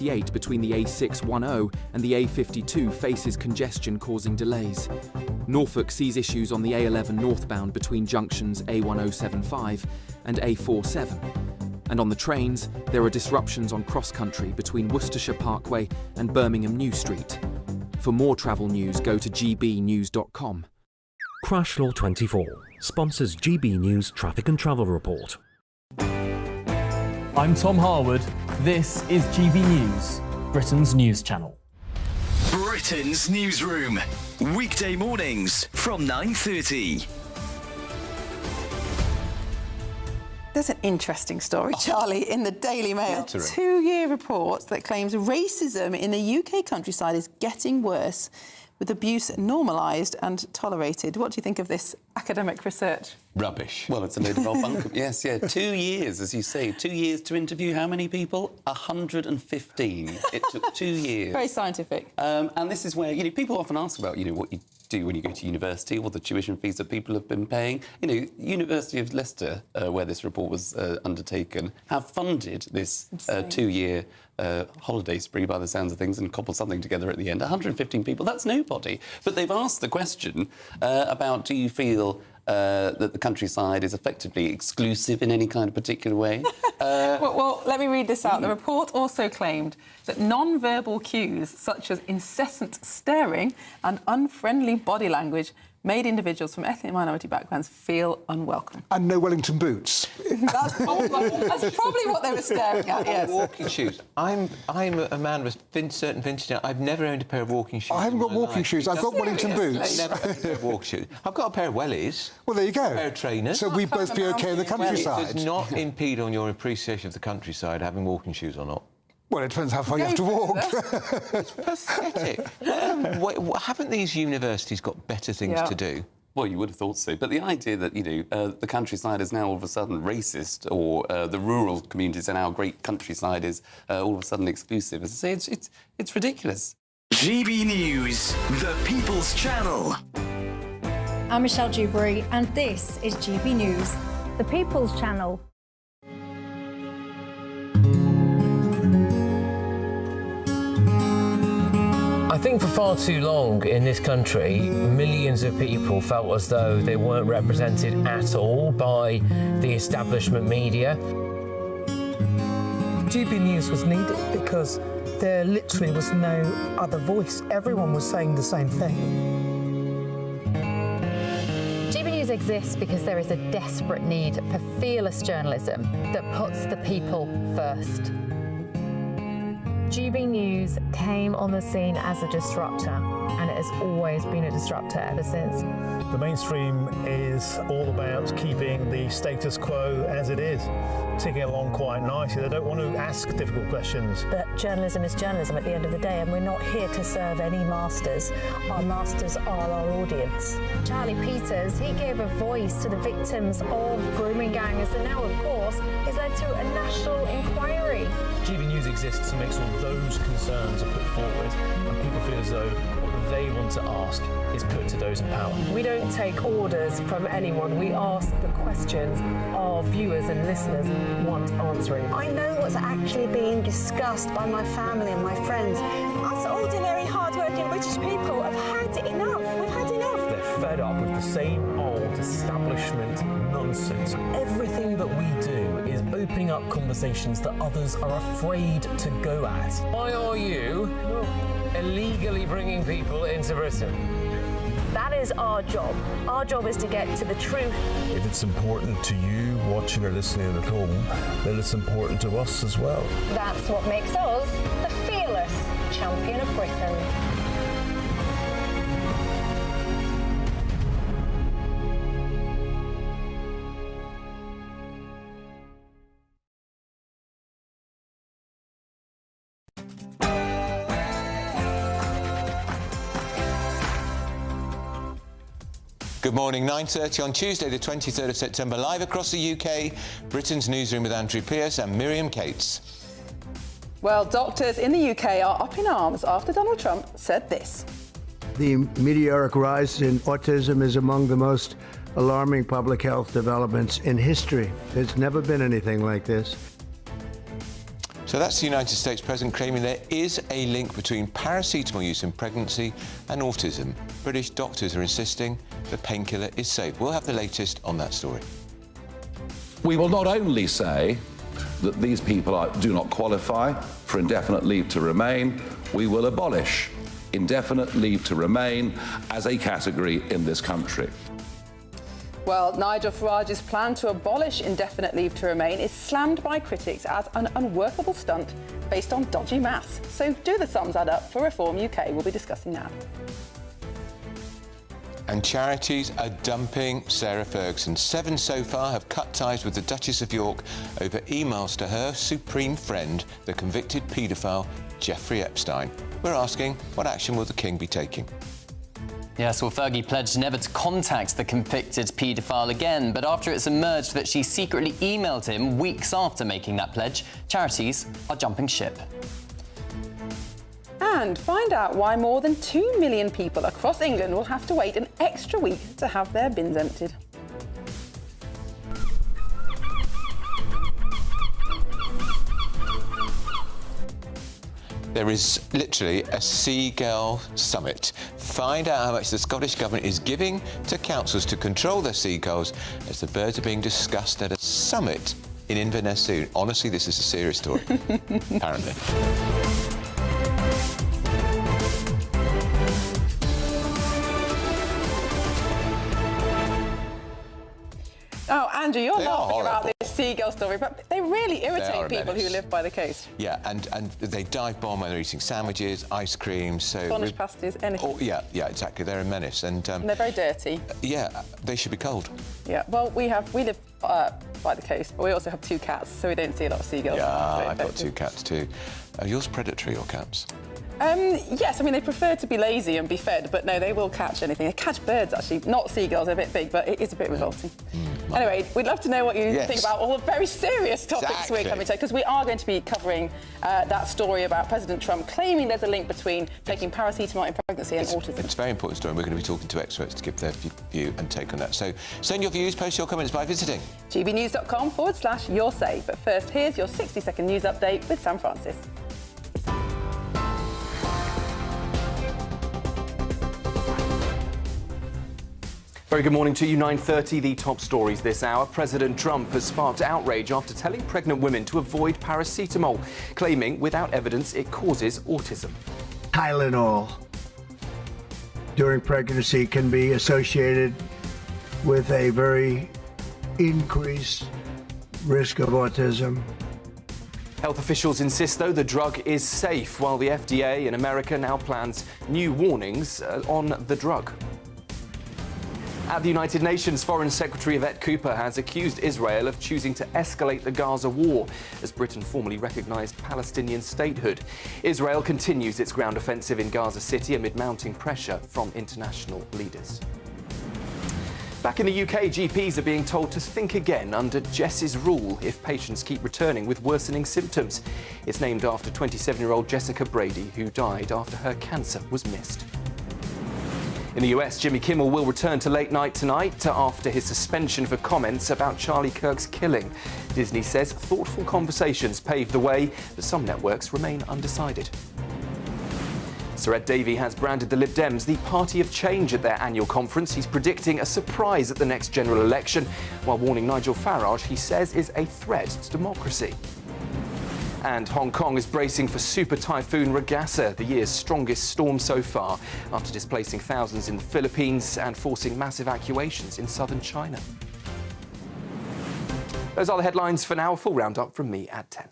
A8 between the A610 and the A52 faces congestion causing delays. Norfolk sees issues on the A11 northbound between junctions A1075 and A47. And on the trains, there are disruptions on cross-country between Worcestershire Parkway and Birmingham New Street. For more travel news, go to gbnews.com. Crash Law 24 sponsors GB News Traffic and Travel Report. I'm Tom Harwood. This is GB News, Britain's news channel. Britain's Newsroom, weekday mornings from 9:30. There's an interesting story, Charlie, in the Daily Mail. A two-year report that claims racism in the UK countryside is getting worse, with abuse normalised and tolerated. What do you think of this academic research? Rubbish. Well, it's a load of old bunk. Yes, yeah. 2 years, as you say. 2 years to interview how many people? 115. It took 2 years. Very scientific. And this is where, people often ask about, what you do when you go to university, or the tuition fees that people have been paying. University of Leicester, where this report was undertaken, have funded this 2-year holiday spree by the sounds of things and cobbled something together at the end. 115 people, that's nobody. But they've asked the question about, do you feel that the countryside is effectively exclusive in any kind of particular way? Well, let me read this out. The report also claimed that non-verbal cues, such as incessant staring and unfriendly body language, made individuals from ethnic minority backgrounds feel unwelcome. And no Wellington boots. That's probably what they were staring at, yes. Walking shoes. I'm a man with certain vintage. I've never owned a pair of walking shoes. I haven't got walking shoes. I've got Wellington boots. I've never owned a pair of walking shoes. I've got a pair of wellies. Well, there you go. A pair of trainers. So we'd both be OK in the countryside. It does not impede on your appreciation of the countryside having walking shoes or not. Well, it depends how far you have to walk. It's pathetic. Haven't these universities got better things to do? Well, you would have thought so. But the idea that, the countryside is now all of a sudden racist, or the rural communities in our great countryside is all of a sudden exclusive, as I say, it's ridiculous. GB News, the People's Channel. I'm Michelle Dewberry, and this is GB News, the People's Channel. I think for far too long in this country, millions of people felt as though they weren't represented at all by the establishment media. GB News was needed because there literally was no other voice. Everyone was saying the same thing. GB News exists because there is a desperate need for fearless journalism that puts the people first. GB News came on the scene as a disruptor, and it has always been a disruptor ever since. The mainstream is all about keeping the status quo as it is, ticking along quite nicely. They don't want to ask difficult questions. But journalism is journalism at the end of the day, and we're not here to serve any masters. Our masters are our audience. Charlie Peters, he gave a voice to the victims of grooming gangs, and now, of course, is led to a national inquiry. GB News exists to make sure those concerns are put forward, and people feel as though what they want to ask is put to those in power. We don't take orders from anyone. We ask the questions our viewers and listeners want answering. I know what's actually being discussed by my family and my friends. Us ordinary, hard-working British people have had enough. We've had enough. They're fed up with the same old establishment nonsense. Everything that we do is opening up conversations that others are afraid to go at. Why are you illegally bringing people into Britain? That is our job. Our job is to get to the truth. If it's important to you watching or listening at home, then it's important to us as well. That's what makes us the fearless champion of Britain. Good morning, 9:30 on Tuesday, the 23rd of September, live across the UK, Britain's Newsroom with Andrew Pearce and Miriam Cates. Well, doctors in the UK are up in arms after Donald Trump said this. The meteoric rise in autism is among the most alarming public health developments in history. There's never been anything like this. So that's the United States President claiming there is a link between paracetamol use in pregnancy and autism. British doctors are insisting the painkiller is safe. We'll have the latest on that story. We will not only say that these people do not qualify for indefinite leave to remain, we will abolish indefinite leave to remain as a category in this country. Well, Nigel Farage's plan to abolish indefinite leave to remain is slammed by critics as an unworkable stunt based on dodgy maths. So do the sums add up for Reform UK? We'll be discussing now. And charities are dumping Sarah Ferguson. 7 so far have cut ties with the Duchess of York over emails to her supreme friend, the convicted paedophile Jeffrey Epstein. We're asking, what action will the King be taking? Yes, well, Fergie pledged never to contact the convicted paedophile again, but after it's emerged that she secretly emailed him weeks after making that pledge, charities are jumping ship. And find out why more than 2 million people across England will have to wait an extra week to have their bins emptied. There is literally a seagull summit. Find out how much the Scottish Government is giving to councils to control their seagulls as the birds are being discussed at a summit in Inverness soon. Honestly, this is a serious story, apparently. Oh, Andrew, you're laughing about this seagull story, but they really irritate people who live by the coast. Yeah, and they dive bomb when they're eating sandwiches, ice cream, so... Cornish pasties, anything. Oh, yeah, exactly. They're a menace. And they're very dirty. Yeah, they should be cold. Yeah, well, we live by the coast, but we also have 2 cats, so we don't see a lot of seagulls. Yeah, I've got 2 cats too. Are yours predatory, your cats? Yes, I mean, they prefer to be lazy and be fed, but no, they will catch anything. They catch birds, actually, not seagulls, they're a bit big, but it is a bit revolting. Anyway, we'd love to know what you think about all the very serious topics we're coming to, because we are going to be covering that story about President Trump claiming there's a link between taking paracetamol in pregnancy and autism. It's a very important story, and we're going to be talking to experts to give their view and take on that. So send your views, post your comments by visiting gbnews.com/your say. But first, here's your 60-second news update with Sam Francis. Very good morning to you. 9:30, the top stories this hour. President Trump has sparked outrage after telling pregnant women to avoid paracetamol, claiming without evidence it causes autism. Tylenol during pregnancy can be associated with a very increased risk of autism. Health officials insist, though, the drug is safe, while the FDA in America now plans new warnings on the drug. At the United Nations, Foreign Secretary Yvette Cooper has accused Israel of choosing to escalate the Gaza war as Britain formally recognised Palestinian statehood. Israel continues its ground offensive in Gaza City amid mounting pressure from international leaders. Back in the UK, GPs are being told to think again under Jess's rule if patients keep returning with worsening symptoms. It's named after 27-year-old Jessica Brady, who died after her cancer was missed. In the US, Jimmy Kimmel will return to late night tonight after his suspension for comments about Charlie Kirk's killing. Disney says thoughtful conversations paved the way, but some networks remain undecided. Sir Ed Davey has branded the Lib Dems the party of change at their annual conference. He's predicting a surprise at the next general election, while warning Nigel Farage, he says, is a threat to democracy. And Hong Kong is bracing for Super Typhoon Ragasa, the year's strongest storm so far, after displacing thousands in the Philippines and forcing mass evacuations in southern China. Those are the headlines for now. A full roundup from me at 10.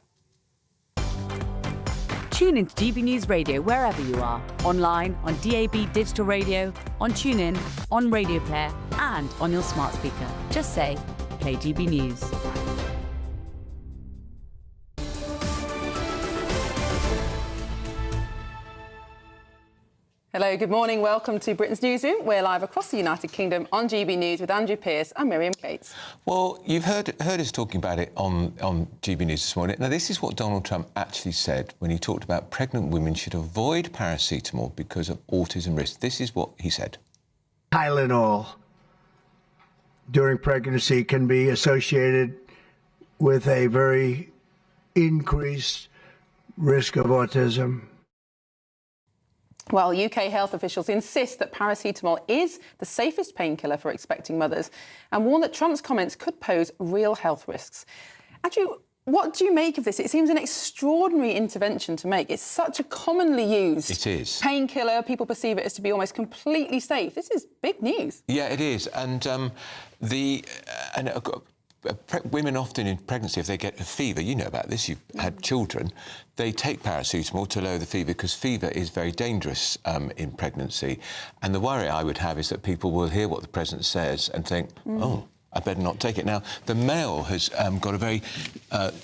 Tune into GB News Radio wherever you are, online, on DAB digital radio, on TuneIn, on Radio Player, and on your smart speaker. Just say, play GB News. Hello, good morning. Welcome to Britain's Newsroom. We're live across the United Kingdom on GB News with Andrew Pearce and Miriam Cates. Well, you've heard us talking about it on GB News this morning. Now, this is what Donald Trump actually said when he talked about pregnant women should avoid paracetamol because of autism risk. This is what he said. Tylenol during pregnancy can be associated with a very increased risk of autism. Well, UK health officials insist that paracetamol is the safest painkiller for expecting mothers and warn that Trump's comments could pose real health risks. Andrew, what do you make of this? It seems an extraordinary intervention to make. It's such a commonly used painkiller. People perceive it as to be almost completely safe. This is big news. Yeah, it is. And women often in pregnancy, if they get a fever, you know about this, you've had children, they take paracetamol to lower the fever because fever is very dangerous in pregnancy. And the worry I would have is that people will hear what the president says and think, oh, I better not take it. Now, the Mail has got a very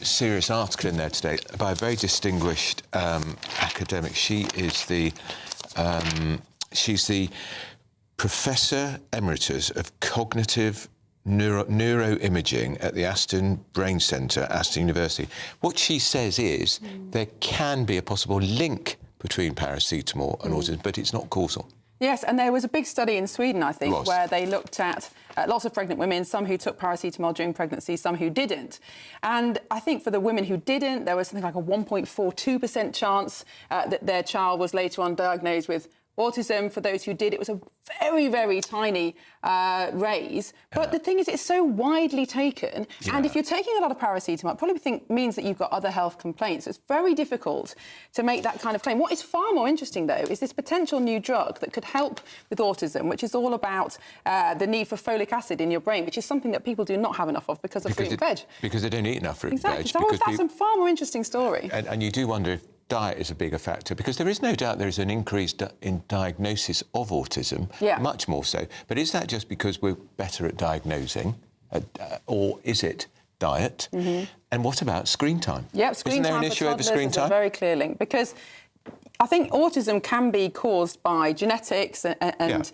serious article in there today by a very distinguished academic. She's the Professor Emeritus of Cognitive Neuroimaging at the Aston Brain Centre, Aston University. What she says is there can be a possible link between paracetamol and autism, but it's not causal. Yes, and there was a big study in Sweden, I think, where they looked at lots of pregnant women, some who took paracetamol during pregnancy, some who didn't. And I think for the women who didn't, there was something like a 1.42% chance that their child was later on diagnosed with autism. For those who did, it was a very, very tiny raise. But the thing is, it's so widely taken. And if you're taking a lot of paracetamol, it probably means that you've got other health complaints. It's very difficult to make that kind of claim. What is far more interesting, though, is this potential new drug that could help with autism, which is all about the need for folic acid in your brain, which is something that people do not have enough of because of fruit and veg. Because they don't eat enough fruit and veg. Exactly. So that's a far more interesting story. And you do wonder if diet is a bigger factor, because there is no doubt there is an increase in diagnosis of autism, much more so. But is that just because we're better at diagnosing, or is it diet? And what about screen time? Yep, screen Isn't there time an for issue over toddlers screen is time? a very clear link, because I think autism can be caused by genetics and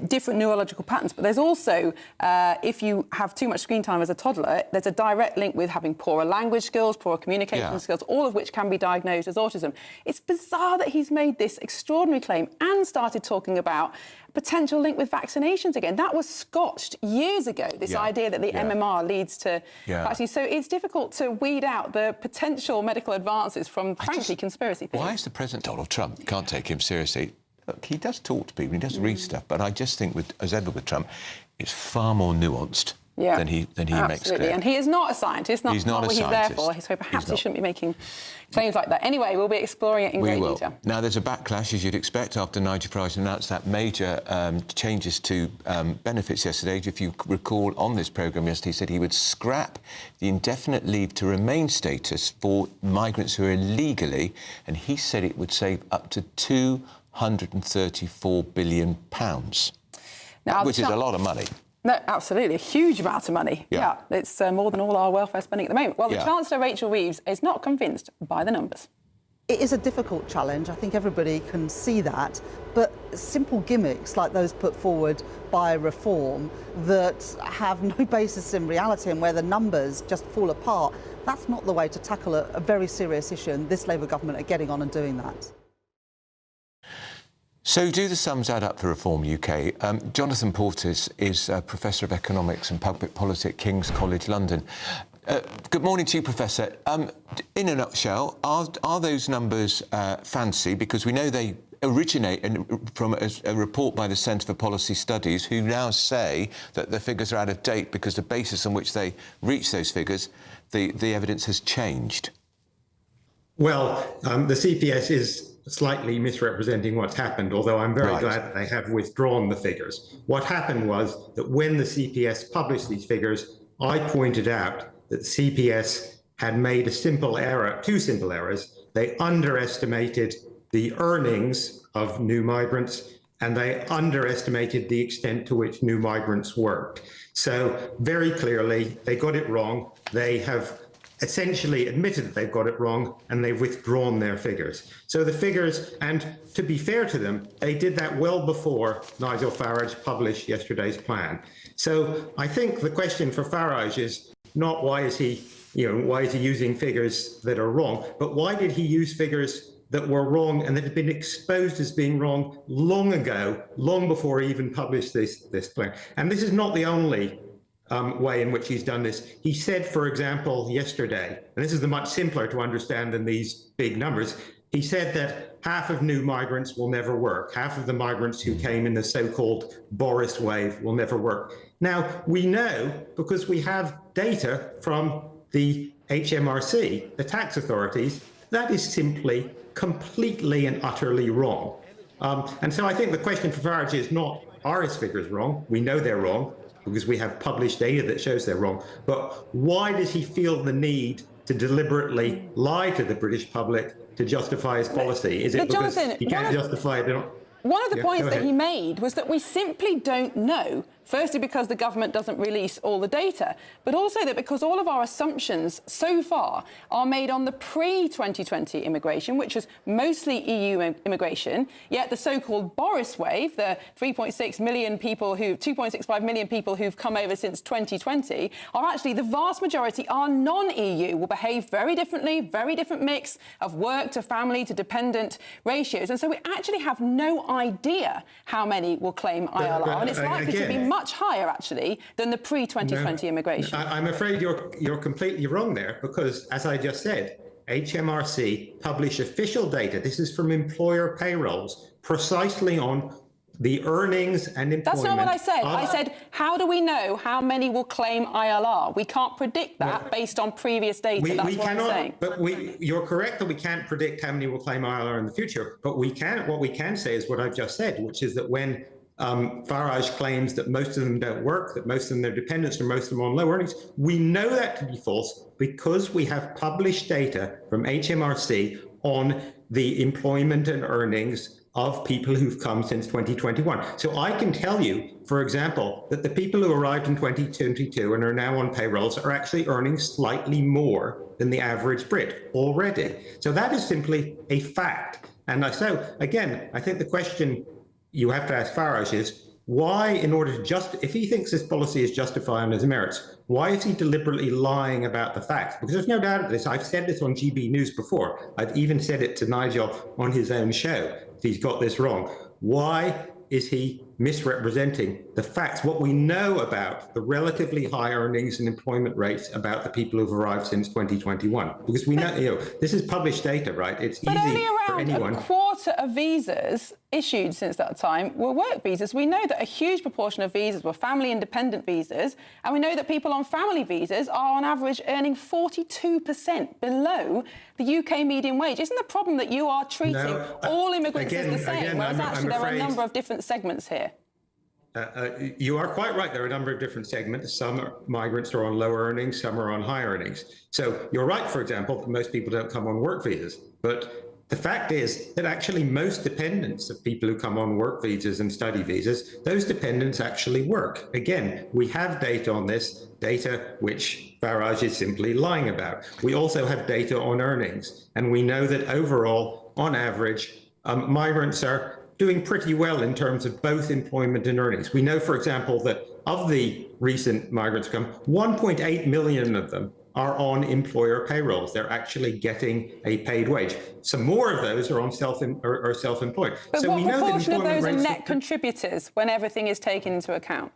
different neurological patterns, but there's also, if you have too much screen time as a toddler, there's a direct link with having poorer language skills, poorer communication skills, all of which can be diagnosed as autism. It's bizarre that he's made this extraordinary claim and started talking about potential link with vaccinations again. That was scotched years ago, this idea that the MMR leads to vaccines. So it's difficult to weed out the potential medical advances from, frankly, conspiracy theories. Why is the President, Donald Trump, can't take him seriously? Look, he does talk to people, he does read stuff, but I just think, as ever with Trump, it's far more nuanced than he makes clear. And he is not a scientist, not what he's there for, so perhaps he shouldn't be making claims like that. Anyway, we'll be exploring it in great detail. Now, there's a backlash, as you'd expect, after Nigel Farage announced that major changes to benefits yesterday. If you recall, on this programme yesterday, he said he would scrap the indefinite leave to remain status for migrants who are illegally, and he said it would save up to £234 billion, which is a lot of money. No, absolutely. A huge amount of money. Yeah. It's more than all our welfare spending at the moment. Well, the Chancellor, Rachel Reeves, is not convinced by the numbers. It is a difficult challenge. I think everybody can see that. But simple gimmicks like those put forward by Reform that have no basis in reality and where the numbers just fall apart, that's not the way to tackle a very serious issue. And this Labour government are getting on and doing that. So do the sums add up for Reform UK? Jonathan Portis is Professor of Economics and Public Policy at King's College London. Good morning to you, Professor. In a nutshell, are those numbers fancy? Because we know they originate from a report by the Centre for Policy Studies, who now say that the figures are out of date because the basis on which they reach those figures, the evidence has changed. Well, the CPS is slightly misrepresenting what's happened, although I'm very glad that they have withdrawn the figures. What happened was that when the CPS published these figures, I pointed out that CPS had made a simple error, two simple errors. They underestimated the earnings of new migrants, and they underestimated the extent to which new migrants worked. So very clearly, they got it wrong. They have essentially admitted that they've got it wrong, and they've withdrawn their figures. So the figures, and to be fair to them, they did that well before Nigel Farage published yesterday's plan. So I think the question for Farage is not why is he using figures that are wrong, but why did he use figures that were wrong and that had been exposed as being wrong long ago, long before he even published this plan. And this is not the only way in which he's done this. He said, for example, yesterday, and this is much simpler to understand than these big numbers, he said that half of new migrants will never work. Half of the migrants who came in the so-called Boris wave will never work. Now, we know, because we have data from the HMRC, the tax authorities, that is simply completely and utterly wrong. And so I think the question for Farage is not, are his figures wrong? We know they're wrong, because we have published data that shows they're wrong. But why does he feel the need to deliberately lie to the British public to justify his policy? Is it because he can't justify it? One of the points that he made was that we simply don't know, firstly because the government doesn't release all the data, but also that because all of our assumptions so far are made on the pre-2020 immigration, which was mostly EU immigration, yet the so-called Boris wave, the 2.65 million people who've come over since 2020, are actually, the vast majority are non-EU, will behave very differently, very different mix of work to family to dependent ratios. And so we actually have no idea how many will claim ILR, and it's likely to be much higher, actually, than the pre-2020 immigration. I'm afraid you're completely wrong there, because, as I just said, HMRC publish official data. This is from employer payrolls, precisely on the earnings and employment. That's not what I said. I said, how do we know how many will claim ILR? We can't predict that based on previous data. That's what I'm saying. But you're correct that we can't predict how many will claim ILR in the future. But what we can say is what I've just said, which is that when Farage claims that most of them don't work, that most of them are dependents, or most of them are on low earnings, we know that to be false because we have published data from HMRC on the employment and earnings of people who've come since 2021. So I can tell you, for example, that the people who arrived in 2022 and are now on payrolls are actually earning slightly more than the average Brit already. So that is simply a fact. And so, again, I think the question you have to ask Farage is, why, in order to if he thinks this policy is justified on his merits, why is he deliberately lying about the facts? Because there's no doubt of this. I've said this on GB News before. I've even said it to Nigel on his own show. He's got this wrong. Why is he misrepresenting the facts, what we know about the relatively high earnings and employment rates about the people who've arrived since 2021? Because we know, this is published data, right? It's easy for anyone. A quarter of visas issued since that time were work visas. We know that a huge proportion of visas were family independent visas, and we know that people on family visas are on average earning 42% below the UK median wage. Isn't the problem that you are treating all immigrants as the same, whereas actually there are a number of different segments here? You are quite right. There are a number of different segments. Some migrants are on lower earnings, some are on higher earnings. So you're right, for example, that most people don't come on work visas. But the fact is that actually most dependents of people who come on work visas and study visas, those dependents actually work. Again, we have data on this, data which Farage is simply lying about. We also have data on earnings. And we know that overall, on average, migrants are doing pretty well in terms of both employment and earnings. We know, for example, that of the recent migrants who come, 1.8 million of them are on employer payrolls. They're actually getting a paid wage. Some more of those are on self-employed. But so what we know proportion that of those are net contributors when everything is taken into account?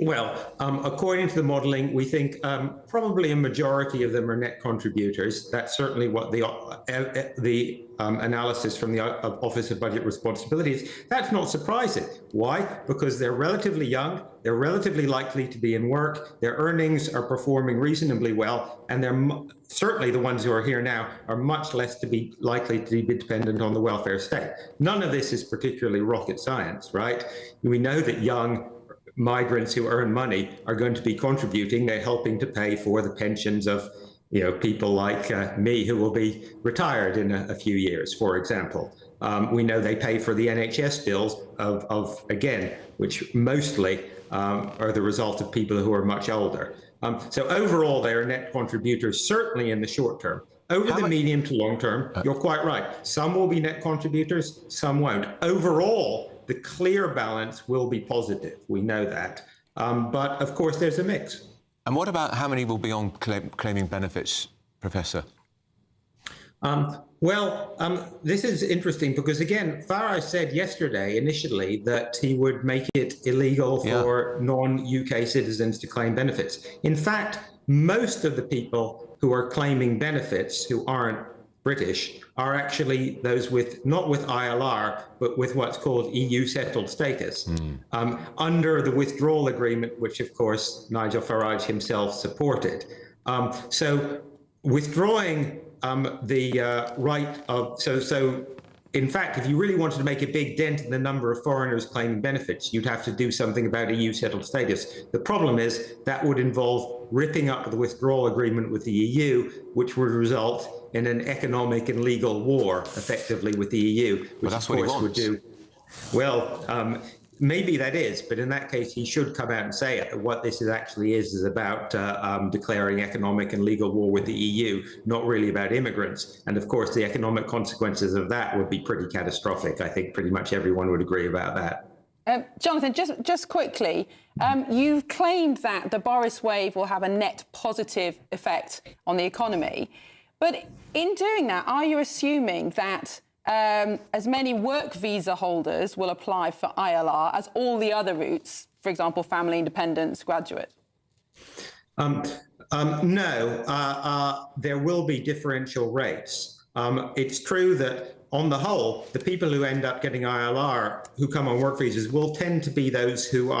Well, according to the modelling, we think probably a majority of them are net contributors. That's certainly what the analysis from the Office of Budget Responsibility is. That's not surprising. Why? Because they're relatively young, they're relatively likely to be in work, their earnings are performing reasonably well, and they're certainly the ones who are here now are much less likely to be dependent on the welfare state. None of this is particularly rocket science, right? We know that young migrants who earn money are going to be contributing. They're helping to pay for the pensions of people like me who will be retired in a few years, for example. We know they pay for the NHS bills again, which mostly are the result of people who are much older. So overall, they are net contributors, certainly in the short term. Over the medium to long term, you're quite right. Some will be net contributors, some won't. Overall, the clear balance will be positive. We know that. But of course, there's a mix. And what about how many will be on claiming benefits, Professor? This is interesting because, again, Farage said yesterday initially that he would make it illegal for non-UK citizens to claim benefits. In fact, most of the people who are claiming benefits who aren't British are actually those not with ILR, but with what's called EU settled status, under the withdrawal agreement, which, of course, Nigel Farage himself supported. So withdrawing the right of, in fact, if you really wanted to make a big dent in the number of foreigners claiming benefits, you'd have to do something about EU settled status. The problem is that would involve ripping up the withdrawal agreement with the EU, which would result in an economic and legal war, effectively, with the EU, which of course would do. Well, maybe that is, but in that case, he should come out and say it. That what this actually is about declaring economic and legal war with the EU, not really about immigrants. And of course, the economic consequences of that would be pretty catastrophic. I think pretty much everyone would agree about that. Jonathan, just quickly, you've claimed that the Boris wave will have a net positive effect on the economy. But in doing that, are you assuming that as many work visa holders will apply for ILR as all the other routes, for example, family independence, graduate? No, there will be differential rates. It's true that on the whole, the people who end up getting ILR, who come on work visas, will tend to be those who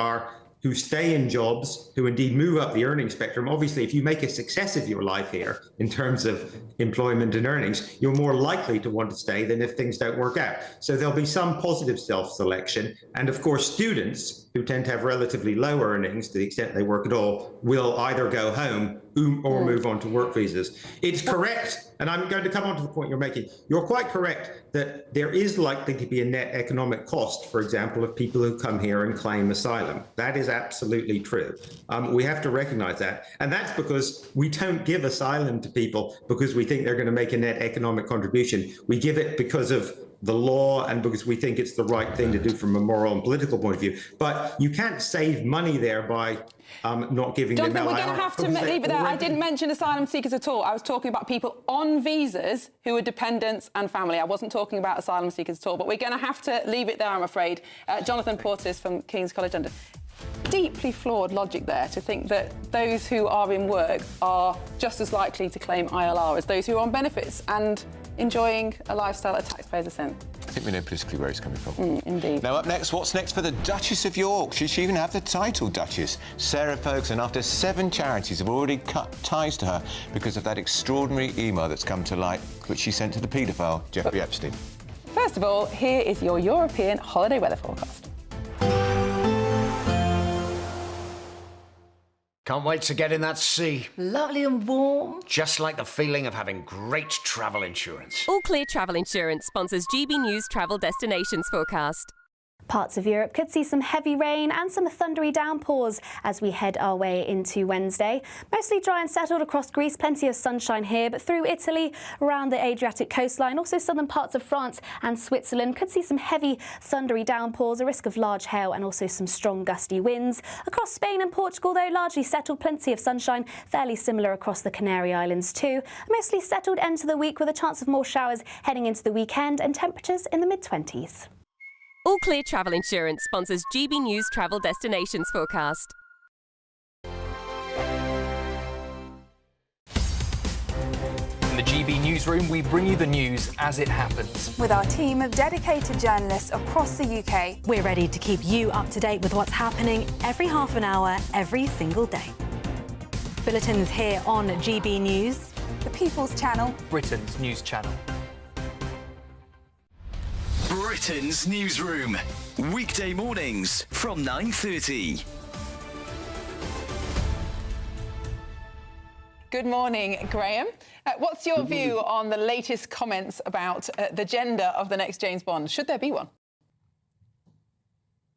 stay in jobs, who indeed move up the earning spectrum. Obviously, if you make a success of your life here in terms of employment and earnings, you're more likely to want to stay than if things don't work out. So there'll be some positive self-selection. And of course, students who tend to have relatively low earnings, to the extent they work at all, will either go home or move on to work visas. It's correct, and I'm going to come on to the point you're making. You're quite correct that there is likely to be a net economic cost, for example, of people who come here and claim asylum. That is absolutely true. We have to recognize that. And that's because we don't give asylum to people because we think they're going to make a net economic contribution. We give it because of the law and because we think it's the right thing to do from a moral and political point of view. But you can't save money there by not giving them Jonathan, we're going to have to leave it there. I didn't mention asylum seekers at all. I was talking about people on visas who are dependents and family. I wasn't talking about asylum seekers at all, but we're going to have to leave it there, I'm afraid. Jonathan Portis from King's College London. Deeply flawed logic there to think that those who are in work are just as likely to claim ILR as those who are on benefits and enjoying a lifestyle at taxpayers' expense. I think we know politically where he's coming from. Indeed. Now, up next, what's next for the Duchess of York? Should she even have the title Duchess? Sarah Ferguson, after 7 charities have already cut ties to her because of that extraordinary email that's come to light, which she sent to the paedophile, Jeffrey Epstein. First of all, here is your European holiday weather forecast. Can't wait to get in that sea. Lovely and warm. Just like the feeling of having great travel insurance. All Clear Travel Insurance sponsors GB News Travel Destinations forecast. Parts of Europe could see some heavy rain and some thundery downpours as we head our way into Wednesday. Mostly dry and settled across Greece, plenty of sunshine here, but through Italy, around the Adriatic coastline, also southern parts of France and Switzerland could see some heavy thundery downpours, a risk of large hail and also some strong gusty winds. Across Spain and Portugal, though, largely settled, plenty of sunshine, fairly similar across the Canary Islands too. A mostly settled end to the week with a chance of more showers heading into the weekend and temperatures in the mid-20s. All Clear Travel Insurance sponsors GB News Travel Destinations forecast. In the GB Newsroom, we bring you the news as it happens. With our team of dedicated journalists across the UK, we're ready to keep you up to date with what's happening every half an hour, every single day. Bulletins here on GB News, the People's Channel, Britain's news channel. Britain's Newsroom, weekday mornings from 9:30. Good morning, Graham. What's your view on the latest comments about the gender of the next James Bond? Should there be one?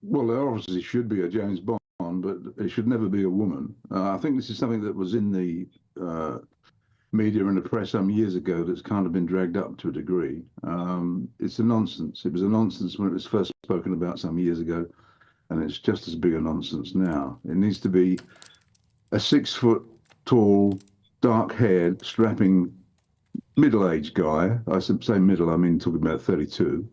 Well, there obviously should be a James Bond, but it should never be a woman. I think this is something that was in the media and the press some years ago that's kind of been dragged up to a degree. It's a nonsense. It was a nonsense when it was first spoken about some years ago, and it's just as big a nonsense now. It needs to be a 6 foot tall, dark haired, strapping middle-aged guy. I say middle, I mean talking about 32.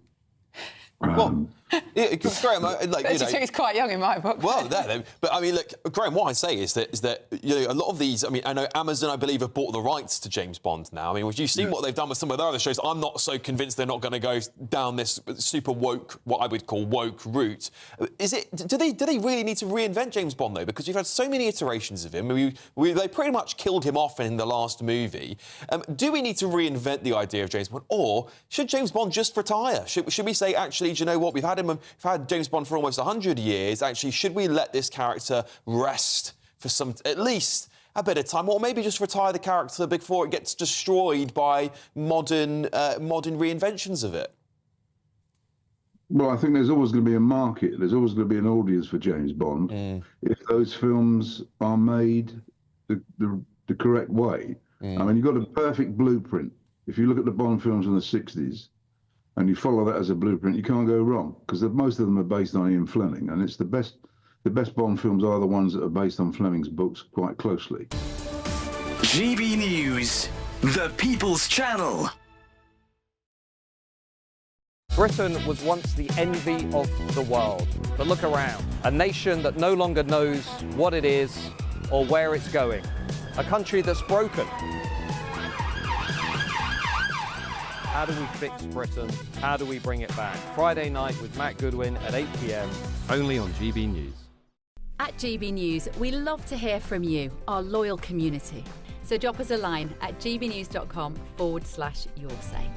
Graham, He's quite young in my book. Well, but I mean, look, Graham, what I say is that a lot of these. I mean, I know Amazon, I believe, have bought the rights to James Bond now. I mean, you've seen what they've done with some of their other shows. I'm not so convinced they're not going to go down this super woke, what I would call woke route. Is it? Do they really need to reinvent James Bond though? Because we've had so many iterations of him. They pretty much killed him off in the last movie. Do we need to reinvent the idea of James Bond, or should James Bond just retire? Should we say actually? Do you know what? We've had James Bond for almost 100 years. Actually, should we let this character rest for at least a bit of time, or maybe just retire the character before it gets destroyed by modern reinventions of it? Well, I think there's always going to be a market. There's always going to be an audience for James Bond if those films are made the correct way. I mean, you've got a perfect blueprint. If you look at the Bond films in the 60s, and you follow that as a blueprint, you can't go wrong, because most of them are based on Ian Fleming, and it's the best Bond films are the ones that are based on Fleming's books quite closely. GB News, the People's Channel. Britain was once the envy of the world, but look around. A nation that no longer knows what it is or where it's going. A country that's broken. How do we fix Britain? How do we bring it back? Friday night with Matt Goodwin at 8 p.m, only on GB News. At GB News, we love to hear from you, our loyal community. So drop us a line at gbnews.com/yoursay.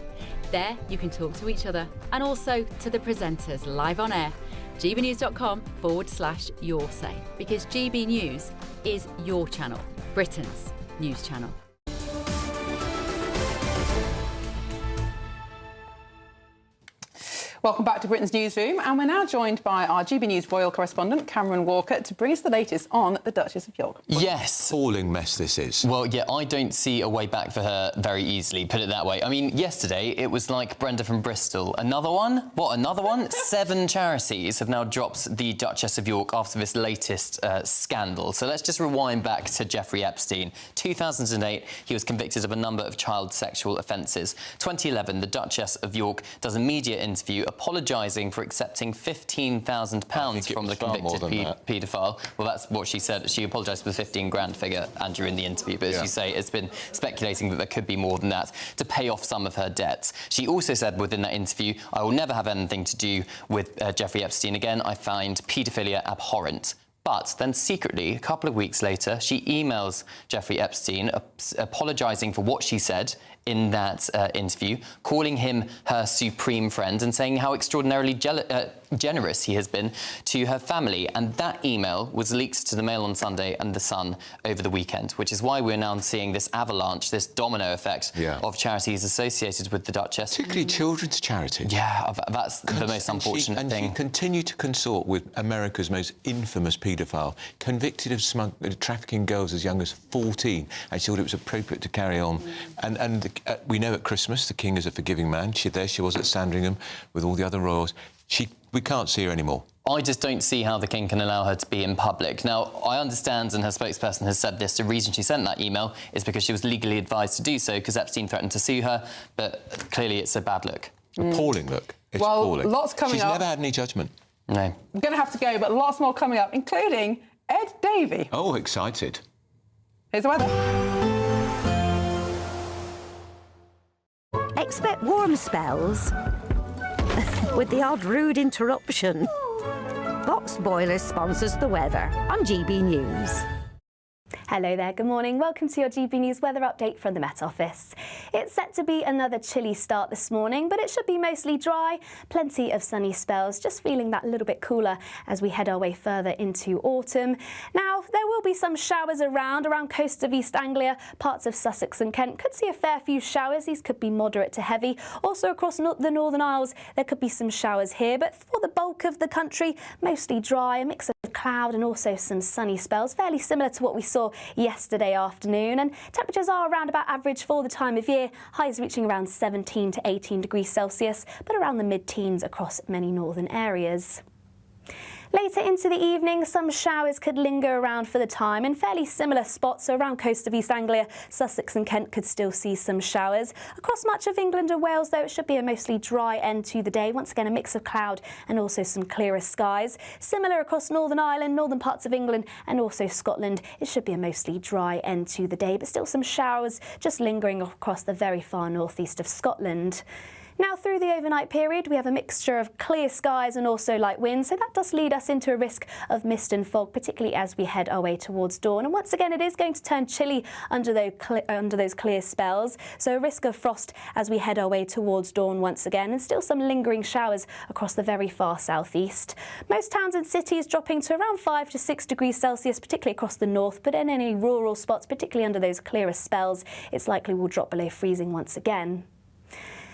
There you can talk to each other and also to the presenters live on air. gbnews.com/yoursay, because GB News is your channel, Britain's news channel. Welcome back to Britain's Newsroom, and we're now joined by our GB News royal correspondent, Cameron Walker, to bring us the latest on the Duchess of York. Yes. Appalling mess this is. Well, yeah, I don't see a way back for her very easily, put it that way. I mean, yesterday, it was like Brenda from Bristol. Another one? What, another one? 7 charities have now dropped the Duchess of York after this latest scandal. So let's just rewind back to Jeffrey Epstein. 2008, he was convicted of a number of child sexual offences. 2011, the Duchess of York does a media interview apologising for accepting £15,000 from the convicted paedophile. Well, that's what she said. She apologised for the 15 grand figure, Andrew, in the interview. But as you say, it's been speculating that there could be more than that to pay off some of her debts. She also said within that interview, I will never have anything to do with Jeffrey Epstein again. I find paedophilia abhorrent. But then secretly, a couple of weeks later, she emails Jeffrey Epstein apologising for what she said in that interview, calling him her supreme friend and saying how extraordinarily generous he has been to her family. And that email was leaked to the Mail on Sunday and The Sun over the weekend, which is why we're now seeing this avalanche, this domino effect of charities associated with the Duchess. Particularly children's charities. Yeah, that's the most unfortunate thing. And she continued to consort with America's most infamous paedophile, convicted of trafficking girls as young as 14, and she thought it was appropriate to carry on. And we know at Christmas the King is a forgiving man. There she was at Sandringham with all the other royals. We can't see her anymore. I just don't see how the King can allow her to be in public. Now, I understand, and her spokesperson has said this, the reason she sent that email is because she was legally advised to do so because Epstein threatened to sue her, but clearly it's a bad look. Appalling look. It's well, appalling. Lots coming up. She's never had any judgment. No. We're going to have to go, but lots more coming up, including Ed Davey. Oh, excited. Here's the weather. Expect warm spells with the odd rude interruption. Box Boiler sponsors the weather on GB News. Hello there, good morning. Welcome to your GB News weather update from the Met Office. It's set to be another chilly start this morning, but it should be mostly dry, plenty of sunny spells, just feeling that little bit cooler as we head our way further into autumn. Now, there will be some showers around coast of East Anglia, parts of Sussex and Kent. Could see a fair few showers. These could be moderate to heavy. Also across the Northern Isles, there could be some showers here, but for the bulk of the country, mostly dry, a mix of cloud and also some sunny spells, fairly similar to what we saw yesterday afternoon. And temperatures are around about average for the time of year, highs reaching around 17 to 18 degrees Celsius, but around the mid-teens across many northern areas. Later into the evening, some showers could linger around for the time in fairly similar spots. So around coast of East Anglia, Sussex and Kent could still see some showers. Across much of England and Wales, though, it should be a mostly dry end to the day. Once again, a mix of cloud and also some clearer skies. Similar across Northern Ireland, northern parts of England and also Scotland. It should be a mostly dry end to the day, but still some showers just lingering across the very far northeast of Scotland. Now, through the overnight period, we have a mixture of clear skies and also light winds, so that does lead us into a risk of mist and fog, particularly as we head our way towards dawn. And once again, it is going to turn chilly under those clear spells, so a risk of frost as we head our way towards dawn once again, and still some lingering showers across the very far southeast. Most towns and cities dropping to around 5 to 6 degrees Celsius, particularly across the north, but in any rural spots, particularly under those clearer spells, it's likely will drop below freezing once again.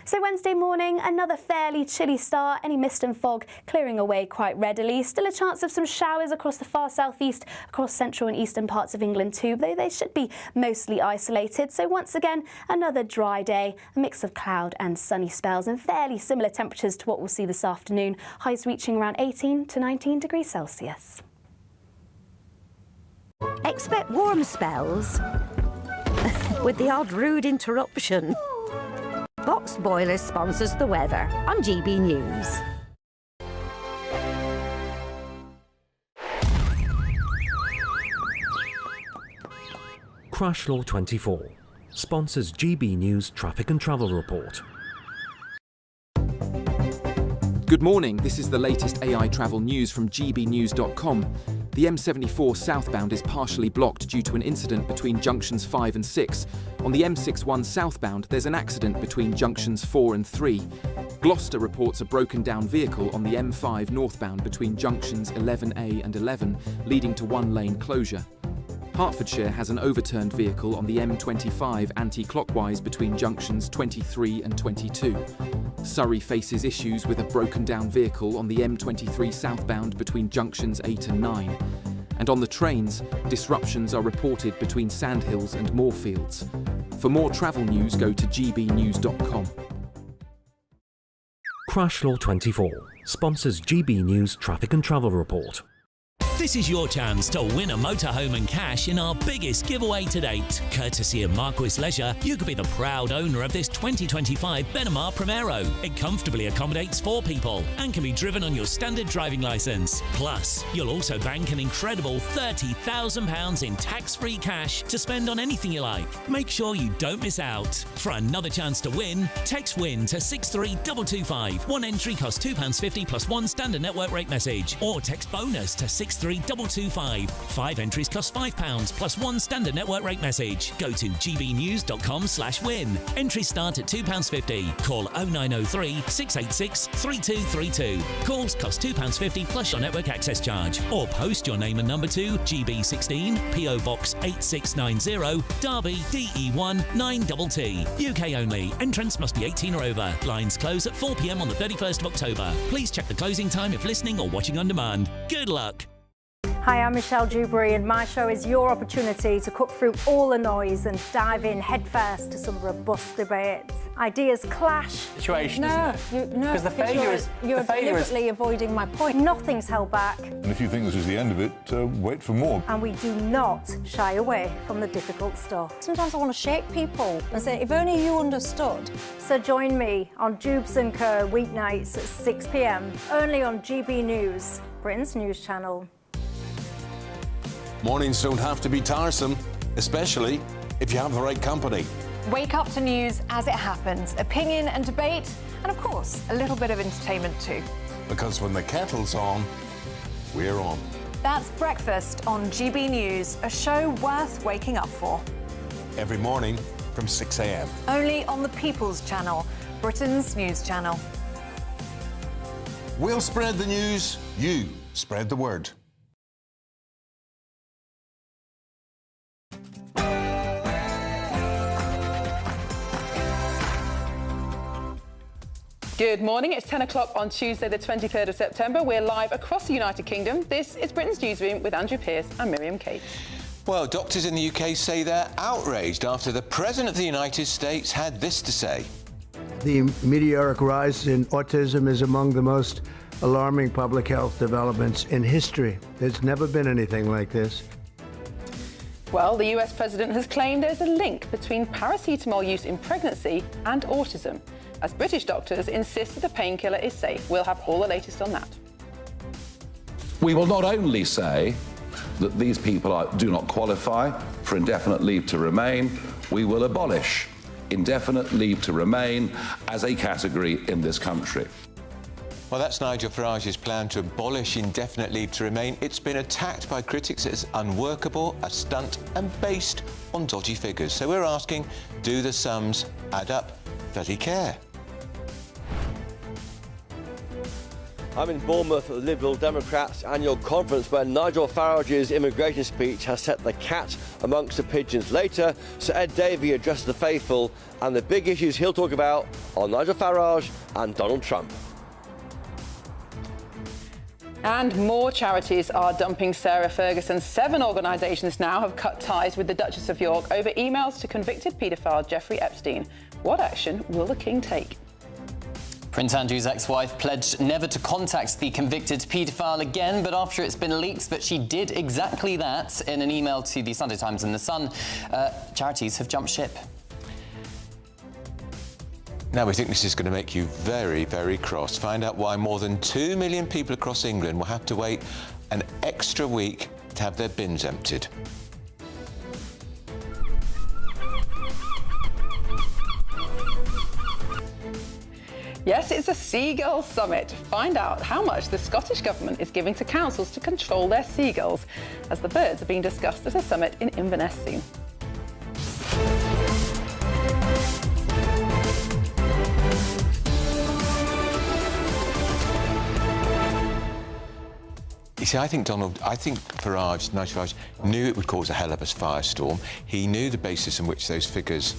So Wednesday morning, another fairly chilly start, any mist and fog clearing away quite readily. Still a chance of some showers across the far southeast, across central and eastern parts of England too, though they should be mostly isolated. So once again, another dry day, a mix of cloud and sunny spells and fairly similar temperatures to what we'll see this afternoon, highs reaching around 18 to 19 degrees Celsius. Expect warm spells with the odd rude interruption. Box Boilers sponsors the weather on GB News. Crash Law 24 sponsors GB News Traffic and Travel Report. Good morning, this is the latest AI travel news from GBnews.com. The M74 southbound is partially blocked due to an incident between junctions 5 and 6. On the M61 southbound, there's an accident between junctions 4 and 3. Gloucester reports a broken down vehicle on the M5 northbound between junctions 11A and 11, leading to one-lane closure. Hertfordshire has an overturned vehicle on the M25 anti-clockwise between junctions 23 and 22. Surrey faces issues with a broken down vehicle on the M23 southbound between junctions 8 and 9. And on the trains, disruptions are reported between Sandhills and Moorfields. For more travel news, go to gbnews.com. Crash Law 24 sponsors GB News Traffic and Travel Report. This is your chance to win a motorhome and cash in our biggest giveaway to date. Courtesy of Marquis Leisure, you could be the proud owner of this 2025 Benamar Primero. It comfortably accommodates 4 people and can be driven on your standard driving licence. Plus, you'll also bank an incredible £30,000 in tax-free cash to spend on anything you like. Make sure you don't miss out. For another chance to win, text WIN to 63225. One entry costs £2.50 plus one standard network rate message, or text BONUS to 63225. 5 entries cost £5 plus one standard network rate message. Go to gbnews.com/win. Entries start at £2.50. Call 0903 686 3232. Calls cost £2.50 plus your network access charge. Or post your name and number to GB16 PO Box 8690 Derby DE1 9TT. UK only. Entrance must be 18 or over. Lines close at 4 p.m. on the 31st of October. Please check the closing time if listening or watching on demand. Good luck. Hi, I'm Michelle Dewberry, and my show is your opportunity to cut through all the noise and dive in headfirst to some robust debates. Ideas clash. Situation, isn't it? Because the failure is you're deliberately avoiding my point. Nothing's held back. And if you think this is the end of it, wait for more. And we do not shy away from the difficult stuff. Sometimes I want to shake people and say, if only you understood. So join me on Jubes and Kerr weeknights at 6 p.m. only on GB News, Britain's news channel. Mornings don't have to be tiresome, especially if you have the right company. Wake up to news as it happens, opinion and debate, and of course, a little bit of entertainment too. Because when the kettle's on, we're on. That's Breakfast on GB News, a show worth waking up for. Every morning from 6 a.m. Only on the People's Channel, Britain's news channel. We'll spread the news, you spread the word. Good morning, it's 10 o'clock on Tuesday the 23rd of September. We're live across the United Kingdom. This is Britain's Newsroom with Andrew Pearce and Miriam Kate. Well, doctors in the UK say they're outraged after the President of the United States had this to say. The meteoric rise in autism is among the most alarming public health developments in history. There's never been anything like this. Well, the US president has claimed there's a link between paracetamol use in pregnancy and autism, as British doctors insist that the painkiller is safe. We'll have all the latest on that. We will not only say that these people do not qualify for indefinite leave to remain, we will abolish indefinite leave to remain as a category in this country. Well, that's Nigel Farage's plan to abolish indefinite leave to remain. It's been attacked by critics as unworkable, a stunt, and based on dodgy figures. So we're asking, do the sums add up? Does he care? I'm in Bournemouth at the Liberal Democrats' annual conference where Nigel Farage's immigration speech has set the cat amongst the pigeons. Later, Sir Ed Davey addresses the faithful, and the big issues he'll talk about are Nigel Farage and Donald Trump. And more charities are dumping Sarah Ferguson. 7 organisations now have cut ties with the Duchess of York over emails to convicted paedophile Jeffrey Epstein. What action will the King take? Prince Andrew's ex-wife pledged never to contact the convicted paedophile again, but after it's been leaked that she did exactly that in an email to the Sunday Times and The Sun, charities have jumped ship. Now, we think this is going to make you very, very cross. Find out why more than 2 million people across England will have to wait an extra week to have their bins emptied. Yes, it's a seagull summit. Find out how much the Scottish Government is giving to councils to control their seagulls, as the birds are being discussed at a summit in Inverness soon. You see, I think Nigel Farage knew it would cause a hell of a firestorm. He knew the basis on which those figures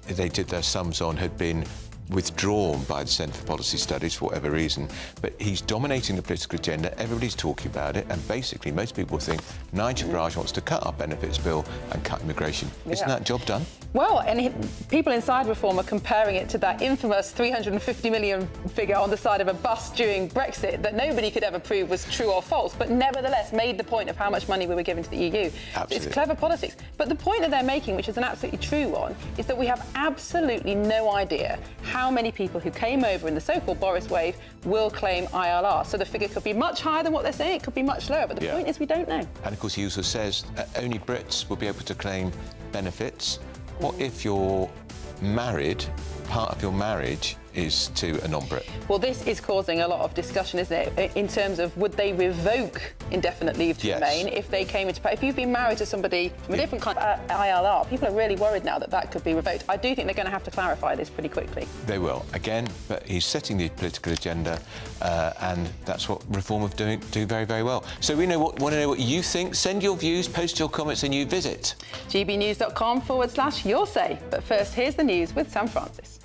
they did their sums on had been withdrawn by the Centre for Policy Studies for whatever reason, but he's dominating the political agenda. Everybody's talking about it, and basically most people think Nigel Farage wants to cut our benefits bill and cut immigration. Isn't that job done? Well, and people inside Reform are comparing it to that infamous 350 million figure on the side of a bus during Brexit that nobody could ever prove was true or false, but nevertheless made the point of how much money we were giving to the EU. Absolutely. It's clever politics. But the point that they're making, which is an absolutely true one, is that we have absolutely no idea how many people who came over in the so-called Boris wave will claim ILR. So the figure could be much higher than what they're saying, it could be much lower, but the point is we don't know. And of course he also says only Brits will be able to claim benefits. What if you're married, part of your marriage is to a non-Brit? Well, this is causing a lot of discussion, isn't it, in terms of would they revoke indefinite leave to remain if they came into... If you've been married to somebody from a different kind of ILR, people are really worried now that that could be revoked. I do think they're going to have to clarify this pretty quickly. They will. Again, but he's setting the political agenda, and that's what Reform of do very, very well. So we want to know what you think. Send your views, post your comments, and you visit gbnews.com/your say. But first, here's the news with Sam Francis.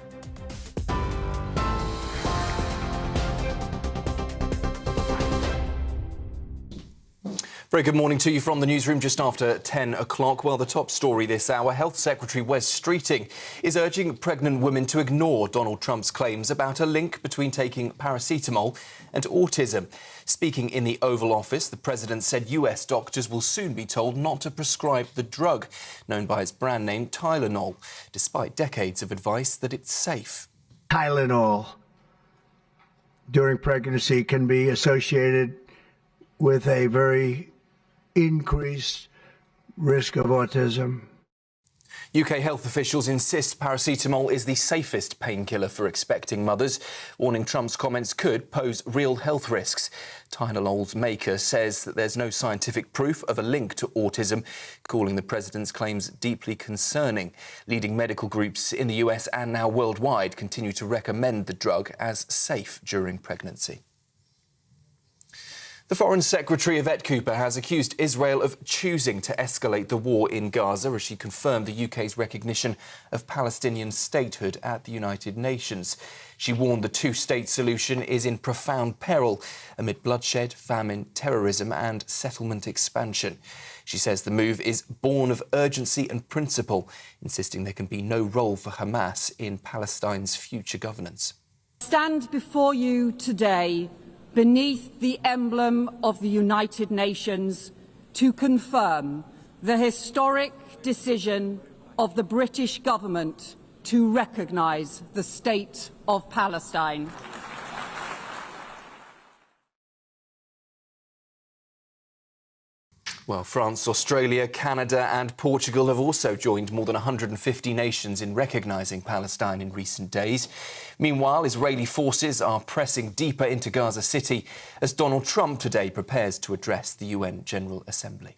Very good morning to you from the newsroom just after 10 o'clock. Well, the top story this hour, Health Secretary Wes Streeting is urging pregnant women to ignore Donald Trump's claims about a link between taking paracetamol and autism. Speaking in the Oval Office, the president said US doctors will soon be told not to prescribe the drug, known by its brand name Tylenol, despite decades of advice that it's safe. Tylenol during pregnancy can be associated with a very increased risk of autism. UK health officials insist paracetamol is the safest painkiller for expecting mothers, warning Trump's comments could pose real health risks. Tylenol's maker says that there's no scientific proof of a link to autism, calling the president's claims deeply concerning. Leading medical groups in the US and now worldwide continue to recommend the drug as safe during pregnancy. The Foreign Secretary Yvette Cooper has accused Israel of choosing to escalate the war in Gaza as she confirmed the UK's recognition of Palestinian statehood at the United Nations. She warned the two-state solution is in profound peril amid bloodshed, famine, terrorism and settlement expansion. She says the move is born of urgency and principle, insisting there can be no role for Hamas in Palestine's future governance. Stand before you today beneath the emblem of the United Nations to confirm the historic decision of the British government to recognise the State of Palestine. Well, France, Australia, Canada and Portugal have also joined more than 150 nations in recognising Palestine in recent days. Meanwhile, Israeli forces are pressing deeper into Gaza City as Donald Trump today prepares to address the UN General Assembly.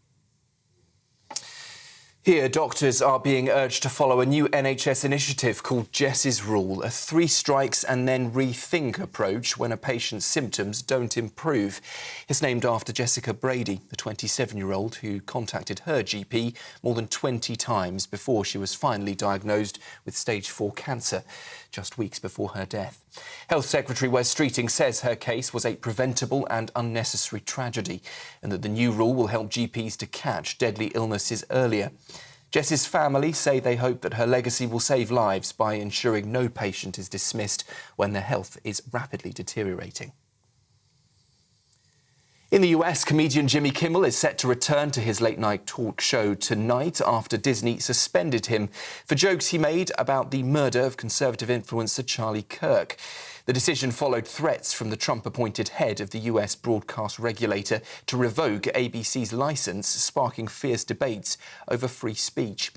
Here, doctors are being urged to follow a new NHS initiative called Jess's Rule, a 3 strikes and then rethink approach when a patient's symptoms don't improve. It's named after Jessica Brady, the 27-year-old who contacted her GP more than 20 times before she was finally diagnosed with stage 4 cancer, just weeks before her death. Health Secretary Wes Streeting says her case was a preventable and unnecessary tragedy and that the new rule will help GPs to catch deadly illnesses earlier. Jess's family say they hope that her legacy will save lives by ensuring no patient is dismissed when their health is rapidly deteriorating. In the US, comedian Jimmy Kimmel is set to return to his late-night talk show tonight after Disney suspended him for jokes he made about the murder of conservative influencer Charlie Kirk. The decision followed threats from the Trump-appointed head of the US broadcast regulator to revoke ABC's licence, sparking fierce debates over free speech.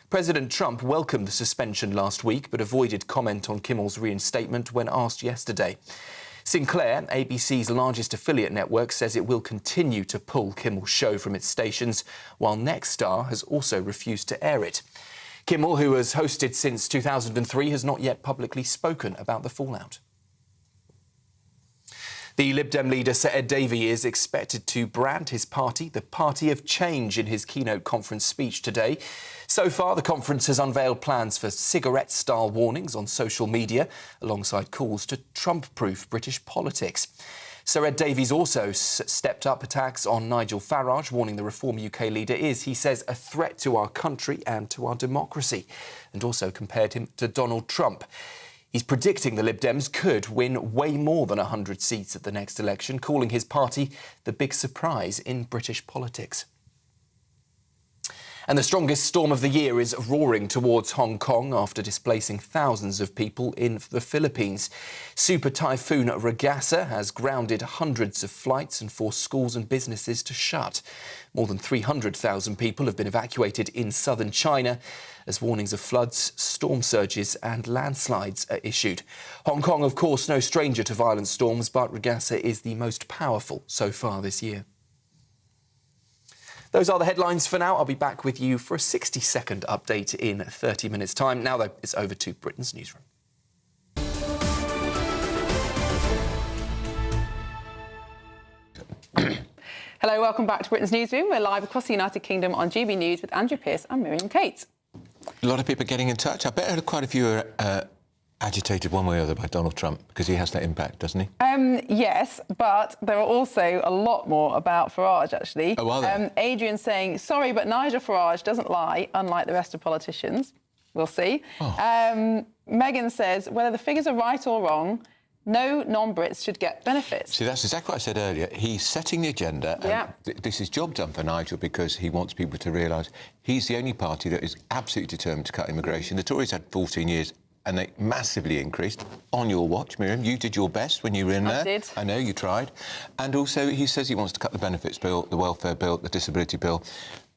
President Trump welcomed the suspension last week but avoided comment on Kimmel's reinstatement when asked yesterday. Sinclair, ABC's largest affiliate network, says it will continue to pull Kimmel's show from its stations, while Nexstar has also refused to air it. Kimmel, who has hosted since 2003, has not yet publicly spoken about the fallout. The Lib Dem leader Sir Ed Davey is expected to brand his party the Party of Change in his keynote conference speech today. So far, the conference has unveiled plans for cigarette-style warnings on social media, alongside calls to Trump-proof British politics. Sir Ed Davies also stepped up attacks on Nigel Farage, warning the Reform UK leader is, he says, a threat to our country and to our democracy, and also compared him to Donald Trump. He's predicting the Lib Dems could win way more than 100 seats at the next election, calling his party the big surprise in British politics. And the strongest storm of the year is roaring towards Hong Kong after displacing thousands of people in the Philippines. Super Typhoon Ragasa has grounded hundreds of flights and forced schools and businesses to shut. More than 300,000 people have been evacuated in southern China as warnings of floods, storm surges and landslides are issued. Hong Kong, of course, no stranger to violent storms, but Ragasa is the most powerful so far this year. Those are the headlines for now. I'll be back with you for a 60-second update in 30 minutes' time. Now, though, it's over to Britain's Newsroom. Hello, welcome back to Britain's Newsroom. We're live across the United Kingdom on GB News with Andrew Pearce and Miriam Kate. A lot of people getting in touch. I bet quite a few are agitated one way or other by Donald Trump, because he has that impact, doesn't he? Yes, but there are also a lot more about Farage, actually. Oh, are there? Adrian saying, sorry, but Nigel Farage doesn't lie, unlike the rest of politicians. We'll see. Oh. Megan says, whether the figures are right or wrong, no non-Brits should get benefits. See, that's exactly what I said earlier. He's setting the agenda. Yeah. This is job done for Nigel because he wants people to realise he's the only party that is absolutely determined to cut immigration. The Tories had 14 years and they massively increased. On your watch, Miriam, you did your best when you were in there. I did. I know, you tried. And also, he says he wants to cut the benefits bill, the welfare bill, the disability bill.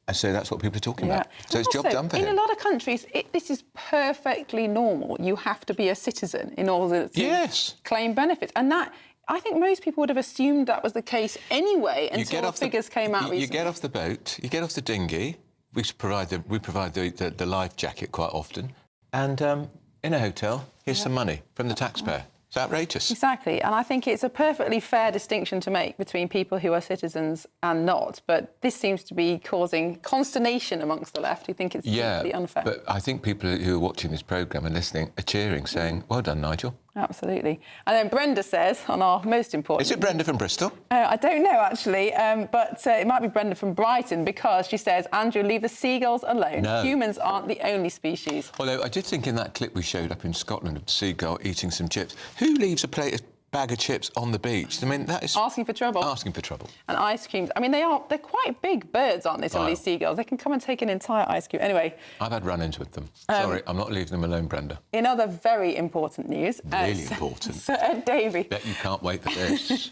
And so that's what people are talking about. So it's also, job done for him. In a lot of countries, this is perfectly normal. You have to be a citizen in order to claim benefits. And that, I think most people would have assumed that was the case anyway until the figures came out recently. You get off the boat, you get off the dinghy. We provide the life jacket quite often. And in a hotel, here's some money from the taxpayer. It's outrageous. Exactly, and I think it's a perfectly fair distinction to make between people who are citizens and not, but this seems to be causing consternation amongst the left who think it's completely unfair. But I think people who are watching this programme and listening are cheering, saying, well done, Nigel. Absolutely. And then Brenda says, on our most important... Is it Brenda from Bristol? I don't know, actually, but it might be Brenda from Brighton, because she says, Andrew, leave the seagulls alone. No. Humans aren't the only species. Although I did think in that clip we showed up in Scotland of the seagull eating some chips, who leaves a bag of chips on the beach? I mean, that is... Asking for trouble. Asking for trouble. And ice creams. I mean, they're quite big birds, aren't they, some of these seagulls? They can come and take an entire ice cream. Anyway... I've had run-ins with them. Sorry, I'm not leaving them alone, Brenda. In other very important news... Really important. Sir Ed Davey... Bet you can't wait for this.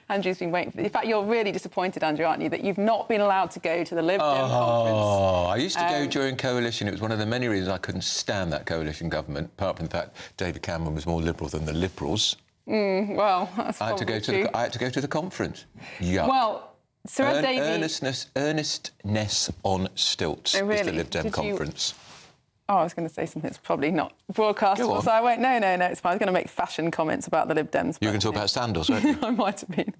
Andrew's been waiting for... In fact, you're really disappointed, Andrew, aren't you, that you've not been allowed to go to the Lib Dem conference? Oh, I used to go during Coalition. It was one of the many reasons I couldn't stand that Coalition government, apart from the fact David Cameron was more Liberal than the Liberals. Well, that's I had to go to the conference. Yeah. Well, Sir Ed Davey... Earnestness on stilts is the Lib Dem conference. Oh, I was going to say something that's probably not broadcastable, so I won't... No, it's fine. I was going to make fashion comments about the Lib Dems. You can talk about sandals, weren't you? I might have been.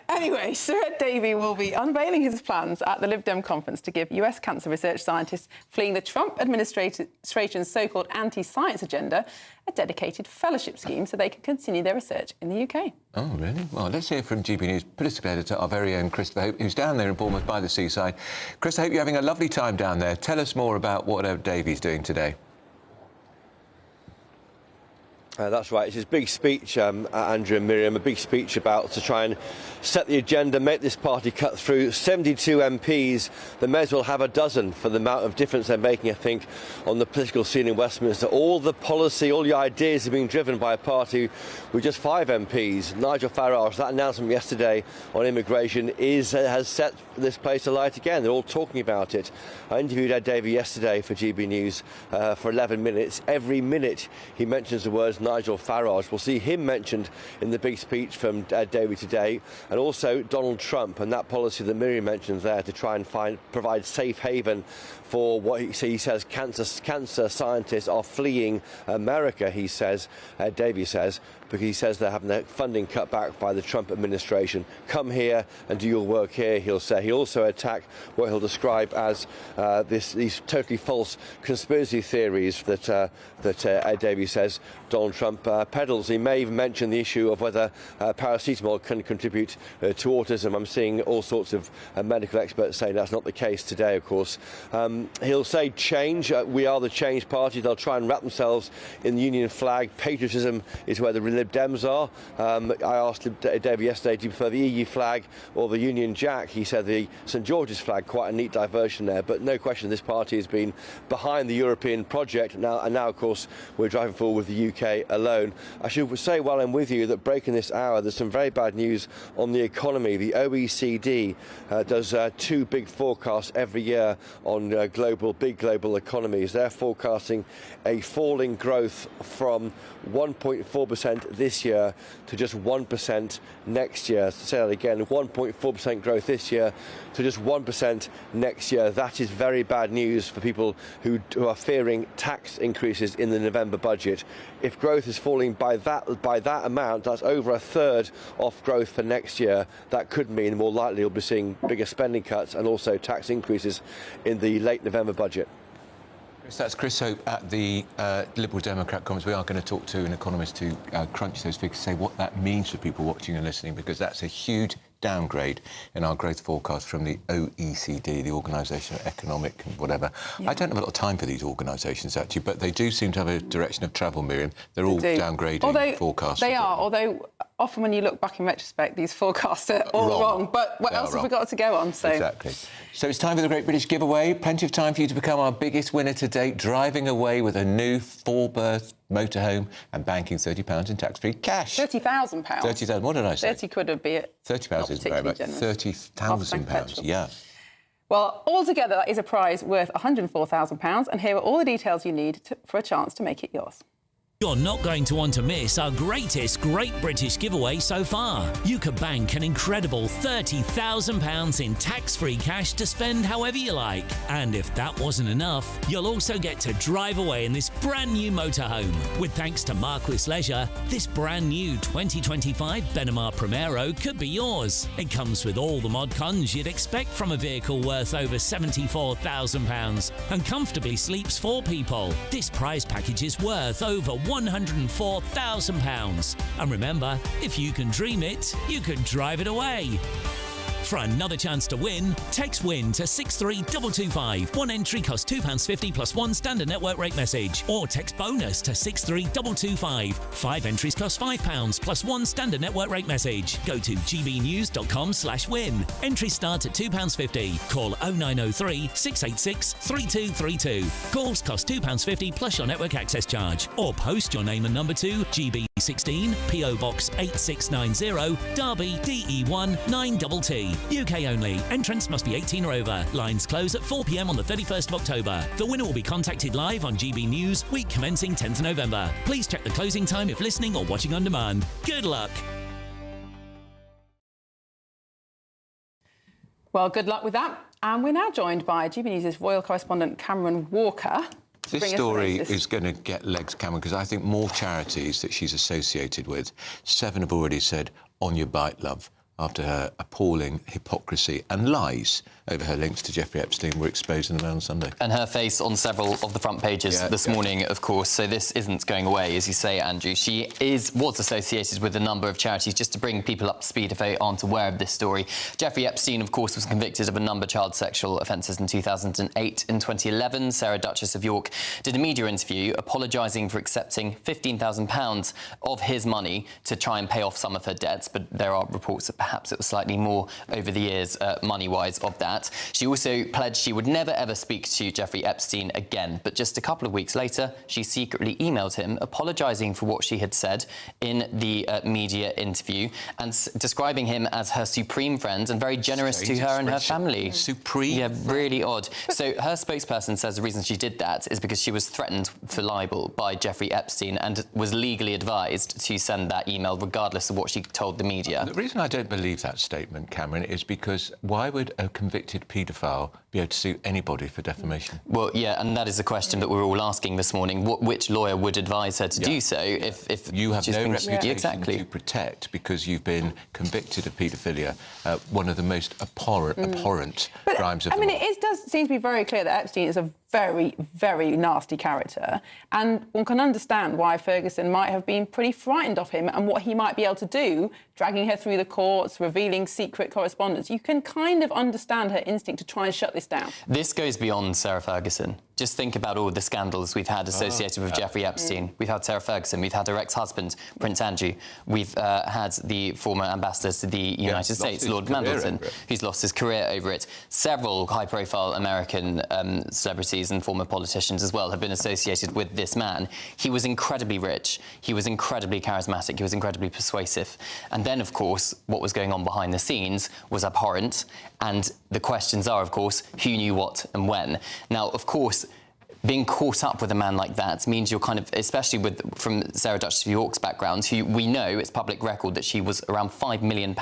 Anyway, Sir Ed Davey will be unveiling his plans at the Lib Dem conference to give US cancer research scientists fleeing the Trump administration's so-called anti-science agenda a dedicated fellowship scheme so they can continue their research in the UK. Oh, really? Well, let's hear from GB News political editor, our very own Christopher Hope, who's down there in Bournemouth by the seaside. Chris, I hope you're having a lovely time down there. Tell us more about what Ed Davey's doing today. That's right. It's his big speech, Andrew and Miriam, a big speech about to try and set the agenda, make this party cut through. 72 MPs, they may as well have a dozen for the amount of difference they're making, I think, on the political scene in Westminster. All the policy, all the ideas are being driven by a party with just 5 MPs. Nigel Farage, that announcement yesterday on immigration has set this place alight again. They're all talking about it. I interviewed Ed Davey yesterday for GB News for 11 minutes. Every minute he mentions the words Nigel Farage. We'll see him mentioned in the big speech from Ed Davey today, and also Donald Trump and that policy that Miriam mentions there to try and provide safe haven for what he says cancer scientists are fleeing America, he says, Davey says, because he says they're having their funding cut back by the Trump administration. Come here and do your work here, he'll say. He'll also attack what he'll describe as these totally false conspiracy theories that Ed Davey says Donald Trump peddles. He may even mention the issue of whether paracetamol can contribute to autism. I'm seeing all sorts of medical experts saying that's not the case today, of course. He'll say change. We are the change party. They'll try and wrap themselves in the Union flag. Patriotism is where the Lib Dems are. I asked Davey yesterday, do you prefer the EU flag or the Union Jack? He said the St George's flag, quite a neat diversion there. But no question, this party has been behind the European project. Now, of course, we're driving forward with the UK alone. I should say while I'm with you that breaking this hour, there's some very bad news on the economy. The OECD does 2 big forecasts every year on big global economies. They're forecasting a falling growth from 1.4% this year to just 1% next year. To say that again, 1.4% growth this year to just 1% next year. That is very bad news for people who are fearing tax increases in the November budget. If growth is falling by that amount, that's over a third off growth for next year. That could mean more likely we'll be seeing bigger spending cuts and also tax increases in the late November budget. That's Chris Hope at the Liberal Democrat conference. We are going to talk to an economist to crunch those figures, say what that means for people watching and listening, because that's a huge downgrade in our growth forecast from the OECD, the Organisation of Economic and whatever. Yeah. I don't have a lot of time for these organisations, actually, but they do seem to have a direction of travel, Miriam. They're all downgrading forecasts. They are, although often when you look back in retrospect, these forecasts are all wrong. But what else have we got to go on? So. Exactly. So it's time for the Great British Giveaway. Plenty of time for you to become our biggest winner to date, driving away with a new 4-berth motorhome and banking £30 in tax-free cash. £30,000. 30,000. What did I say? 30 quid would be it. £30 isn't very much. £30,000. Yeah. Well, altogether, that is a prize worth £104,000, and here are all the details you need for a chance to make it yours. You're not going to want to miss our greatest Great British giveaway so far. You could bank an incredible £30,000 in tax-free cash to spend however you like. And if that wasn't enough, you'll also get to drive away in this brand new motorhome. With thanks to Marquis Leisure, this brand new 2025 Benamar Primero could be yours. It comes with all the mod cons you'd expect from a vehicle worth over £74,000 and comfortably sleeps 4 people. This prize package is worth over £104,000. And remember, if you can dream it, you can drive it away. For another chance to win, text WIN to 63225. One entry costs £2.50 plus one standard network rate message. Or text BONUS to 63225. 5 entries cost £5 plus one standard network rate message. Go to gbnews.com/win. Entries start at £2.50. Call 0903 686 3232. Calls cost £2.50 plus your network access charge. Or post your name and number to GB16 PO Box 8690 Derby DE1 9TT. UK only. Entrants must be 18 or over. Lines close at 4 p.m. on the 31st of October. The winner will be contacted live on GB News, week commencing 10th November. Please check the closing time if listening or watching on demand. Good luck. Well, good luck with that. And we're now joined by GB News' royal correspondent Cameron Walker. This story is going to get legs, Cameron, because I think more charities that she's associated with, 7 have already said, on your bite, love, after her appalling hypocrisy and lies over her links to Jeffrey Epstein were exposed in the Mail on Sunday. And her face on several of the front pages this morning, of course, so this isn't going away, as you say, Andrew. She was associated with a number of charities, just to bring people up to speed if they aren't aware of this story. Jeffrey Epstein, of course, was convicted of a number of child sexual offences in 2008. In 2011, Sarah, Duchess of York, did a media interview apologising for accepting £15,000 of his money to try and pay off some of her debts, but there are reports that perhaps it was slightly more over the years, money-wise, of that. She also pledged she would never, ever speak to Jeffrey Epstein again. But just a couple of weeks later, she secretly emailed him apologising for what she had said in the media interview and describing him as her supreme friend and very generous to her and her family. Supreme? Yeah, really odd. So her spokesperson says the reason she did that is because she was threatened for libel by Jeffrey Epstein and was legally advised to send that email regardless of what she told the media. The reason I don't believe that statement, Cameron, is because why would a convicted paedophile be able to sue anybody for defamation? Well, yeah, and that is the question that we're all asking this morning. Which lawyer would advise her to do so if you have no reputation to protect because you've been convicted of paedophilia, one of the most abhorrent crimes of the law. It does seem to be very clear that Epstein is a very, very nasty character, and one can understand why Ferguson might have been pretty frightened of him and what he might be able to do, dragging her through the courts, revealing secret correspondence. You can kind of understand her instinct to try and shut this down. This goes beyond Sarah Ferguson. Just think about all the scandals we've had associated with Jeffrey Epstein. We've had Sarah Ferguson, we've had her ex-husband, Prince Andrew, we've had the former ambassador to the United States, Lord Mandleton, who's lost his career over it. Several high-profile American celebrities and former politicians as well have been associated with this man. He was incredibly rich, he was incredibly charismatic, he was incredibly persuasive. And then, of course, what was going on behind the scenes was abhorrent. And the questions are, of course, who knew what and when? Now, of course, being caught up with a man like that means you're kind of, especially from Sarah Duchess of York's background, who we know, it's public record that she was around £5 million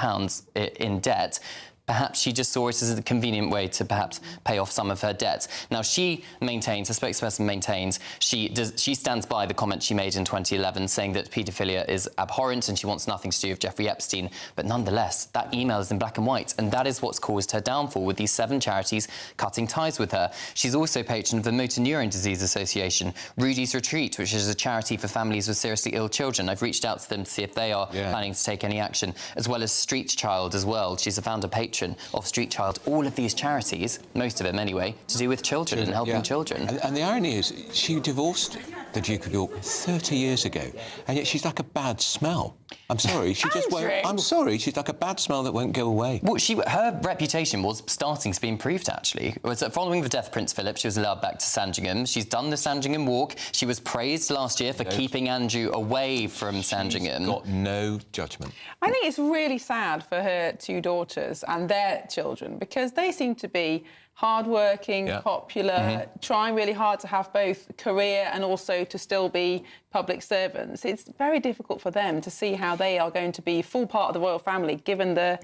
in debt. Perhaps she just saw it as a convenient way to perhaps pay off some of her debts. Now, she maintains, her spokesperson maintains, she stands by the comment she made in 2011 saying that paedophilia is abhorrent and she wants nothing to do with Jeffrey Epstein. But nonetheless, that email is in black and white, and that is what's caused her downfall, with these 7 charities cutting ties with her. She's also patron of the Motor Neurone Disease Association, Rudy's Retreat, which is a charity for families with seriously ill children. I've reached out to them to see if they are planning to take any action, as well as Street Child as well. She's a founder patron of Street Child. All of these charities, most of them anyway, to do with children and helping children. And the irony is, she divorced the Duke of York 30 years ago, and yet she's like a bad smell. I'm sorry, she just won't. I'm sorry, she's like a bad smell that won't go away. Well, her reputation was starting to be improved, actually. Following the death of Prince Philip, she was allowed back to Sandringham. She's done the Sandringham Walk. She was praised last year for keeping Andrew away from Sandringham. She's got no judgment. I think it's really sad for her 2 daughters and their children, because they seem to be hardworking, popular, trying really hard to have both career and also to still be public servants. It's very difficult for them to see how they are going to be full part of the royal family, given the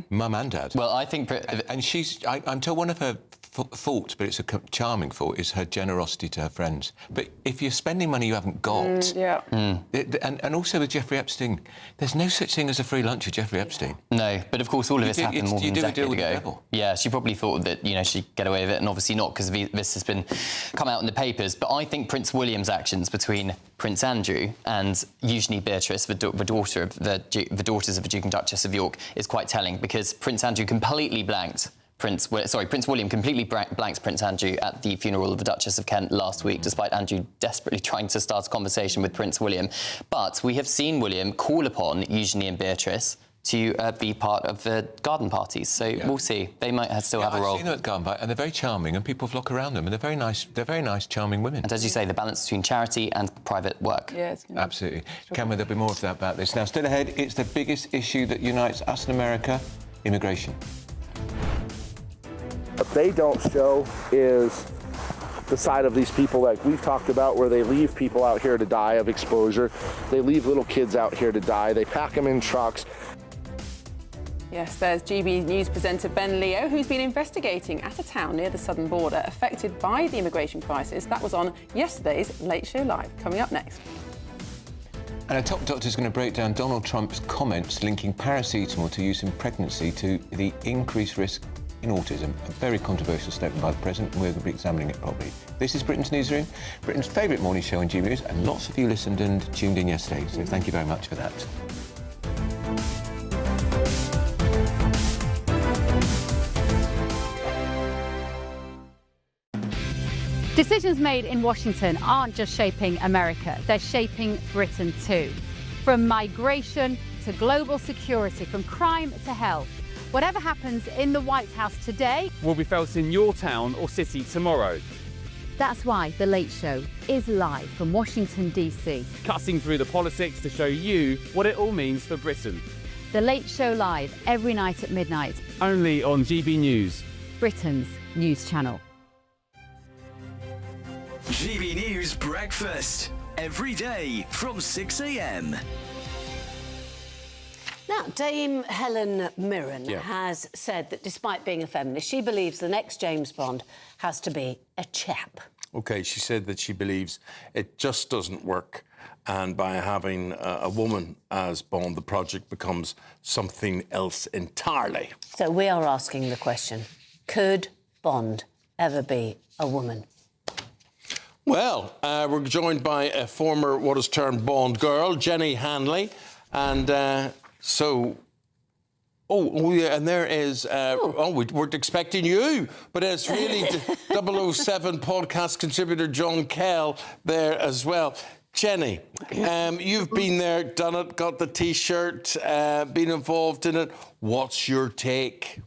mum and dad. Well, I think, and she's. I'm told one of her faults, but it's a charming fault, is her generosity to her friends. But if you're spending money you haven't got, and also with Jeffrey Epstein, there's no such thing as a free lunch with Jeffrey Epstein. No, but of course all of this happened more than a decade ago. Yeah, she probably thought that, you know, she'd get away with it, and obviously not, because this has been come out in the papers. But I think Prince William's actions between Prince Andrew and Eugenie Beatrice, the daughters of the Duke and Duchess of York, is quite telling, because Prince Andrew completely blanked Prince William completely blanked Prince Andrew at the funeral of the Duchess of Kent last week, despite Andrew desperately trying to start a conversation with Prince William. But we have seen William call upon Eugenie and Beatrice to be part of the garden parties. So we'll see. They might still have a role. I've seen them at garden parties, and they're very charming, and people flock around them, and they're very nice. They're very nice, charming women. And as you say, the balance between charity and private work. Yes, absolutely. Cameron, there'll be more of that about this. Now, still ahead, it's the biggest issue that unites us and America: immigration. What they don't show is the side of these people like we've talked about, where they leave people out here to die of exposure. They leave little kids out here to die. They pack them in trucks. Yes, there's GB News presenter Ben Leo, who's been investigating at a town near the southern border affected by the immigration crisis. That was on yesterday's Late Show Live. Coming up next. And a top doctor is going to break down Donald Trump's comments linking paracetamol to use in pregnancy to the increased risk in autism. A very controversial statement by the President, and we're going to be examining it properly. This is Britain's Newsroom, Britain's favourite morning show on GBNews, and lots of you listened and tuned in yesterday, so thank you very much for that. Decisions made in Washington aren't just shaping America, they're shaping Britain too. From migration to global security, from crime to health. Whatever happens in the White House today will be felt in your town or city tomorrow. That's why The Late Show is live from Washington, D.C. Cutting through the politics to show you what it all means for Britain. The Late Show live every night at midnight. Only on GB News, Britain's news channel. GB News Breakfast, every day from 6 a.m. Now, Dame Helen Mirren has said that despite being a feminist, she believes the next James Bond has to be a chap. OK, she said that she believes it just doesn't work, and by having a woman as Bond, the project becomes something else entirely. So we are asking the question, could Bond ever be a woman? Well, we're joined by a former what is termed Bond girl, Jenny Hanley, and and there is, we weren't expecting you, but it's really 007 podcast contributor John Kell there as well. Jenny, you've been there, done it, got the T-shirt, been involved in it. What's your take?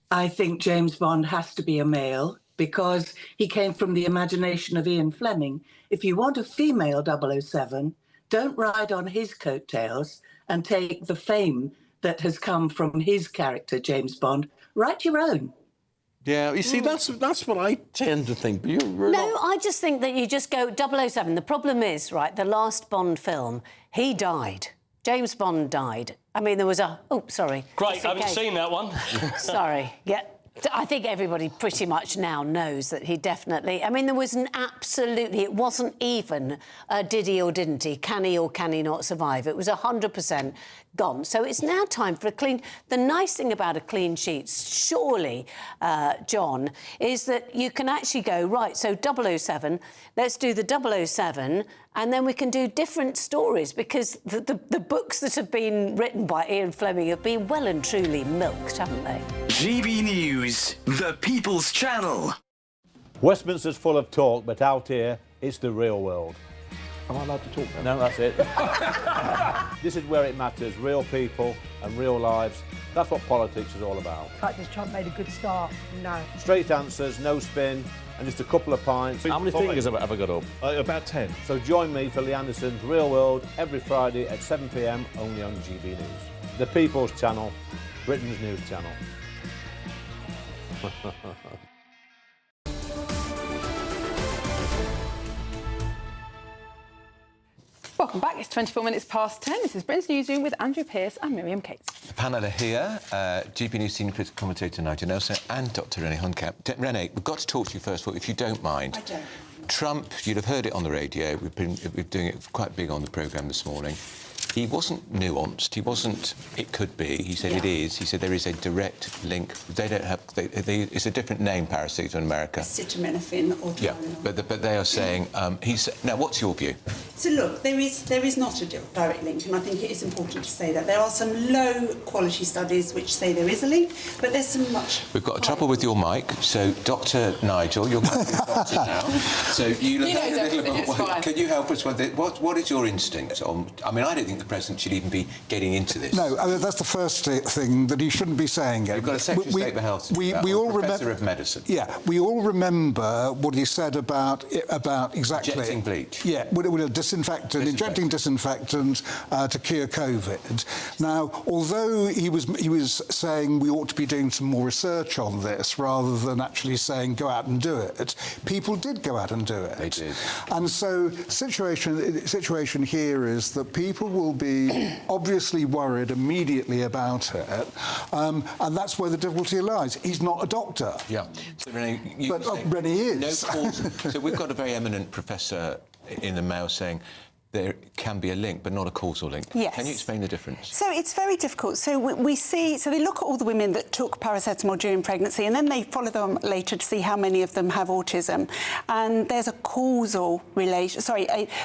I think James Bond has to be a male because he came from the imagination of Ian Fleming. If you want a female 007, don't ride on his coattails and take the fame that has come from his character, James Bond. Write your own. Yeah, you see, that's what I tend to think. But I just think that you just go 007. The problem is, right, the last Bond film, he died. James Bond died. I mean, there was a... Oh, sorry. Great, I haven't seen that one. Sorry. Yeah. I think everybody pretty much now knows that he definitely... I mean, there was an absolutely... It wasn't even did he or didn't he, can he or can he not survive. It was 100% gone. So it's now time for a clean... The nice thing about a clean sheet, surely, John, is that you can actually go, right, so 007, let's do the 007, and then we can do different stories, because the books that have been written by Ian Fleming have been well and truly milked, haven't they? GB News, the People's Channel. Westminster's full of talk, but out here, it's the real world. Am I allowed to talk No, now? that's it. This is where it matters, real people and real lives. That's what politics is all about. The fact is Trump made a good start, no. Straight answers, no spin, and just a couple of pints. How many fingers have I got up? About 10. So join me for Lee Anderson's Real World every Friday at 7 p.m, only on GB News. The People's Channel, Britain's news channel. Welcome back. It's 24 minutes past 10. This is Britain's Newsroom with Andrew Pearce and Miriam Cates. The panel are here. GBNews senior political commentator Nigel Nelson and Dr. Renee Huncamp. Renee, we've got to talk to you first of all, if you don't mind. I don't. Trump, you'd have heard it on the radio. We've been doing it quite big on the programme this morning. He wasn't nuanced. He wasn't, it could be. He said it is. He said there is a direct link. They don't have... it's a different name, paracetamol in America. Acetaminophen or Tylenol. Yeah, but they are saying... now, what's your view? So, look, there is not a direct link, and I think it is important to say that. There are some low-quality studies which say there is a link, but there's some much... We've got trouble with your mic, so Dr. Nigel, you're going to be doctor now. So you look a little bit... Can you help us with it? What is your instinct on... I mean, I don't think the President should even be getting into this. No, that's the first thing that he shouldn't be saying. You've got a Secretary of State for Health, we all Professor of Medicine. Yeah, we all remember what he said about exactly... Injecting bleach. Yeah, injecting disinfectant to cure COVID. Now, although he was saying we ought to be doing some more research on this rather than actually saying go out and do it, people did go out and do it. They did. And so the situation here is that people will be obviously worried immediately about it, and that's where the difficulty lies. He's not a doctor. Yeah. So Renee, Renee is. No cause. So we've got a very eminent professor in the Mail saying there can be a link, but not a causal link. Yes. Can you explain the difference? So it's very difficult. So we see... So they look at all the women that took paracetamol during pregnancy, and then they follow them later to see how many of them have autism. And there's a causal relation...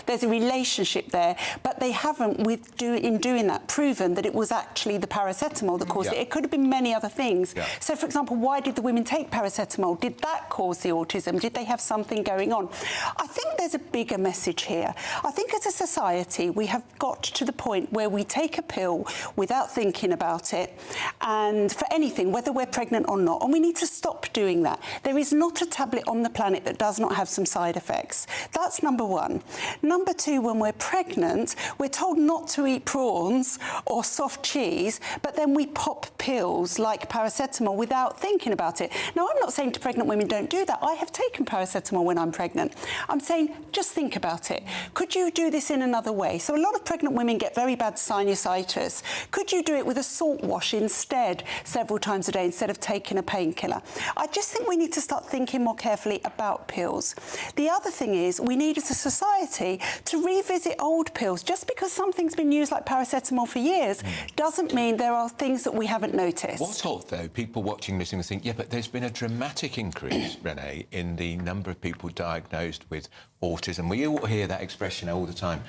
there's a relationship there, but they haven't, in doing that, proven that it was actually the paracetamol that caused it. It could have been many other things. Yeah. So, for example, why did the women take paracetamol? Did that cause the autism? Did they have something going on? I think there's a bigger message here. I think as a society, we have got to the point where we take a pill without thinking about it, and for anything, whether we're pregnant or not, and we need to stop doing that. There is not a tablet on the planet that does not have some side effects. That's number one. Number two, when we're pregnant, we're told not to eat prawns or soft cheese, but then we pop pills like paracetamol without thinking about it. Now, I'm not saying to pregnant women don't do that. I have taken paracetamol when I'm pregnant. I'm saying just think about it. Could you do this in another way? So a lot of pregnant women get very bad sinusitis. Could you do it with a salt wash instead, several times a day, instead of taking a painkiller? I just think we need to start thinking more carefully about pills. The other thing is we need as a society to revisit old pills. Just because something's been used like paracetamol for years doesn't mean there are things that we haven't noticed. What's odd, though, people watching this and think, yeah, but there's been a dramatic increase, Renee, in the number of people diagnosed with autism. We all hear that expression all the time.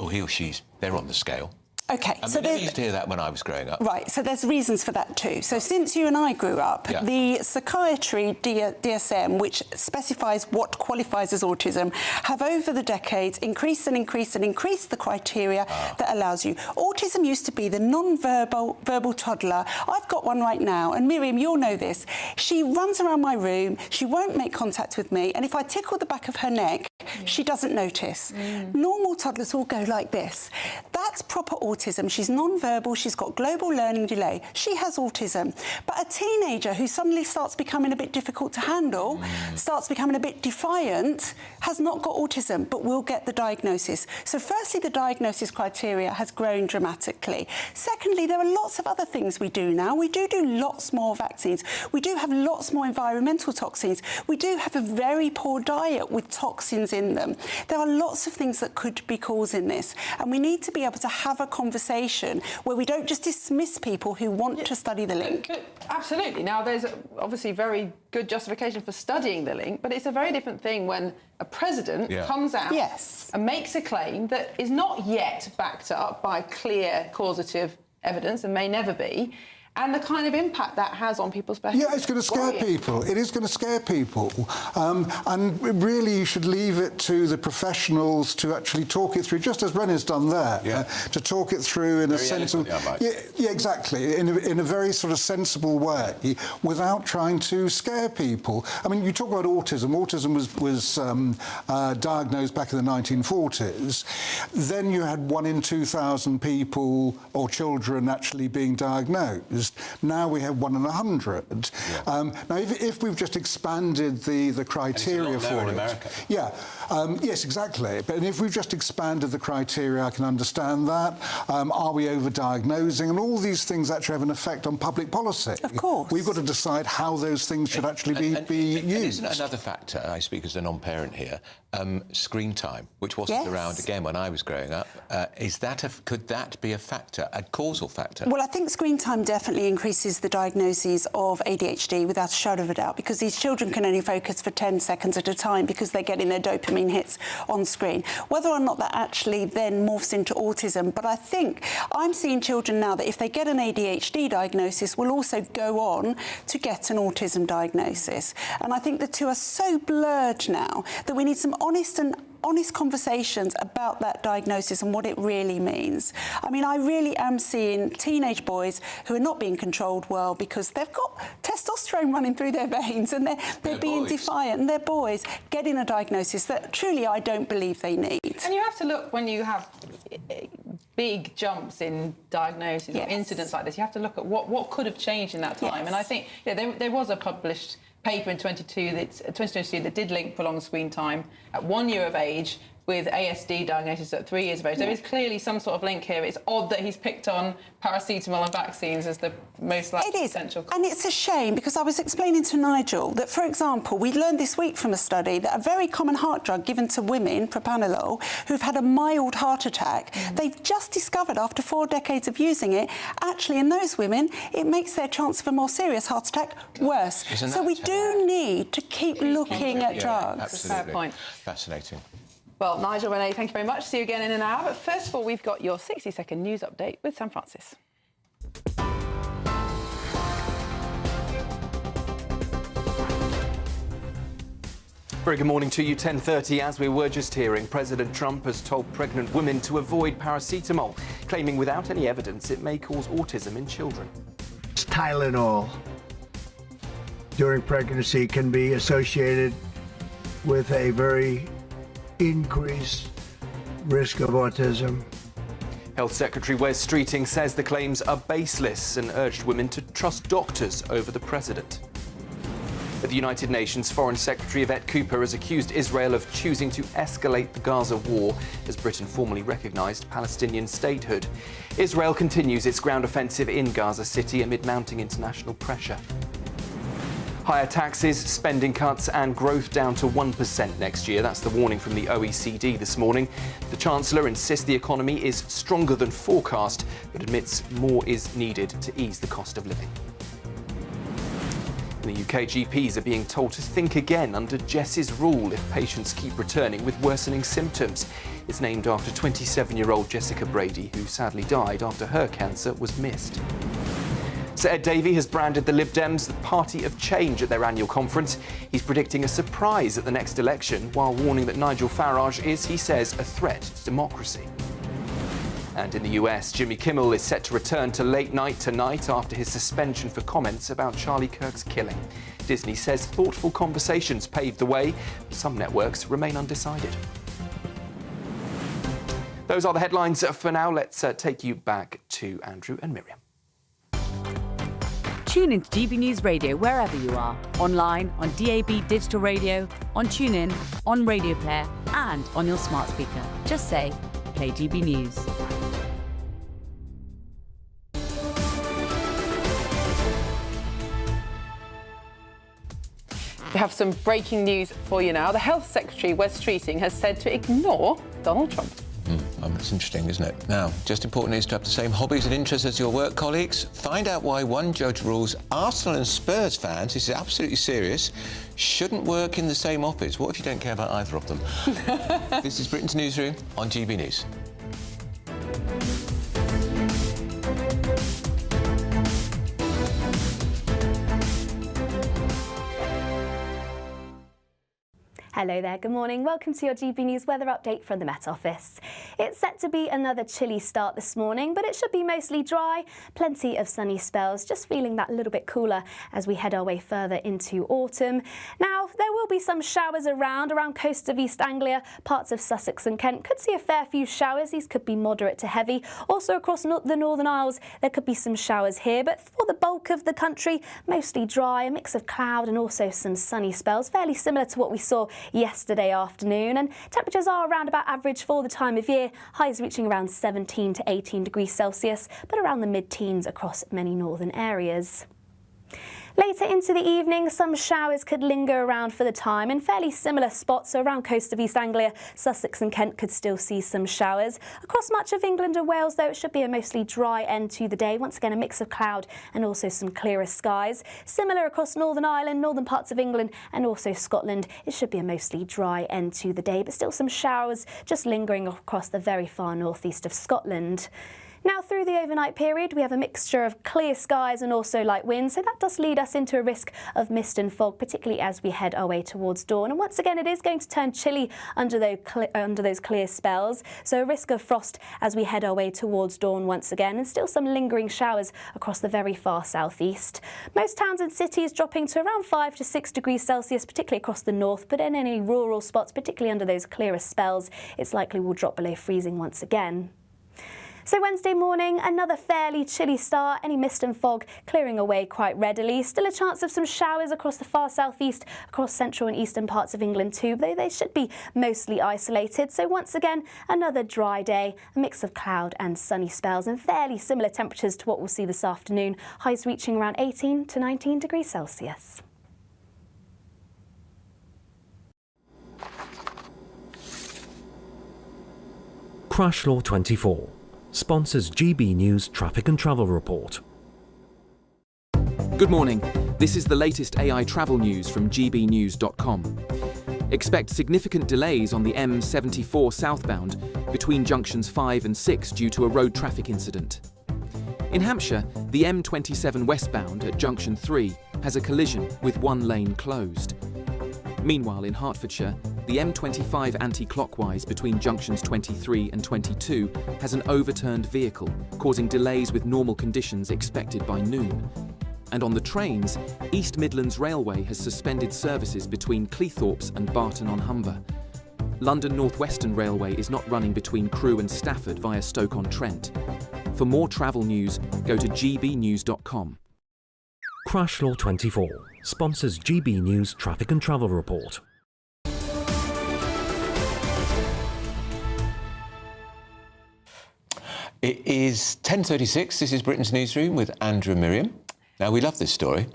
Oh, he or she's, they're on the scale. OK, so I used to hear that when I was growing up. Right, so there's reasons for that too. So since you and I grew up, the psychiatry DSM, which specifies what qualifies as autism, have over the decades increased the criteria that allows you. Autism used to be the non-verbal toddler. I've got one right now, and Miriam, you'll know this. She runs around my room, she won't make contact with me, and if I tickle the back of her neck, she doesn't notice. Normal toddlers will go like this. That's proper autism. She's non-verbal, she's got global learning delay. She has autism. But a teenager who suddenly starts becoming a bit difficult to handle, starts becoming a bit defiant, has not got autism, but will get the diagnosis. So firstly, the diagnosis criteria has grown dramatically. Secondly, there are lots of other things we do now. We do lots more vaccines. We do have lots more environmental toxins. We do have a very poor diet with toxins in them. There are lots of things that could be causing this, and we need to be able to have a conversation where we don't just dismiss people who want to study the link. Absolutely. Now, there's obviously very good justification for studying the link, but it's a very different thing when a president comes out and makes a claim that is not yet backed up by clear causative evidence and may never be, and the kind of impact that has on people's behaviour. Yeah, it's going to scare people. It is going to scare people. And really, you should leave it to the professionals to actually talk it through, just as Renee's done there, to talk it through in a sensible... Yeah, exactly, in a very sort of sensible way, without trying to scare people. I mean, you talk about autism. Autism was diagnosed back in the 1940s. Then you had 1 in 2,000 people or children actually being diagnosed. diagnosed. Now we have 1 in 100. Yeah. Now, if we've just expanded the criteria for in it, America. yeah, yes, exactly. But if we've just expanded the criteria, I can understand that. Are we over-diagnosing? And all these things actually have an effect on public policy. Of course. We've got to decide how those things should actually be used. Isn't another factor, I speak as a non-parent here, screen time, which wasn't around again when I was growing up. Could that be a factor, a causal factor? Well, I think screen time definitely increases the diagnoses of ADHD without a shadow of a doubt, because these children can only focus for 10 seconds at a time because they're getting their dopamine hits on screen. Whether or not that actually then morphs into autism, but I think I'm seeing children now that if they get an ADHD diagnosis will also go on to get an autism diagnosis. And I think the two are so blurred now that we need some honest conversations about that diagnosis and what it really means. I mean, I really am seeing teenage boys who are not being controlled well because they've got testosterone running through their veins and they're being defiant, and they're boys getting a diagnosis that truly I don't believe they need. And you have to look, when you have big jumps in diagnosis or incidents like this, you have to look at what could have changed in that time. And I think there was a published paper in 2022 that did link prolonged screen time at 1 year of age with ASD diagnosis at 3 years of age. There is clearly some sort of link here. It's odd that he's picked on paracetamol and vaccines as the most likely potential cause. And it's a shame, because I was explaining to Nigel that, for example, we learned this week from a study that a very common heart drug given to women, propranolol, who've had a mild heart attack, they've just discovered after 4 decades of using it, actually in those women, it makes their chance of a more serious heart attack worse. So we do need to keep looking at drugs. Absolutely. Fair point. Fascinating. Well, Nigel, Renee, thank you very much. See you again in an hour. But first of all, we've got your 60-second news update with Sam Francis. Very good morning to you. 10:30. As we were just hearing, President Trump has told pregnant women to avoid paracetamol, claiming without any evidence it may cause autism in children. Tylenol during pregnancy can be associated with a very increased risk of autism. Health Secretary Wes Streeting says the claims are baseless and urged women to trust doctors over the president. At the United Nations, Foreign Secretary Yvette Cooper has accused Israel of choosing to escalate the Gaza war as Britain formally recognised Palestinian statehood. Israel continues its ground offensive in Gaza City amid mounting international pressure. Higher taxes, spending cuts and growth down to 1% next year. That's the warning from the OECD this morning. The Chancellor insists the economy is stronger than forecast, but admits more is needed to ease the cost of living. In the UK, GPs are being told to think again under Jess's rule if patients keep returning with worsening symptoms. It's named after 27-year-old Jessica Brady, who sadly died after her cancer was missed. Sir Ed Davey has branded the Lib Dems the party of change at their annual conference. He's predicting a surprise at the next election, while warning that Nigel Farage is, he says, a threat to democracy. And in the US, Jimmy Kimmel is set to return to late night tonight after his suspension for comments about Charlie Kirk's killing. Disney says thoughtful conversations paved the way, but some networks remain undecided. Those are the headlines for now. Let's take you back to Andrew and Miriam. Tune into GB News Radio wherever you are, online, on DAB digital radio, on TuneIn, on Radio Player and on your smart speaker. Just say, play GB News. We have some breaking news for you now. The Health Secretary, Wes Streeting, has said to ignore Donald Trump. It's interesting, isn't it? Now, just important is to have the same hobbies and interests as your work colleagues. Find out why one judge rules Arsenal and Spurs fans, this is absolutely serious, shouldn't work in the same office. What if you don't care about either of them? This is Britain's Newsroom on GB News. Hello there, good morning. Welcome to your GB News weather update from the Met Office. It's set to be another chilly start this morning, but it should be mostly dry, plenty of sunny spells, just feeling that little bit cooler as we head our way further into autumn. Now, there will be some showers around coast of East Anglia, parts of Sussex and Kent. Could see a fair few showers. These could be moderate to heavy. Also across the Northern Isles, there could be some showers here, but for the bulk of the country, mostly dry, a mix of cloud and also some sunny spells, fairly similar to what we saw yesterday afternoon, and temperatures are around about average for the time of year, highs reaching around 17 to 18 degrees Celsius, but around the mid-teens across many northern areas. Later into the evening, some showers could linger around for the time in fairly similar spots. So around coast of East Anglia, Sussex and Kent could still see some showers. Across much of England and Wales, though, it should be a mostly dry end to the day. Once again, a mix of cloud and also some clearer skies. Similar across Northern Ireland, northern parts of England and also Scotland. It should be a mostly dry end to the day, but still some showers just lingering across the very far northeast of Scotland. Now, through the overnight period, we have a mixture of clear skies and also light winds, so that does lead us into a risk of mist and fog, particularly as we head our way towards dawn. And once again, it is going to turn chilly under those clear spells, so a risk of frost as we head our way towards dawn once again, and still some lingering showers across the very far southeast. Most towns and cities dropping to around 5 to 6 degrees Celsius, particularly across the north, but in any rural spots, particularly under those clearer spells, it's likely will drop below freezing once again. So Wednesday morning, another fairly chilly start, any mist and fog clearing away quite readily. Still a chance of some showers across the far southeast, across central and eastern parts of England too, though they should be mostly isolated. So once again, another dry day, a mix of cloud and sunny spells and fairly similar temperatures to what we'll see this afternoon, highs reaching around 18 to 19 degrees Celsius. Crash Law 24 sponsors GB News Traffic and Travel Report. Good morning. This is the latest AI travel news from GBNews.com. Expect significant delays on the M74 southbound between junctions 5 and 6 due to a road traffic incident. In Hampshire, the M27 westbound at junction 3 has a collision with one lane closed. Meanwhile, in Hertfordshire, the M25 anti-clockwise between junctions 23 and 22 has an overturned vehicle, causing delays with normal conditions expected by noon. And on the trains, East Midlands Railway has suspended services between Cleethorpes and Barton-on-Humber. London North Western Railway is not running between Crewe and Stafford via Stoke-on-Trent. For more travel news, go to gbnews.com. Crash Law 24 sponsors GB News Traffic and Travel Report. It is 10:36. This is Britain's Newsroom with Andrew and Miriam. Now, we love this story.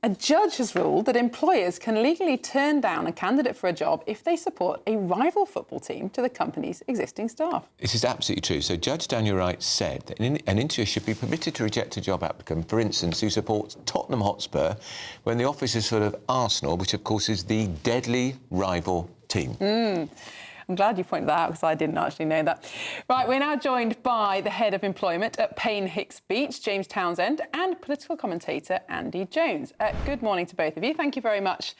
A judge has ruled that employers can legally turn down a candidate for a job if they support a rival football team to the company's existing staff. This is absolutely true. So Judge Daniel Wright said that an interviewer should be permitted to reject a job applicant, for instance, who supports Tottenham Hotspur, when the office is full of Arsenal, which of course is the deadly rival team. I'm glad you pointed that out because I didn't actually know that. Right, we're now joined by the head of employment at Payne Hicks Beach, James Townsend, and political commentator Andy Jones. Good morning to both of you. Thank you very much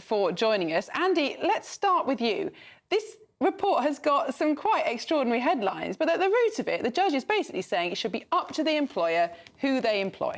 for joining us. Andy, let's start with you. This report has got some quite extraordinary headlines, but at the root of it, the judge is basically saying it should be up to the employer who they employ.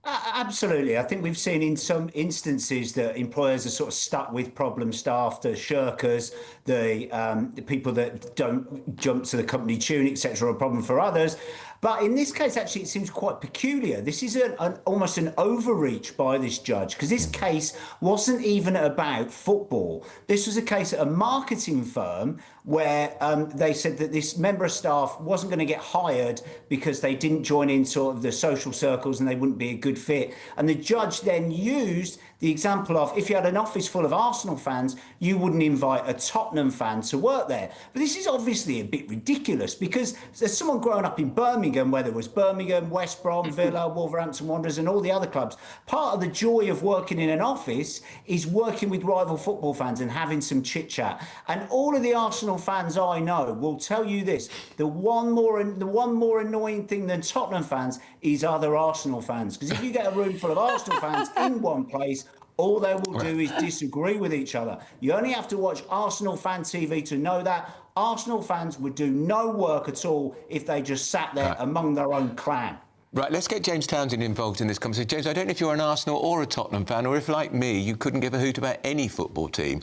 Absolutely. I think we've seen in some instances that employers are sort of stuck with problem staff, the shirkers, the people that don't jump to the company tune, etc., are a problem for others. But in this case, actually, it seems quite peculiar. This is almost an overreach by this judge, because this case wasn't even about football. This was a case at a marketing firm where they said that this member of staff wasn't going to get hired because they didn't join in sort of the social circles and they wouldn't be a good fit. And the judge then used the example of, if you had an office full of Arsenal fans, you wouldn't invite a Tottenham fan to work there. But this is obviously a bit ridiculous, because there's someone growing up in Birmingham, where there was Birmingham, West Brom, Villa, Wolverhampton Wanderers and all the other clubs. Part of the joy of working in an office is working with rival football fans and having some chit-chat. And all of the Arsenal fans I know will tell you this: the one more annoying thing than Tottenham fans is other Arsenal fans. Because if you get a room full of Arsenal fans in one place, All they will do is disagree with each other. You only have to watch Arsenal fan TV to know that. Arsenal fans would do no work at all if they just sat there among their own clan. Right, let's get James Townsend involved in this conversation. James, I don't know if you're an Arsenal or a Tottenham fan, or if, like me, you couldn't give a hoot about any football team.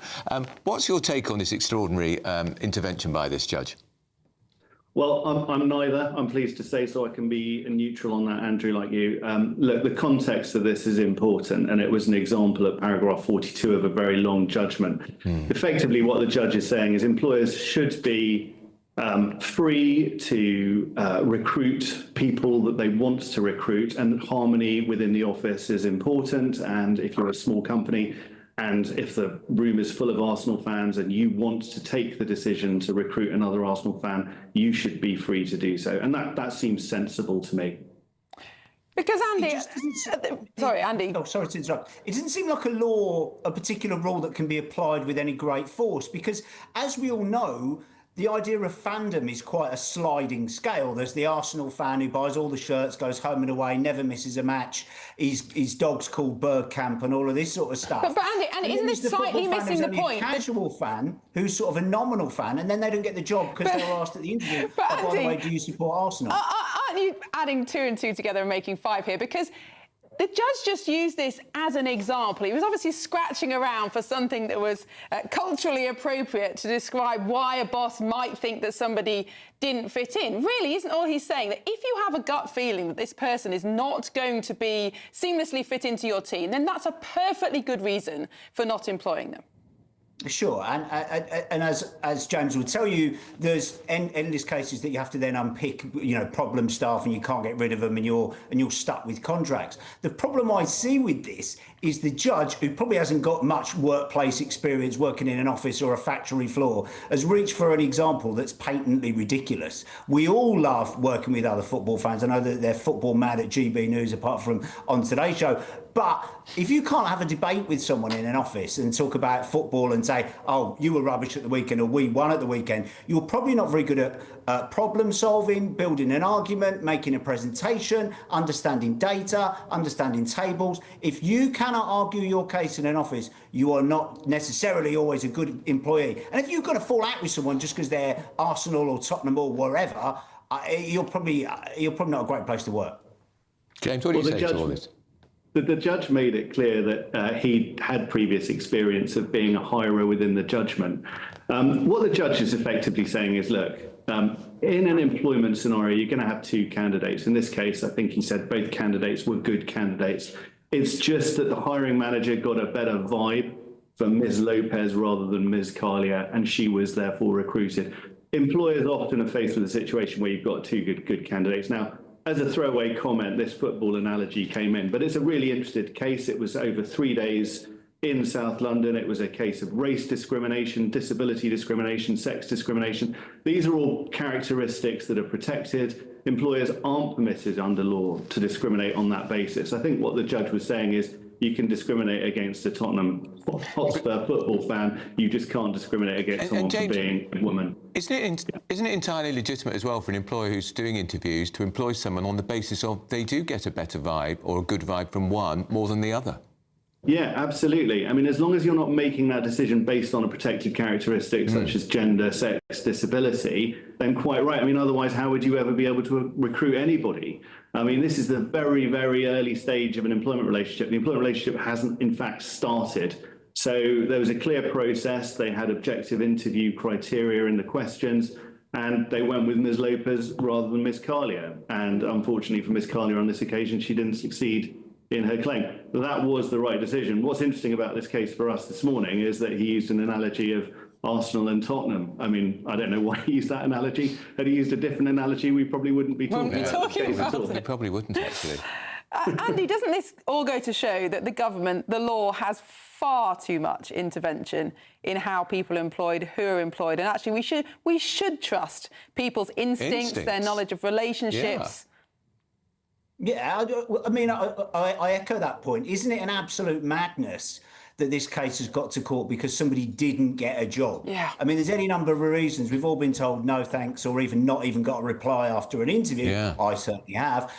What's your take on this extraordinary intervention by this judge? Well, I'm neither, I'm pleased to say, so I can be neutral on that, Andrew, like you. Look, the context of this is important, and it was an example at paragraph 42 of a very long judgment. Effectively, what the judge is saying is employers should be free to recruit people that they want to recruit, and harmony within the office is important. And if you're a small company, and if the room is full of Arsenal fans and you want to take the decision to recruit another Arsenal fan, you should be free to do so. And that seems sensible to me. Because Andy, sorry, Andy. Oh, sorry to interrupt. It doesn't seem like a law, a particular rule that can be applied with any great force, because as we all know, the idea of fandom is quite a sliding scale. There's the Arsenal fan who buys all the shirts, goes home and away, never misses a match. His dog's called Bergkamp and all of this sort of stuff. But Andy, isn't this slightly missing the point? A casual fan who's sort of a nominal fan, and then they don't get the job because they were asked at the interview, by the way, do you support Arsenal? Aren't you adding 2 and 2 together and making 5 here? Because the judge just used this as an example. He was obviously scratching around for something that was culturally appropriate to describe why a boss might think that somebody didn't fit in. Really, isn't all he's saying that if you have a gut feeling that this person is not going to be seamlessly fit into your team, then that's a perfectly good reason for not employing them? Sure, and as James would tell you, there's endless cases that you have to then unpick, problem staff, and you can't get rid of them, and you're stuck with contracts. The problem I see with this is the judge, who probably hasn't got much workplace experience working in an office or a factory floor, has reached for an example that's patently ridiculous. We all love working with other football fans. I know that they're football mad at GBNews, apart from on today's show. But if you can't have a debate with someone in an office and talk about football and say, oh, you were rubbish at the weekend or we won at the weekend, you're probably not very good at problem solving, building an argument, making a presentation, understanding data, understanding tables. If you cannot argue your case in an office, you are not necessarily always a good employee. And if you've got to fall out with someone just because they're Arsenal or Tottenham or wherever, you're probably not a great place to work. James, what do you say to all this? The judge made it clear that he had previous experience of being a hirer within the judgment. What the judge is effectively saying is, look, in an employment scenario, you're going to have 2 candidates. In this case, I think he said both candidates were good candidates. It's just that the hiring manager got a better vibe for Ms. Lopez rather than Ms. Carlier, and she was therefore recruited. Employers often are faced with a situation where you've got 2 good candidates. Now, as a throwaway comment, this football analogy came in, but it's a really interesting case. It was over 3 days in South London. It was a case of race discrimination, disability discrimination, sex discrimination. These are all characteristics that are protected. Employers aren't permitted under law to discriminate on that basis. I think what the judge was saying is you can discriminate against a Tottenham Hotspur football fan. You just can't discriminate against someone for being a woman. Isn't it entirely legitimate as well for an employer who's doing interviews to employ someone on the basis of they do get a better vibe or a good vibe from one more than the other? Yeah, absolutely. I mean, as long as you're not making that decision based on a protected characteristic such as gender, sex, disability, then quite right. I mean, otherwise, how would you ever be able to recruit anybody? I mean, this is the very, very early stage of an employment relationship. The employment relationship hasn't, in fact, started. So there was a clear process. They had objective interview criteria in the questions, and they went with Ms. Lopez rather than Ms. Carlier. And unfortunately for Ms. Carlier on this occasion, she didn't succeed in her claim. That was the right decision. What's interesting about this case for us this morning is that he used an analogy of Arsenal and Tottenham. I mean, I don't know why he used that analogy. Had he used a different analogy, we probably wouldn't be talking about it. We probably wouldn't, actually. Andy, doesn't this all go to show that the government, the law, has far too much intervention in how people are employed, who are employed, and actually we should trust people's instincts, their knowledge of relationships. Yeah, I mean, I echo that point. Isn't it an absolute madness that this case has got to court because somebody didn't get a job. Yeah. I mean, there's any number of reasons. We've all been told no thanks, or even not even got a reply after an interview. Yeah. I certainly have.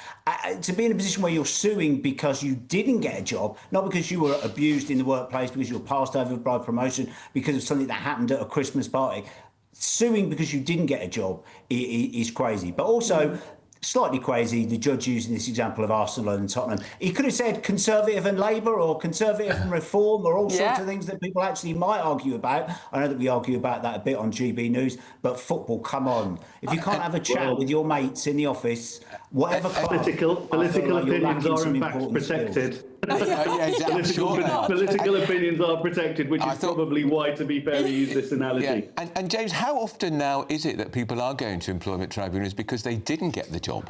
To be in a position where you're suing because you didn't get a job, not because you were abused in the workplace, because you were passed over by promotion, because of something that happened at a Christmas party. Suing because you didn't get a job is crazy. But also, slightly crazy, the judge using this example of Arsenal and Tottenham. He could have said Conservative and Labour, or Conservative and Reform, or all sorts of things that people actually might argue about. I know that we argue about that a bit on GB News, but football, come on. If you can't have a chat with your mates in the office, whatever political opinions are in fact protected. Political opinions are protected, which is probably why, to be fair, we use this analogy. Yeah. And James, how often now is it that people are going to employment tribunals because they didn't get the job?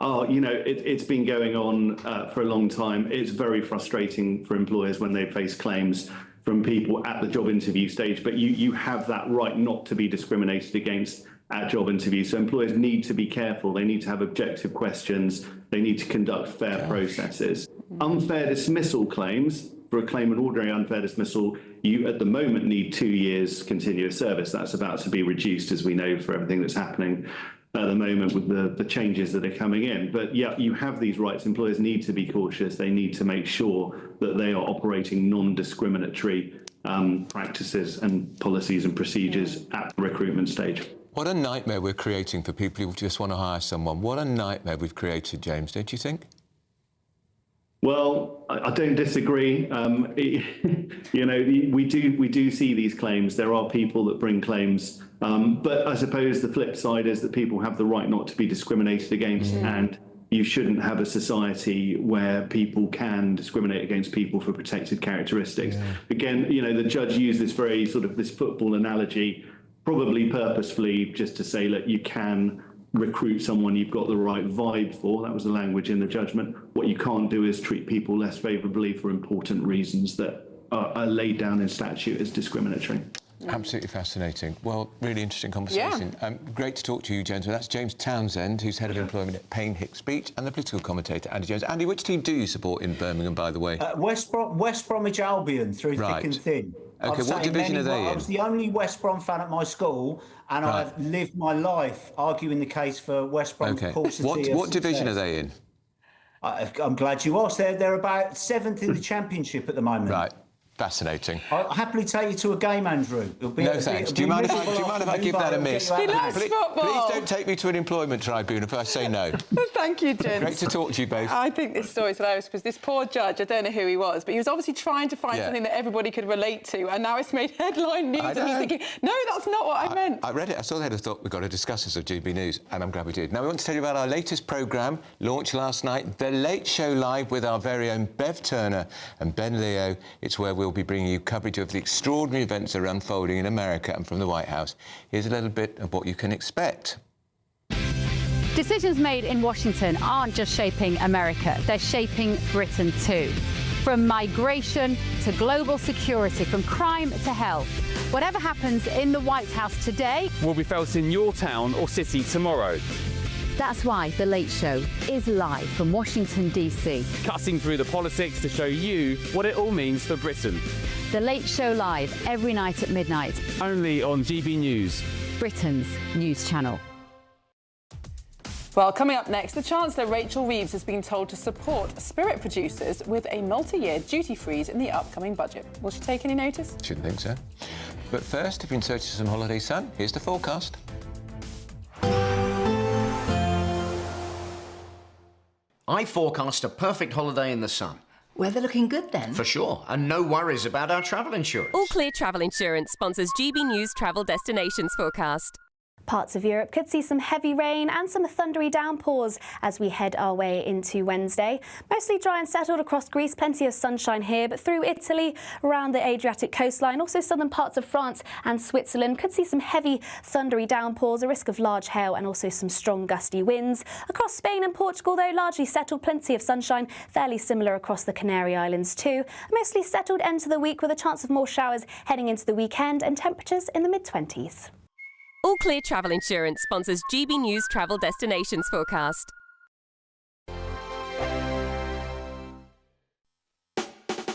Oh, you know, it's been going on for a long time. It's very frustrating for employers when they face claims from people at the job interview stage, but you have that right not to be discriminated against at job interviews. So employers need to be careful. They need to have objective questions. They need to conduct fair processes. Unfair dismissal claims, for a claim an ordinary unfair dismissal, you at the moment need 2 years continuous service. That's about to be reduced, as we know, for everything that's happening at the moment with the changes that are coming in. But yeah, you have these rights. Employers need to be cautious. They need to make sure that they are operating non-discriminatory practices and policies and procedures at the recruitment stage. What a nightmare we're creating for people who just want to hire someone. What a nightmare we've created, James, don't you think? Well, I don't disagree. You know, we do see these claims. There are people that bring claims, but I suppose the flip side is that people have the right not to be discriminated against, and you shouldn't have a society where people can discriminate against people for protected characteristics. Again, you know, the judge used this very sort of this football analogy, probably purposefully, just to say, look, you can recruit someone you've got the right vibe for. That was the language in the judgment. What you can't do is treat people less favourably for important reasons that are laid down in statute as discriminatory. Absolutely fascinating. Well, really interesting conversation. Great to talk to you, James. That's James Townsend, who's Head of Employment at Payne Hicks Beach, and the political commentator, Andy Jones. Andy, which team do you support in Birmingham, by the way? West Bromwich Albion, through thick and thin. OK, what division are they in? I was the only West Brom fan at my school, and I've lived my life arguing the case for West Brom's paucity of What division success. are they in? I'm glad you asked. They're about 7th in the Championship at the moment. Right. Fascinating. I'll happily take you to a game, Andrew. No thanks. Do you mind if I give that a miss? He loves football. Please don't take me to an employment tribunal if I say no. Thank you, James. Great to talk to you both. I think this story's hilarious because this poor judge, I don't know who he was, but he was obviously trying to find something that everybody could relate to, and now it's made headline news, and he's thinking, no, that's not what I meant. I read it, I saw the head, I thought, we've got to discuss this at GB News, and I'm glad we did. Now, we want to tell you about our latest programme, launched last night, The Late Show Live, with our very own Bev Turner and Ben Leo. It's where we'll be bringing you coverage of the extraordinary events that are unfolding in America and from the White House. Here's a little bit of what you can expect. Decisions made in Washington aren't just shaping America, they're shaping Britain too. From migration to global security, from crime to health. Whatever happens in the White House today will be felt in your town or city tomorrow. That's why The Late Show is live from Washington, D.C. Cutting through the politics to show you what it all means for Britain. The Late Show Live every night at midnight. Only on GB News, Britain's news channel. Well, coming up next, the Chancellor, Rachel Reeves, has been told to support spirit producers with a multi-year duty freeze in the upcoming budget. Will she take any notice? Shouldn't think so. But first, if you're in search of some holiday sun, here's the forecast. I forecast a perfect holiday in the sun. Weather looking good then? For sure, and no worries about our travel insurance. All Clear Travel Insurance sponsors GB News Travel Destinations forecast. Parts of Europe could see some heavy rain and some thundery downpours as we head our way into Wednesday. Mostly dry and settled across Greece, plenty of sunshine here, but through Italy, around the Adriatic coastline, also southern parts of France and Switzerland could see some heavy thundery downpours, a risk of large hail and also some strong gusty winds. Across Spain and Portugal, though, largely settled, plenty of sunshine, fairly similar across the Canary Islands too. A mostly settled end to the week with a chance of more showers heading into the weekend and temperatures in the mid-20s. All Clear Travel Insurance sponsors GB News Travel Destinations forecast.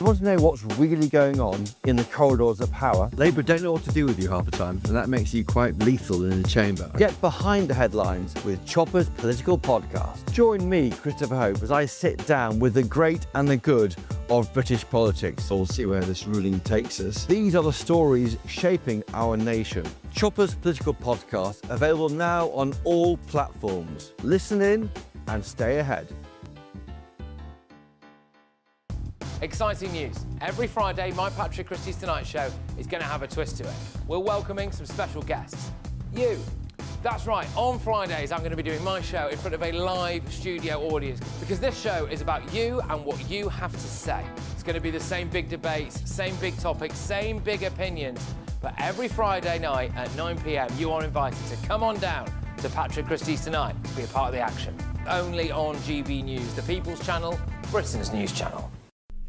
You want to know what's really going on in the corridors of power? Labour don't know what to do with you half the time, and that makes you quite lethal in the chamber. Get behind the headlines with Chopper's Political Podcast. Join me, Christopher Hope, as I sit down with the great and the good of British politics. We'll see where this ruling takes us. These are the stories shaping our nation. Chopper's Political Podcast, available now on all platforms. Listen in and stay ahead. Exciting news. Every Friday, my Patrick Christie's Tonight Show is going to have a twist to it. We're welcoming some special guests. You. That's right, on Fridays I'm going to be doing my show in front of a live studio audience because this show is about you and what you have to say. It's going to be the same big debates, same big topics, same big opinions, but every Friday night at 9 p.m. you are invited to come on down to Patrick Christie's Tonight to be a part of the action. Only on GB News, the People's Channel, Britain's news channel.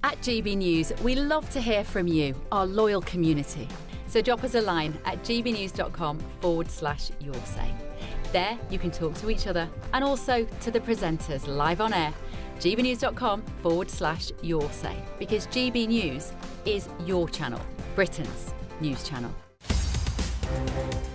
At GB News, we love to hear from you, our loyal community. So drop us a line at gbnews.com/your say. There you can talk to each other and also to the presenters live on air. gbnews.com/your say, because GB News is your channel, Britain's news channel.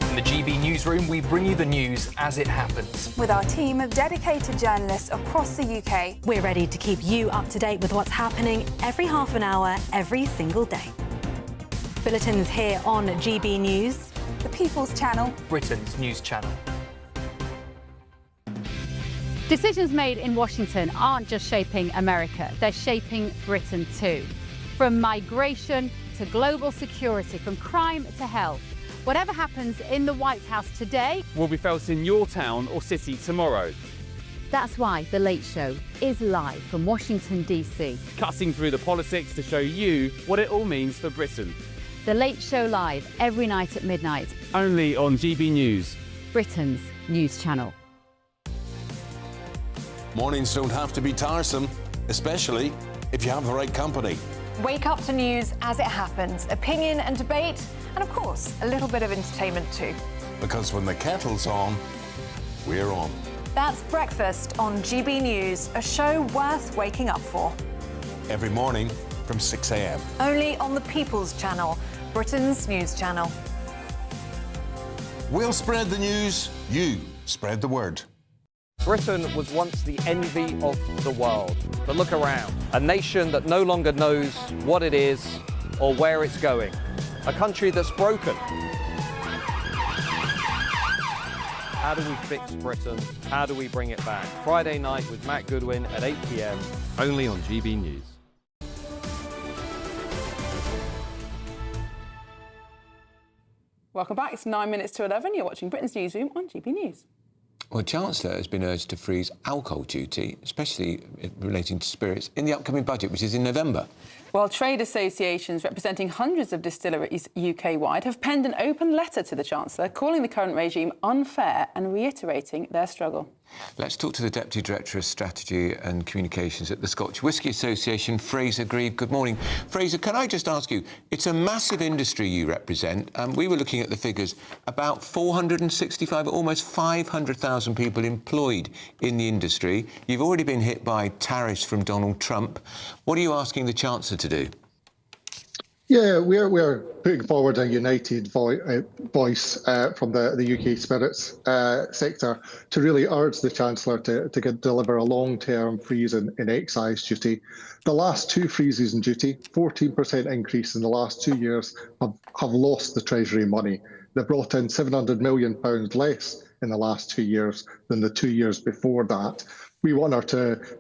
In the GB Newsroom, we bring you the news as it happens. With our team of dedicated journalists across the UK, we're ready to keep you up to date with what's happening every half an hour, every single day. Bulletins here on GB News, the People's Channel, Britain's news channel. Decisions made in Washington aren't just shaping America, they're shaping Britain too. From migration to global security, from crime to health. Whatever happens in the White House today will be felt in your town or city tomorrow. That's why The Late Show is live from Washington, D.C. Cutting through the politics to show you what it all means for Britain. The Late Show live every night at midnight. Only on GB News, Britain's news channel. Mornings don't have to be tiresome, especially if you have the right company. Wake up to news as it happens, opinion and debate, and of course, a little bit of entertainment too. Because when the kettle's on, we're on. That's Breakfast on GB News, a show worth waking up for. Every morning from 6 a.m. Only on the People's Channel, Britain's news channel. We'll spread the news, you spread the word. Britain was once the envy of the world. But look around. A nation that no longer knows what it is or where it's going. A country that's broken. How do we fix Britain? How do we bring it back? Friday night with Matt Goodwin at 8 p.m. Only on GB News. Welcome back. It's 9 minutes to 11. You're watching Britain's Newsroom on GB News. Well, the Chancellor has been urged to freeze alcohol duty, especially relating to spirits, in the upcoming budget, which is in November. Well, trade associations representing hundreds of distilleries UK-wide have penned an open letter to the Chancellor, calling the current regime unfair and reiterating their struggle. Let's talk to the Deputy Director of Strategy and Communications at the Scotch Whisky Association, Fraser Grieve. Good morning. Fraser, can I just ask you, it's a massive industry you represent. We were looking at the figures, about 465, almost 500,000 people employed in the industry. You've already been hit by tariffs from Donald Trump. What are you asking the Chancellor to do? Yeah, we're putting forward a united voice from the UK spirits sector to really urge the Chancellor to deliver a long-term freeze in excise duty. The last two freezes in duty, 14% increase in the last 2 years, have lost the Treasury money. They brought in £700 million less in the last 2 years than the 2 years before that. We want her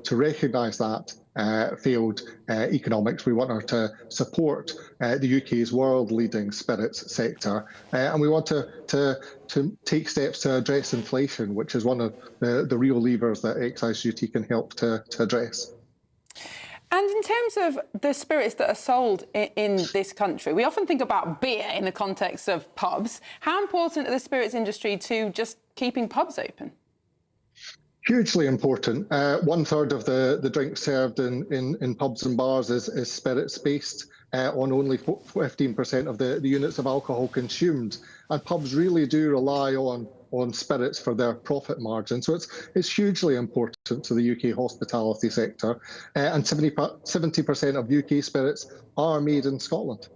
to recognise that failed economics. We want her to support the UK's world-leading spirits sector, and we want to take steps to address inflation, which is one of the real levers that excise duty can help to address. And in terms of the spirits that are sold in this country, we often think about beer in the context of pubs. How important are the spirits industry to just keeping pubs open? Hugely important. 1/3 of the drinks served in pubs and bars is spirits-based, on only 15% of the units of alcohol consumed. And pubs really do rely on on spirits for their profit margin. So it's hugely important to the UK hospitality sector, and 70% of UK spirits are made in Scotland.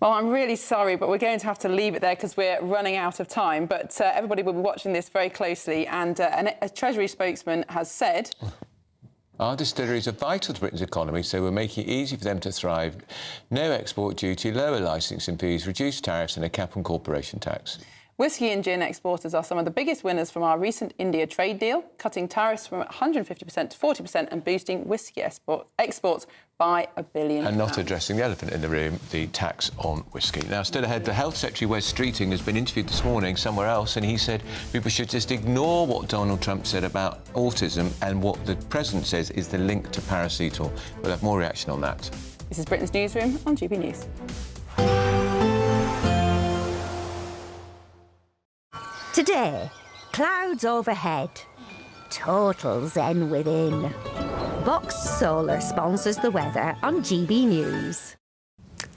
Well, I'm really sorry, but we're going to have to leave it there because we're running out of time. But everybody will be watching this very closely, and a Treasury spokesman has said... Our distilleries are vital to Britain's economy, so we're making it easy for them to thrive. No export duty, lower licensing fees, reduced tariffs and a cap on corporation tax. Whisky and gin exporters are some of the biggest winners from our recent India trade deal, cutting tariffs from 150% to 40% and boosting whisky exports by £1 billion. And not addressing the elephant in the room, the tax on whisky. Now, still ahead, the Health Secretary, Wes Streeting, has been interviewed this morning somewhere else, and he said people should just ignore what Donald Trump said about autism and what the President says is the link to paracetamol. We'll have more reaction on that. This is Britain's Newsroom on GB News. Today, clouds overhead, total zen within. Box Solar sponsors the weather on GB News.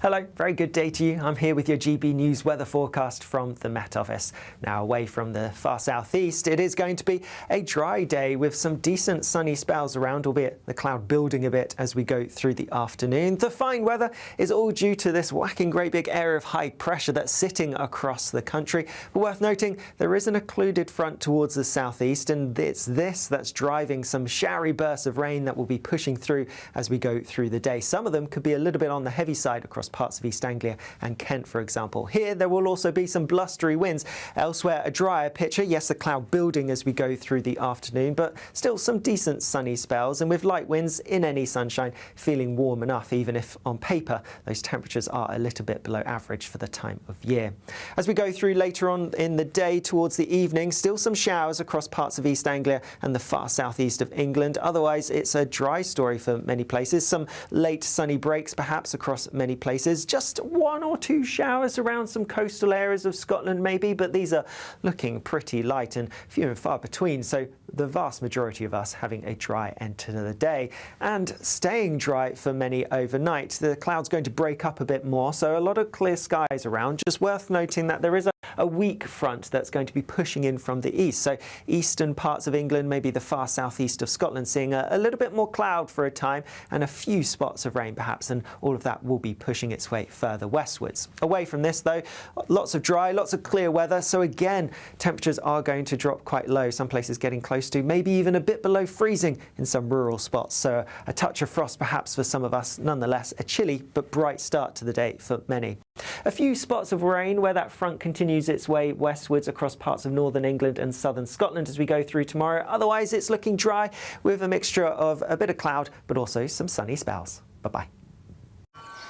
Hello, very good day to you. I'm here with your GB News weather forecast from the Met Office. Now, away from the far southeast, it is going to be a dry day with some decent sunny spells around, albeit the cloud building a bit as we go through the afternoon. The fine weather is all due to this whacking great big area of high pressure that's sitting across the country. But worth noting, there is an occluded front towards the southeast, and it's this that's driving some showery bursts of rain that will be pushing through as we go through the day. Some of them could be a little bit on the heavy side across parts of East Anglia and Kent, for example. Here, there will also be some blustery winds. Elsewhere, a drier picture. Yes, the cloud building as we go through the afternoon, but still some decent sunny spells, and with light winds in any sunshine, feeling warm enough, even if on paper those temperatures are a little bit below average for the time of year. As we go through later on in the day towards the evening, still some showers across parts of East Anglia and the far southeast of England. Otherwise, it's a dry story for many places. Some late sunny breaks perhaps across many places. Just one or two showers around some coastal areas of Scotland maybe, but these are looking pretty light and few and far between, so the vast majority of us having a dry end to the day and staying dry for many overnight. The cloud's going to break up a bit more, so a lot of clear skies around. Just worth noting that there is a weak front that's going to be pushing in from the east, so eastern parts of England, maybe the far southeast of Scotland, seeing a little bit more cloud for a time and a few spots of rain perhaps, and all of that will be pushing its way further westwards. Away from this though, lots of dry, lots of clear weather, so again temperatures are going to drop quite low, some places getting close to maybe even a bit below freezing in some rural spots, so a touch of frost perhaps for some of us. Nonetheless, a chilly but bright start to the day for many. A few spots of rain where that front continues its way westwards across parts of northern England and southern Scotland as we go through tomorrow. Otherwise, it's looking dry with a mixture of a bit of cloud but also some sunny spells. Bye-bye.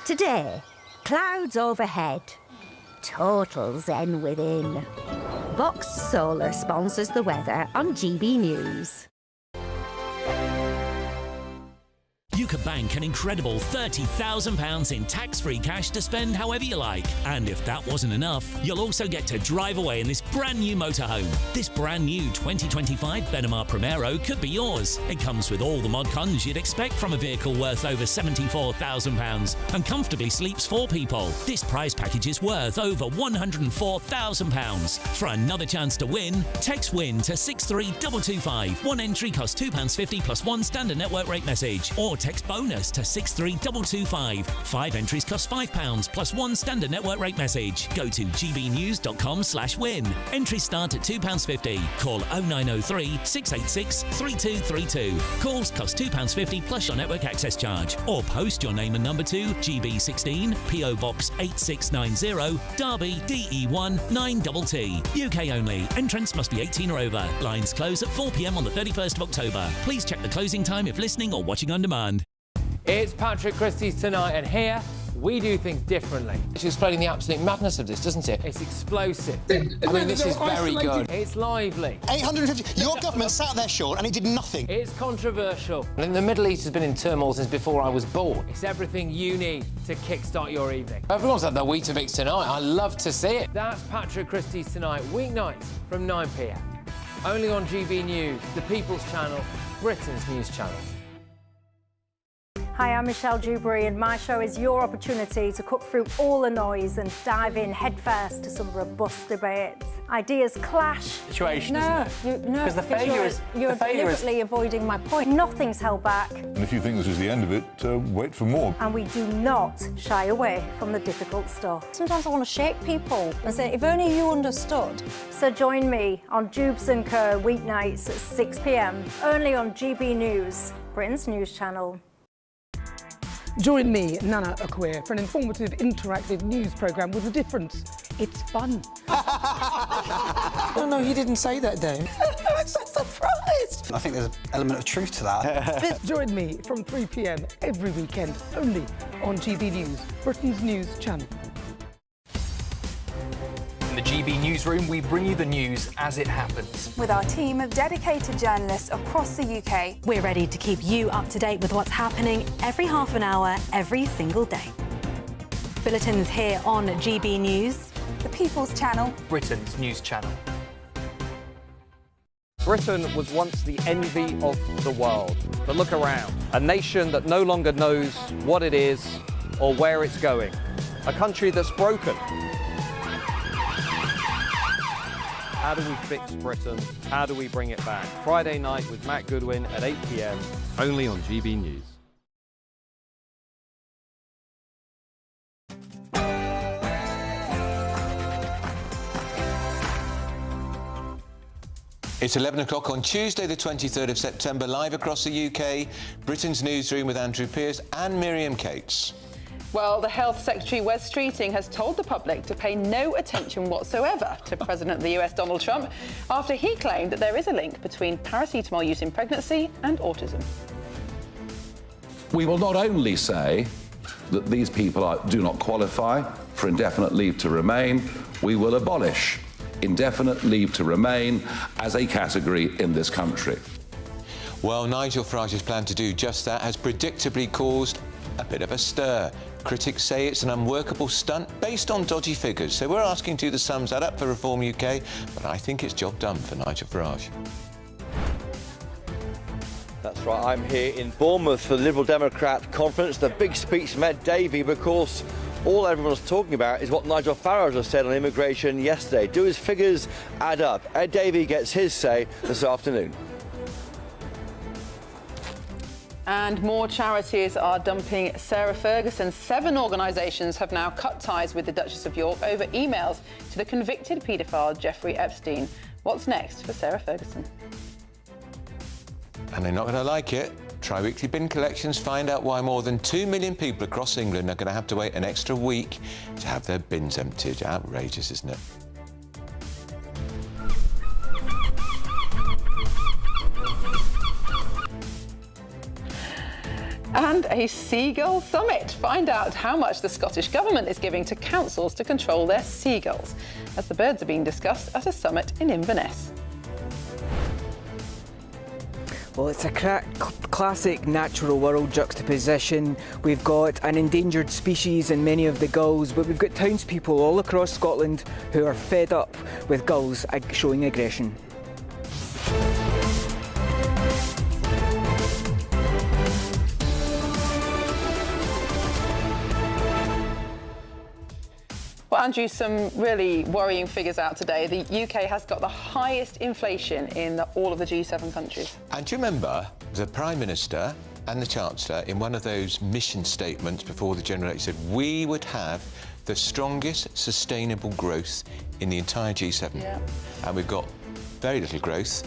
Today, clouds overhead, total zen within. Box Solar sponsors the weather on GB News. You could bank an incredible £30,000 in tax-free cash to spend however you like. And if that wasn't enough, you'll also get to drive away in this brand new motorhome. This brand new 2025 Benamar Primero could be yours. It comes with all the mod cons you'd expect from a vehicle worth over £74,000 and comfortably sleeps 4 people. This prize package is worth over £104,000. For another chance to win, text WIN to 63225. One entry costs £2.50 plus one standard network rate message, or text bonus to 63225. 5 entries cost £5 plus one standard network rate message. Go to gbnews.com/win. Entries start at £2.50. Call 0903 686 3232. Calls cost £2.50 plus your network access charge. Or post your name and number to GB16 PO Box 8690 Derby DE1 9TT. UK only. Entrance must be 18 or over. Lines close at 4 p.m. on the 31st of October. Please check the closing time if listening or watching on demand. It's Patrick Christie's Tonight, and here we do things differently. It's explaining the absolute madness of this, doesn't it? It's explosive. I mean, this is very good. It's lively. 850. Your government sat there, Sean, and it did nothing. It's controversial. And the Middle East has been in turmoil since before I was born. It's everything you need to kickstart your evening. Everyone's had their Weetabix tonight. I love to see it. That's Patrick Christie's Tonight, weeknights from 9 p.m. Only on GB News, the People's Channel, Britain's news channel. Hi, I'm Michelle Dewberry, and my show is your opportunity to cut through all the noise and dive in headfirst to some robust debates. Ideas clash. Situation, isn't it? No, because the failure is you're deliberately avoiding my point. Nothing's held back, And if you think this is the end of it, wait for more. and we do not shy away from the difficult stuff. Sometimes I want to shake people and say, if only you understood. So join me on Jubes and Co weeknights at 6 p.m. only on GB News, Britain's news channel. Join me, Nana Akwe, for an informative, interactive news programme with a difference. It's fun. No, he didn't say that, Dave. I'm so surprised. I think there's an element of truth to that. Join me from 3 p.m. every weekend, only on GB News, Britain's news channel. In the GB Newsroom, we bring you the news as it happens. With our team of dedicated journalists across the UK. We're ready to keep you up to date with what's happening every half an hour, every single day. Bulletins here on GB News, the People's Channel, Britain's news channel. Britain was once the envy of the world. But look around. A nation that no longer knows what it is or where it's going. A country that's broken. How do we fix Britain? How do we bring it back? Friday night with Matt Goodwin at 8 p.m. only on GB News. It's 11 o'clock on Tuesday, the 23rd of September, live across the UK, Britain's Newsroom with Andrew Pearce and Miriam Cates. Well, the Health Secretary, Wes Streeting, has told the public to pay no attention whatsoever to President of the US, Donald Trump, after he claimed that there is a link between paracetamol use in pregnancy and autism. We will not only say that these people do not qualify for indefinite leave to remain, we will abolish indefinite leave to remain as a category in this country. Well, Nigel Farage's plan to do just that has predictably caused a bit of a stir. Critics say it's an unworkable stunt based on dodgy figures. So we're asking, do the sums add up for Reform UK? But I think it's job done for Nigel Farage. That's right, I'm here in Bournemouth for the Liberal Democrat conference. The big speech from Ed Davey, because all everyone's talking about is what Nigel Farage has said on immigration yesterday. Do his figures add up? Ed Davey gets his say this afternoon. And more charities are dumping Sarah Ferguson. 7 organisations have now cut ties with the Duchess of York over emails to the convicted paedophile Jeffrey Epstein. What's next for Sarah Ferguson? And they're not going to like it. Tri-weekly bin collections find out why more than 2 million people across England are going to have to wait an extra week to have their bins emptied. Outrageous, isn't it? And a seagull summit. Find out how much the Scottish Government is giving to councils to control their seagulls, as the birds are being discussed at a summit in Inverness. Well, it's a classic natural world juxtaposition. We've got an endangered species in many of the gulls, but we've got townspeople all across Scotland who are fed up with gulls showing aggression. Well, Andrew, some really worrying figures out today. The UK has got the highest inflation in all of the G7 countries. And do you remember the Prime Minister and the Chancellor in one of those mission statements before the General Election said we would have the strongest sustainable growth in the entire G7. Yeah. And we've got very little growth,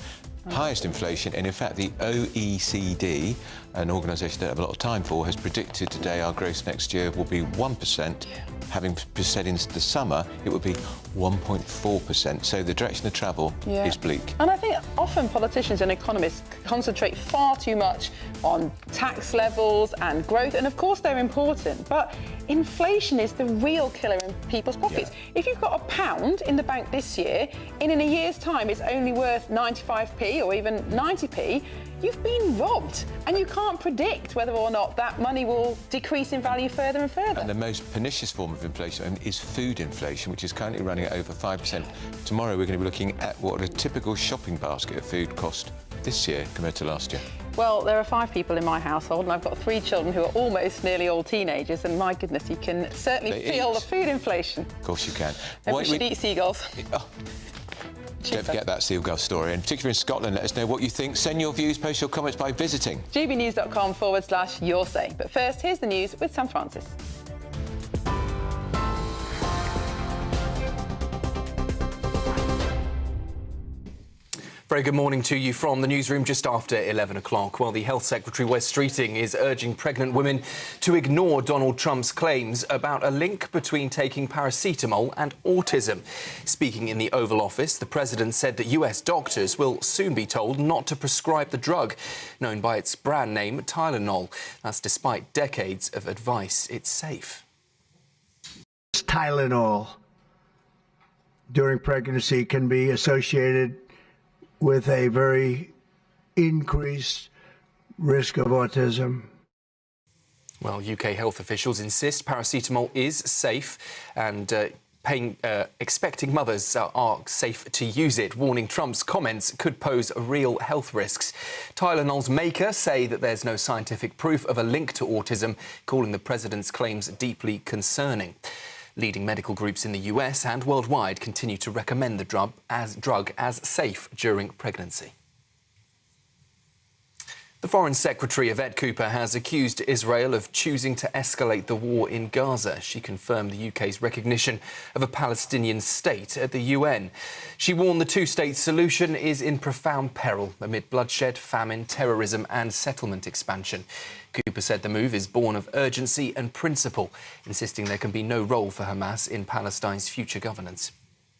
highest inflation, and in fact the OECD, an organisation that I have a lot of time for, has predicted today our growth next year will be 1%. Having said in the summer it would be 1.4%. So the direction of travel is bleak. And I think often politicians and economists concentrate far too much on tax levels and growth, and of course they're important, but inflation is the real killer in people's pockets. If you've got £1 in the bank this year, in a year's time it's only worth 95p or even 90p, you've been robbed, and you can't predict whether or not that money will decrease in value further and further. And the most pernicious form of inflation is food inflation, which is currently running at over 5%. Tomorrow we're going to be looking at what a typical shopping basket of food cost this year compared to last year. Well, there are 5 people in my household, and I've got 3 children who are almost nearly all teenagers, and my goodness, you can certainly feel the food inflation. Of course you can. We should eat seagulls. Don't forget that seagull story, and particularly in Scotland, let us know what you think. Send your views, post your comments by visiting gbnews.com/your say. But first, here's the news with Sam Francis. Very good morning to you from the newsroom just after 11 o'clock. Well, the Health Secretary, Wes Streeting, is urging pregnant women to ignore Donald Trump's claims about a link between taking paracetamol and autism. Speaking in the Oval Office, the president said that US doctors will soon be told not to prescribe the drug, known by its brand name, Tylenol. That's despite decades of advice it's safe. Tylenol during pregnancy can be associated with a very increased risk of autism. Well, UK health officials insist paracetamol is safe and expecting mothers are safe to use it, warning Trump's comments could pose real health risks. Tylenol's maker say that there's no scientific proof of a link to autism, calling the president's claims deeply concerning. Leading medical groups in the US and worldwide continue to recommend the drug as safe during pregnancy. The Foreign Secretary, Yvette Cooper, has accused Israel of choosing to escalate the war in Gaza. She confirmed the UK's recognition of a Palestinian state at the UN. She warned the two-state solution is in profound peril amid bloodshed, famine, terrorism and settlement expansion. Cooper said the move is born of urgency and principle, insisting there can be no role for Hamas in Palestine's future governance.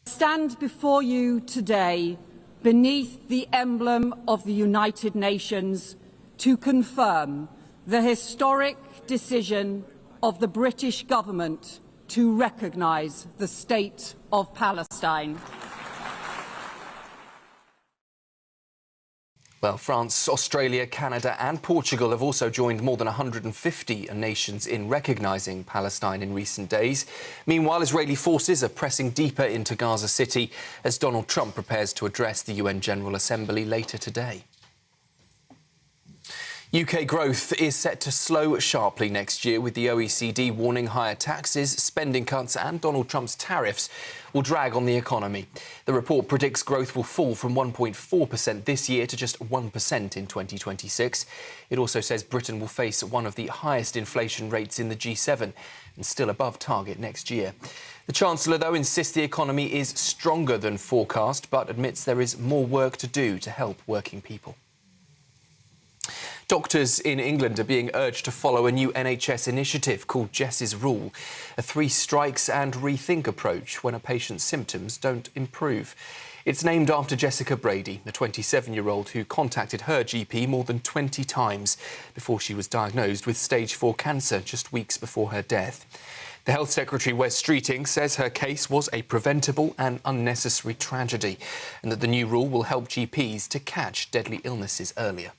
I stand before you today beneath the emblem of the United Nations to confirm the historic decision of the British government to recognise the State of Palestine. Well, France, Australia, Canada and Portugal have also joined more than 150 nations in recognising Palestine in recent days. Meanwhile, Israeli forces are pressing deeper into Gaza City as Donald Trump prepares to address the UN General Assembly later today. UK growth is set to slow sharply next year, with the OECD warning higher taxes, spending cuts and Donald Trump's tariffs will drag on the economy. The report predicts growth will fall from 1.4% this year to just 1% in 2026. It also says Britain will face one of the highest inflation rates in the G7 and still above target next year. The Chancellor, though, insists the economy is stronger than forecast, but admits there is more work to do to help working people. Doctors in England are being urged to follow a new NHS initiative called Jess's Rule, a 3 strikes and rethink approach when a patient's symptoms don't improve. It's named after Jessica Brady, the 27-year-old who contacted her GP more than 20 times before she was diagnosed with stage 4 cancer just weeks before her death. The Health Secretary, Wes Streeting, says her case was a preventable and unnecessary tragedy and that the new rule will help GPs to catch deadly illnesses earlier.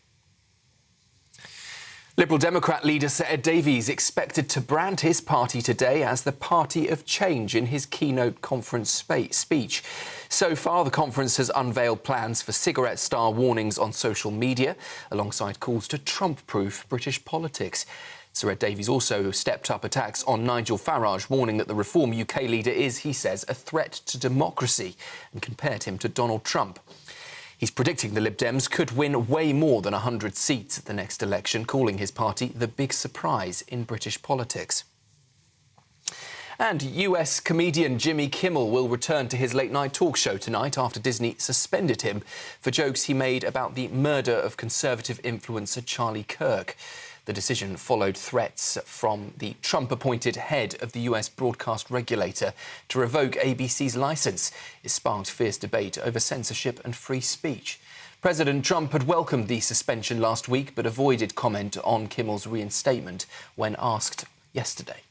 Liberal Democrat leader Sir Ed Davey expected to brand his party today as the party of change in his keynote conference speech. So far, the conference has unveiled plans for cigarette-style warnings on social media, alongside calls to Trump-proof British politics. Sir Ed Davey also stepped up attacks on Nigel Farage, warning that the Reform UK leader is, he says, a threat to democracy, and compared him to Donald Trump. He's predicting the Lib Dems could win way more than 100 seats at the next election, calling his party the big surprise in British politics. And US comedian Jimmy Kimmel will return to his late-night talk show tonight after Disney suspended him for jokes he made about the murder of conservative influencer Charlie Kirk. The decision followed threats from the Trump-appointed head of the US broadcast regulator to revoke ABC's licence. It sparked fierce debate over censorship and free speech. President Trump had welcomed the suspension last week but avoided comment on Kimmel's reinstatement when asked yesterday.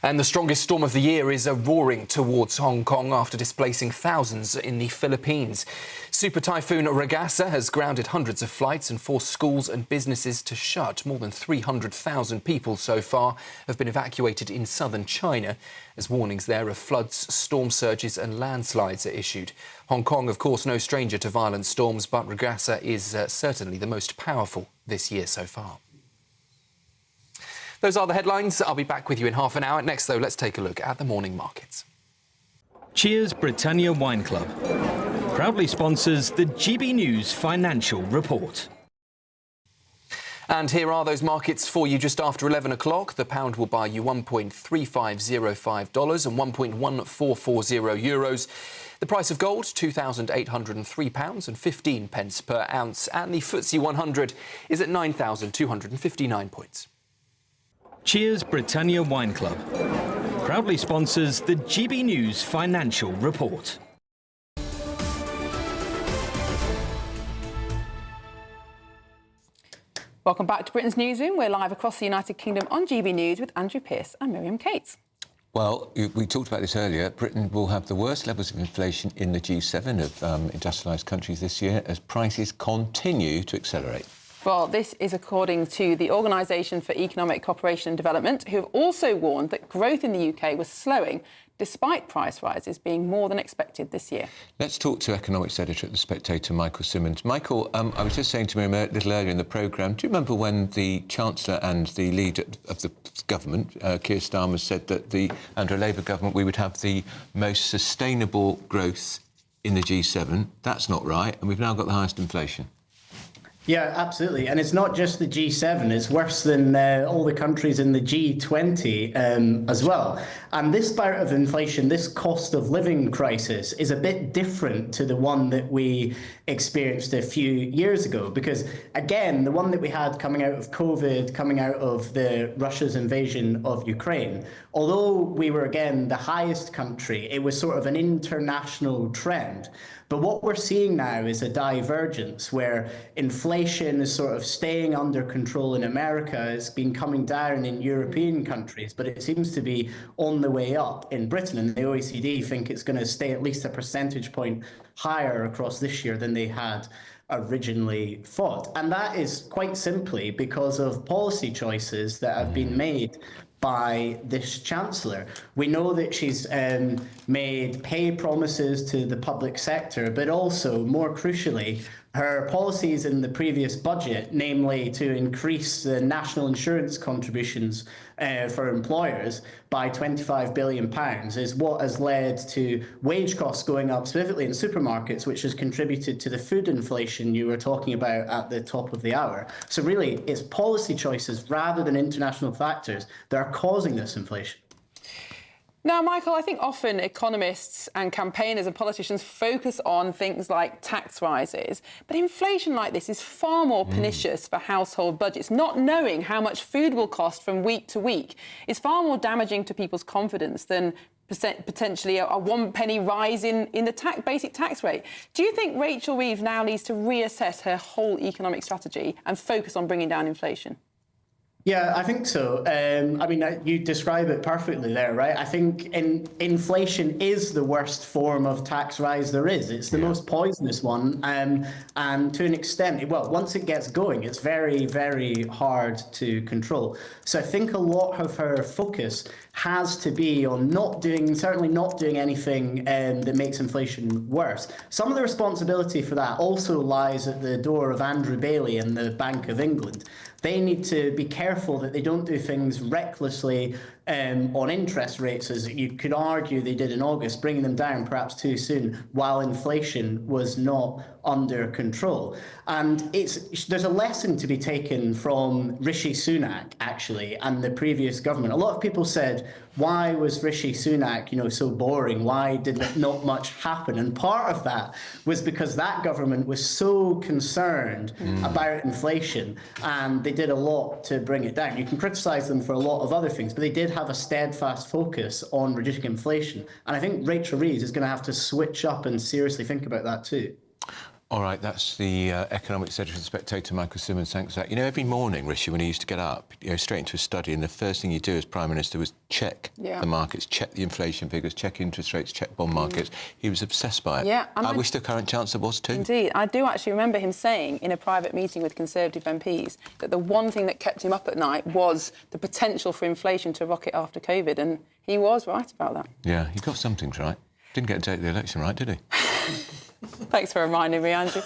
And the strongest storm of the year is roaring towards Hong Kong after displacing thousands in the Philippines. Super Typhoon Ragasa has grounded hundreds of flights and forced schools and businesses to shut. More than 300,000 people so far have been evacuated in southern China as warnings there of floods, storm surges and landslides are issued. Hong Kong, of course, no stranger to violent storms, but Ragasa is certainly the most powerful this year so far. Those are the headlines. I'll be back with you in half an hour. Next, though, let's take a look at the morning markets. Cheers Britannia Wine Club proudly sponsors the GB News Financial Report. And here are those markets for you just after 11 o'clock. The pound will buy you $1.3505 and 1.1440 euros. The price of gold, £2,803 and 15 pence per ounce. And the FTSE 100 is at 9,259 points. Cheers Britannia Wine Club proudly sponsors the GB News Financial Report. Welcome back to Britain's Newsroom. We're live across the United Kingdom on GB News with Andrew Pearce and Miriam Cates. Well, we talked about this earlier. Britain will have the worst levels of inflation in the G7 of industrialised countries this year as prices continue to accelerate. Well, this is according to the Organisation for Economic Cooperation and Development, who have also warned that growth in the UK was slowing despite price rises being more than expected this year. Let's talk to economics editor at The Spectator, Michael Simmons. Michael, I was just saying to Miriam a little earlier in the programme, do you remember when the Chancellor and the leader of the government, Keir Starmer, said that under a Labour government we would have the most sustainable growth in the G7? That's not right, and we've now got the highest inflation. Yeah, absolutely. And it's not just the G7, it's worse than all the countries in the G20 as well. And this bout of inflation, this cost of living crisis, is a bit different to the one that we experienced a few years ago. Because, again, the one that we had coming out of COVID, coming out of Russia's invasion of Ukraine, although we were, again, the highest country, it was sort of an international trend. But what we're seeing now is a divergence where inflation is sort of staying under control in America. It's been coming down in European countries, but it seems to be on the way up in Britain. And the OECD think it's going to stay at least a percentage point higher across this year than they had originally thought. And that is quite simply because of policy choices that have been made by this Chancellor. We know that she's made pay promises to the public sector, but also, more crucially, her policies in the previous budget, namely to increase the national insurance contributions for employers by £25 billion, is what has led to wage costs going up, specifically in supermarkets, which has contributed to the food inflation you were talking about at the top of the hour. So really, it's policy choices rather than international factors that are causing this inflation. Now, Michael, I think often economists and campaigners and politicians focus on things like tax rises, but inflation like this is far more pernicious for household budgets. Not knowing how much food will cost from week to week is far more damaging to people's confidence than potentially a 1 penny rise in the basic tax rate. Do you think Rachel Reeves now needs to reassess her whole economic strategy and focus on bringing down inflation? Yeah, I think so. I mean, you describe it perfectly there, right? I think inflation is the worst form of tax rise there is. It's the most poisonous one. And to an extent, well, once it gets going, it's very, very hard to control. So I think a lot of her focus has to be on certainly not doing anything that makes inflation worse. Some of the responsibility for that also lies at the door of Andrew Bailey and the Bank of England. They need to be careful that they don't do things recklessly on interest rates, as you could argue they did in August, bringing them down perhaps too soon while inflation was not under control. And there's a lesson to be taken from Rishi Sunak, actually, and the previous government. A lot of people said, why was Rishi Sunak, so boring? Why did not much happen? And part of that was because that government was so concerned about inflation, and they did a lot to bring it down. You can criticise them for a lot of other things, but they did have a steadfast focus on reducing inflation. And I think Rachel Reeves is going to have to switch up and seriously think about that too. All right, that's the economics editor of The Spectator, Michael Simmons. Thanks for that. You know, every morning, Rishi, when he used to get up, straight into his study, and the first thing you do as Prime Minister was check the markets, check the inflation figures, check interest rates, check bond markets. He was obsessed by it. Yeah, and I wish the current Chancellor was too. Indeed. I do actually remember him saying in a private meeting with Conservative MPs that the one thing that kept him up at night was the potential for inflation to rocket after COVID, and he was right about that. Yeah, he got some things right. Didn't get a date of the election right, did he? Thanks for reminding me, Andrew.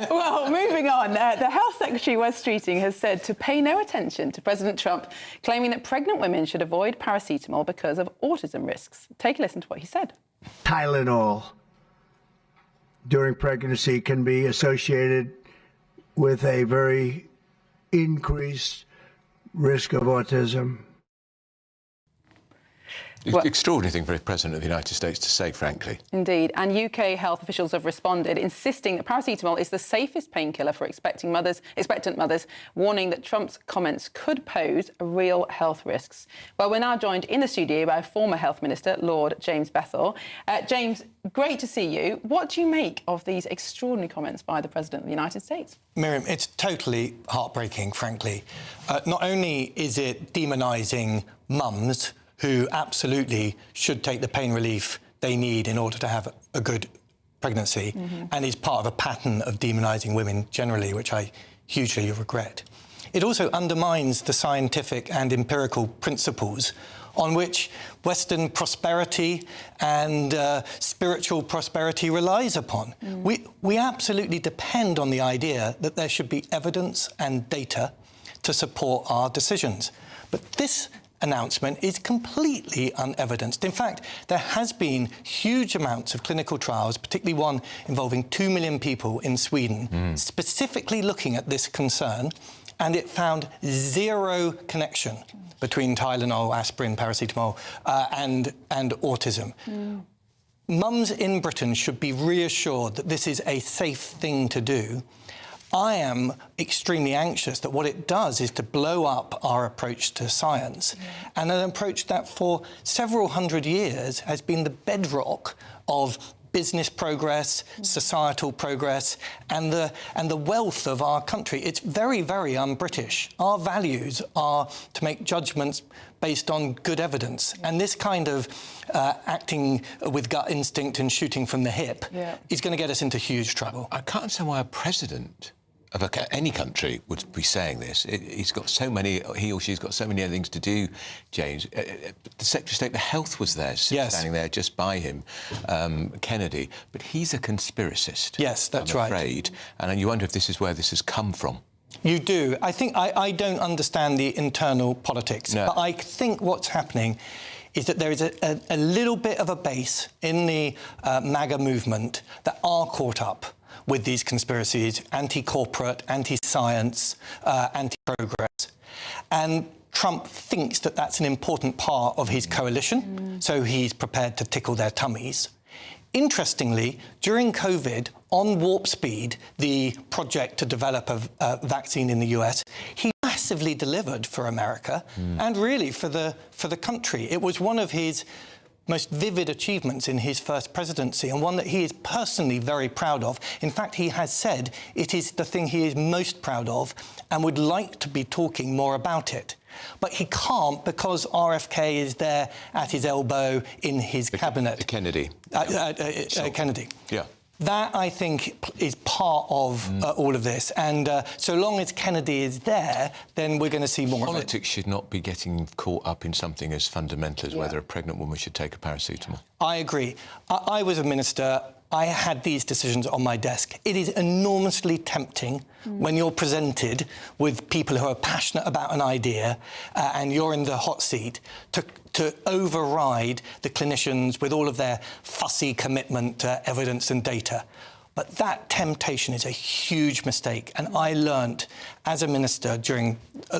Well, moving on. The Health Secretary, Wes Streeting, has said to pay no attention to President Trump, claiming that pregnant women should avoid paracetamol because of autism risks. Take a listen to what he said. Tylenol during pregnancy can be associated with a very increased risk of autism. Extraordinary thing for a President of the United States to say, frankly. Indeed. And UK health officials have responded, insisting that paracetamol is the safest painkiller for expectant mothers, warning that Trump's comments could pose real health risks. Well, we're now joined in the studio by former Health Minister, Lord James Bethell. James, great to see you. What do you make of these extraordinary comments by the President of the United States? Miriam, it's totally heartbreaking, frankly. Not only is it demonising mums, who absolutely should take the pain relief they need in order to have a good pregnancy, and is part of a pattern of demonising women generally, which I hugely regret. It also undermines the scientific and empirical principles on which Western prosperity and spiritual prosperity relies upon. We absolutely depend on the idea that there should be evidence and data to support our decisions. But this announcement is completely unevidenced. In fact, there has been huge amounts of clinical trials, particularly one involving 2 million people in Sweden, specifically looking at this concern, and it found zero connection between Tylenol, aspirin, paracetamol, and autism. Mums in Britain should be reassured that this is a safe thing to do. I am extremely anxious that what it does is to blow up our approach to science, and an approach that for several hundred years has been the bedrock of business progress, societal progress, and the wealth of our country. It's very, very un-British. Our values are to make judgments based on good evidence, and this kind of acting with gut instinct and shooting from the hip is going to get us into huge trouble. I can't understand why a president of any country would be saying this. He's got so many, he or she's got so many other things to do, James. The Secretary of State for Health was there, standing there just by him, Kennedy. But he's a conspiracist. Yes, that's right. I'm afraid. And you wonder if this is where this has come from. You do. I think I don't understand the internal politics, but I think what's happening is that there is a little bit of a base in the MAGA movement that are caught up with these conspiracies, anti-corporate, anti-science, anti-progress. And Trump thinks that that's an important part of his coalition, so he's prepared to tickle their tummies. Interestingly, during COVID, on Warp Speed, the project to develop a vaccine in the US, he massively delivered for America and really for the country. It was one of his most vivid achievements in his first presidency, and one that he is personally very proud of. In fact, he has said it is the thing he is most proud of and would like to be talking more about it. But he can't because RFK is there at his elbow in his cabinet. Kennedy. Kennedy. Yeah. That, I think, is part of all of this. And so long as Kennedy is there, then we're going to see more of it. Politics should not be getting caught up in something as fundamental as whether a pregnant woman should take a paracetamol. I agree. I was a minister. I had these decisions on my desk. It is enormously tempting when you're presented with people who are passionate about an idea and you're in the hot seat to override the clinicians with all of their fussy commitment to evidence and data. But that temptation is a huge mistake. And I learnt as a minister during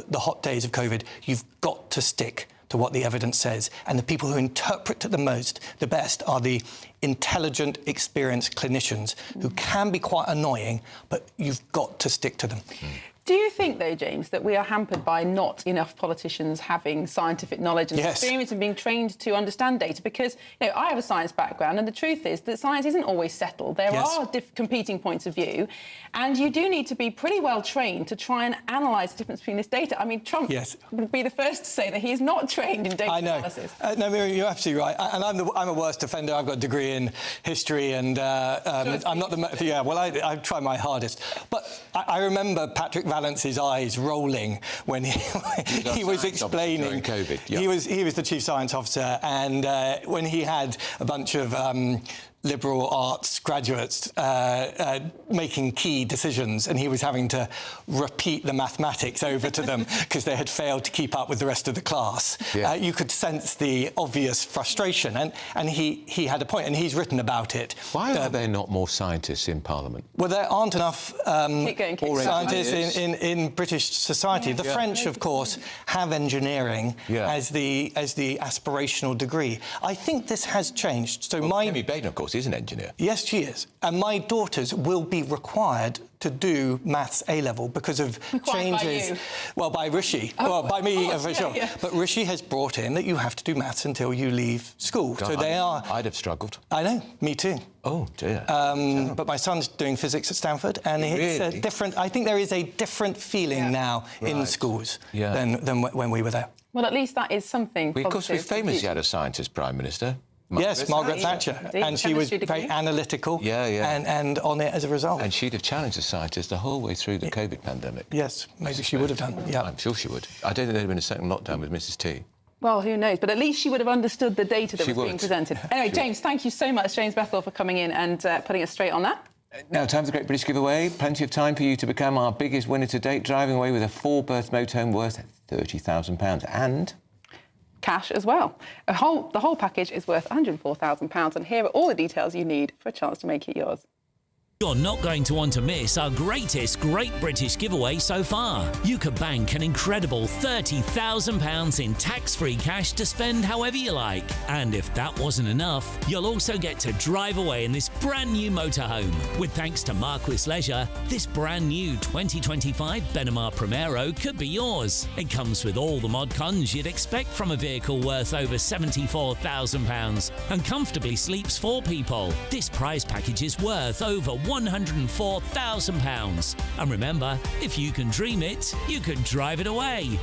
the hot days of COVID, you've got to stick to what the evidence says. And the people who interpret it the best are the intelligent, experienced clinicians who can be quite annoying, but you've got to stick to them. Do you think, though, James, that we are hampered by not enough politicians having scientific knowledge and experience and being trained to understand data? Because, you know, I have a science background, and the truth is that science isn't always settled. There are competing points of view, and you do need to be pretty well trained to try and analyse the difference between this data. I mean, Trump would be the first to say that he is not trained in data analysis. No, Miriam, you're absolutely right. And I'm a worse defender. I've got a degree in history, and I'm not the... Yeah, well, I try my hardest. But I remember Patrick Valence's eyes rolling when he was explaining COVID. He was the chief science officer, and when he had a bunch of liberal arts graduates making key decisions, and he was having to repeat the mathematics over to them because they had failed to keep up with the rest of the class. You could sense the obvious frustration, and he had a point, and he's written about it. Why are there not more scientists in Parliament? Well, there aren't enough scientists in British society. The French, of course, have engineering as the aspirational degree. I think this has changed. So Amy Baden, of course, is an engineer. Yes, she is. And my daughters will be required to do maths A-level because of changes. By you? Well, by Rishi. Well, by me, for sure. But Rishi has brought in that you have to do maths until you leave school. God, so they are... I'd have struggled. I know, me too. Oh, dear. But my son's doing physics at Stanford, and it's a different... I think there is a different feeling now in schools than when we were there. Well, at least that is something Of course, we famously had a scientist Prime Minister. Margaret Thatcher. And she was very analytical and on it as a result. And she'd have challenged the scientists the whole way through the COVID pandemic. Yes, maybe she would have done, I'm sure she would. I don't think there'd have been a second lockdown with Mrs T. Well, who knows? But at least she would have understood the data that was being presented. Anyway, James, thank you so much, James Bethel, for coming in and putting us straight on that. Now, time for the Great British Giveaway. Plenty of time for you to become our biggest winner to date, driving away with a 4-berth motorhome worth £30,000 and... cash as well. The whole package is worth £104,000, and here are all the details you need for a chance to make it yours. You're not going to want to miss our greatest Great British Giveaway so far. You could bank an incredible £30,000 in tax-free cash to spend however you like. And if that wasn't enough, you'll also get to drive away in this brand new motorhome. With thanks to Marquis Leisure, this brand new 2025 Benimar Primero could be yours. It comes with all the mod cons you'd expect from a vehicle worth over £74,000 and comfortably sleeps 4 people. This prize package is worth over £104,000. And remember, if you can dream it, you can drive it away.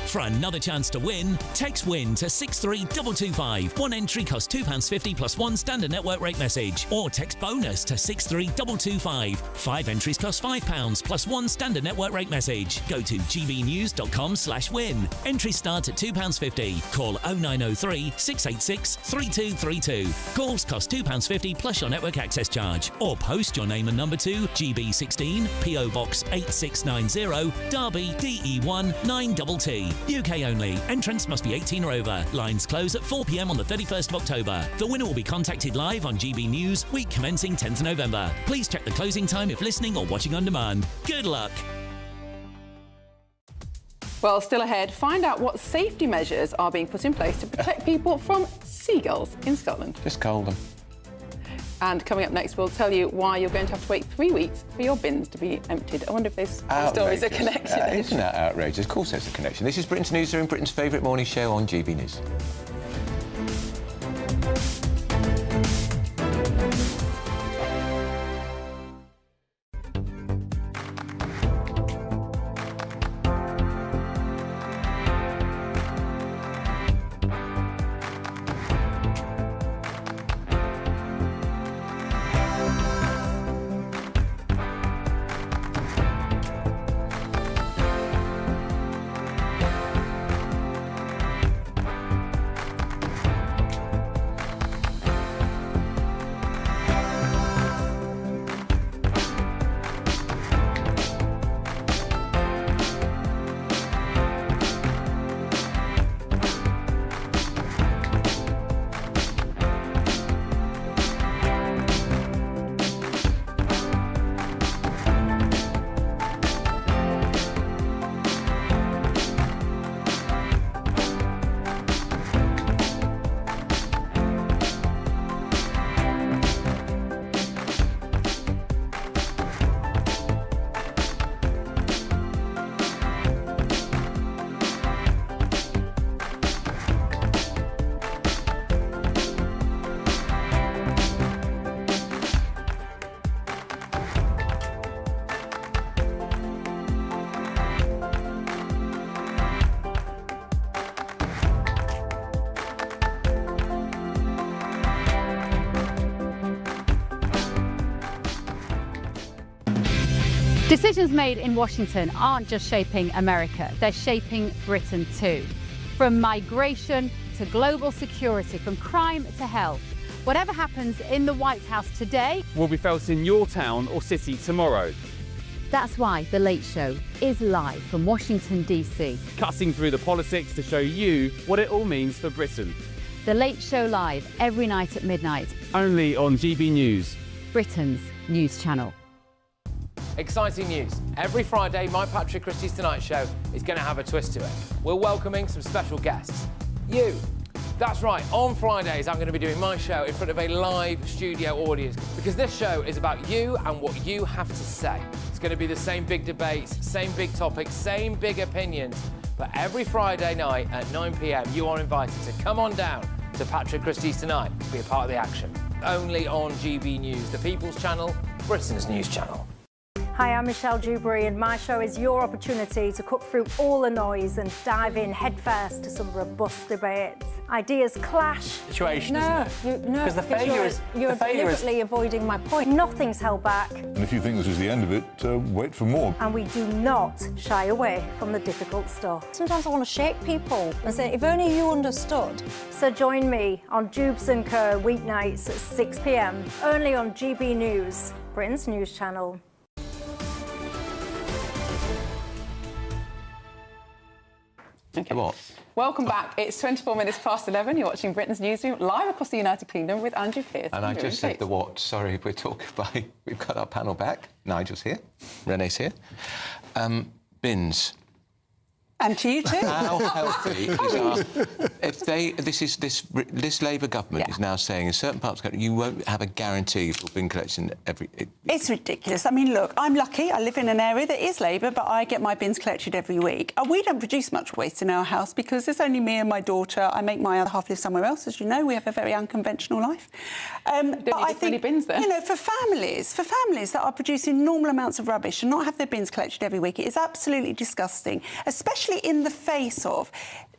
For another chance to win, text WIN to 63225. One entry costs £2.50 plus one standard network rate message. Or text BONUS to 63225. 5 entries cost £5 plus one standard network rate message. Go to gbnews.com/win. Entries start at £2.50. Call 0903 686 3232. Calls cost £2.50 plus your network access charge. Or post your name and number to GB16 PO Box 8690 Derby DE1 9TT. UK only. Entrants must be 18 or over. Lines close at 4 p.m. on the 31st of October. The winner will be contacted live on GB News, week commencing 10th November. Please check the closing time if listening or watching on demand. Good luck. Well, still ahead, find out what safety measures are being put in place to protect people from seagulls in Scotland. Just cull them. And coming up next, we'll tell you why you're going to have to wait 3 weeks for your bins to be emptied. I wonder if those stories are connected. Isn't that outrageous? Of course there's a connection. This is Britain's Newsroom, Britain's favourite morning show on GB News. Decisions made in Washington aren't just shaping America, they're shaping Britain too. From migration to global security, from crime to health. Whatever happens in the White House today will be felt in your town or city tomorrow. That's why The Late Show is live from Washington, D.C. Cutting through the politics to show you what it all means for Britain. The Late Show live every night at midnight. Only on GB News, Britain's news channel. Exciting news. Every Friday, my Patrick Christie's Tonight Show is going to have a twist to it. We're welcoming some special guests. You. That's right, on Fridays I'm going to be doing my show in front of a live studio audience because this show is about you and what you have to say. It's going to be the same big debates, same big topics, same big opinions, but every Friday night at 9 p.m. you are invited to come on down to Patrick Christie's Tonight to be a part of the action. Only on GB News, the People's Channel, Britain's news channel. Hi, I'm Michelle Dewberry, and my show is your opportunity to cut through all the noise and dive in headfirst to some robust debates. Ideas clash. Situation, no, isn't it? No, because the failure is you're deliberately avoiding my point. Nothing's held back. And if you think this is the end of it, wait for more. And we do not shy away from the difficult stuff. Sometimes I want to shake people and say, if only you understood. So join me on Jubes and Kerr weeknights at 6 p.m. only on GB News, Britain's news channel. Okay. What? Welcome back. It's 24 minutes past 11. You're watching Britain's Newsroom live across the United Kingdom with Andrew Pearce. And I just said the what. Sorry, we're talking by. We've got our panel back. Nigel's here. Renee's here. Bins. And to you too. How healthy is our... If they... This Labour government is now saying in certain parts of the country you won't have a guarantee for bin collection every... It's ridiculous. I mean, look, I'm lucky. I live in an area that is Labour, but I get my bins collected every week. We don't produce much waste in our house because there's only me and my daughter. I make my other half live somewhere else, as you know. We have a very unconventional life. But I think, bins there. you know, for families that are producing normal amounts of rubbish and not have their bins collected every week, it is absolutely disgusting, especially in the face of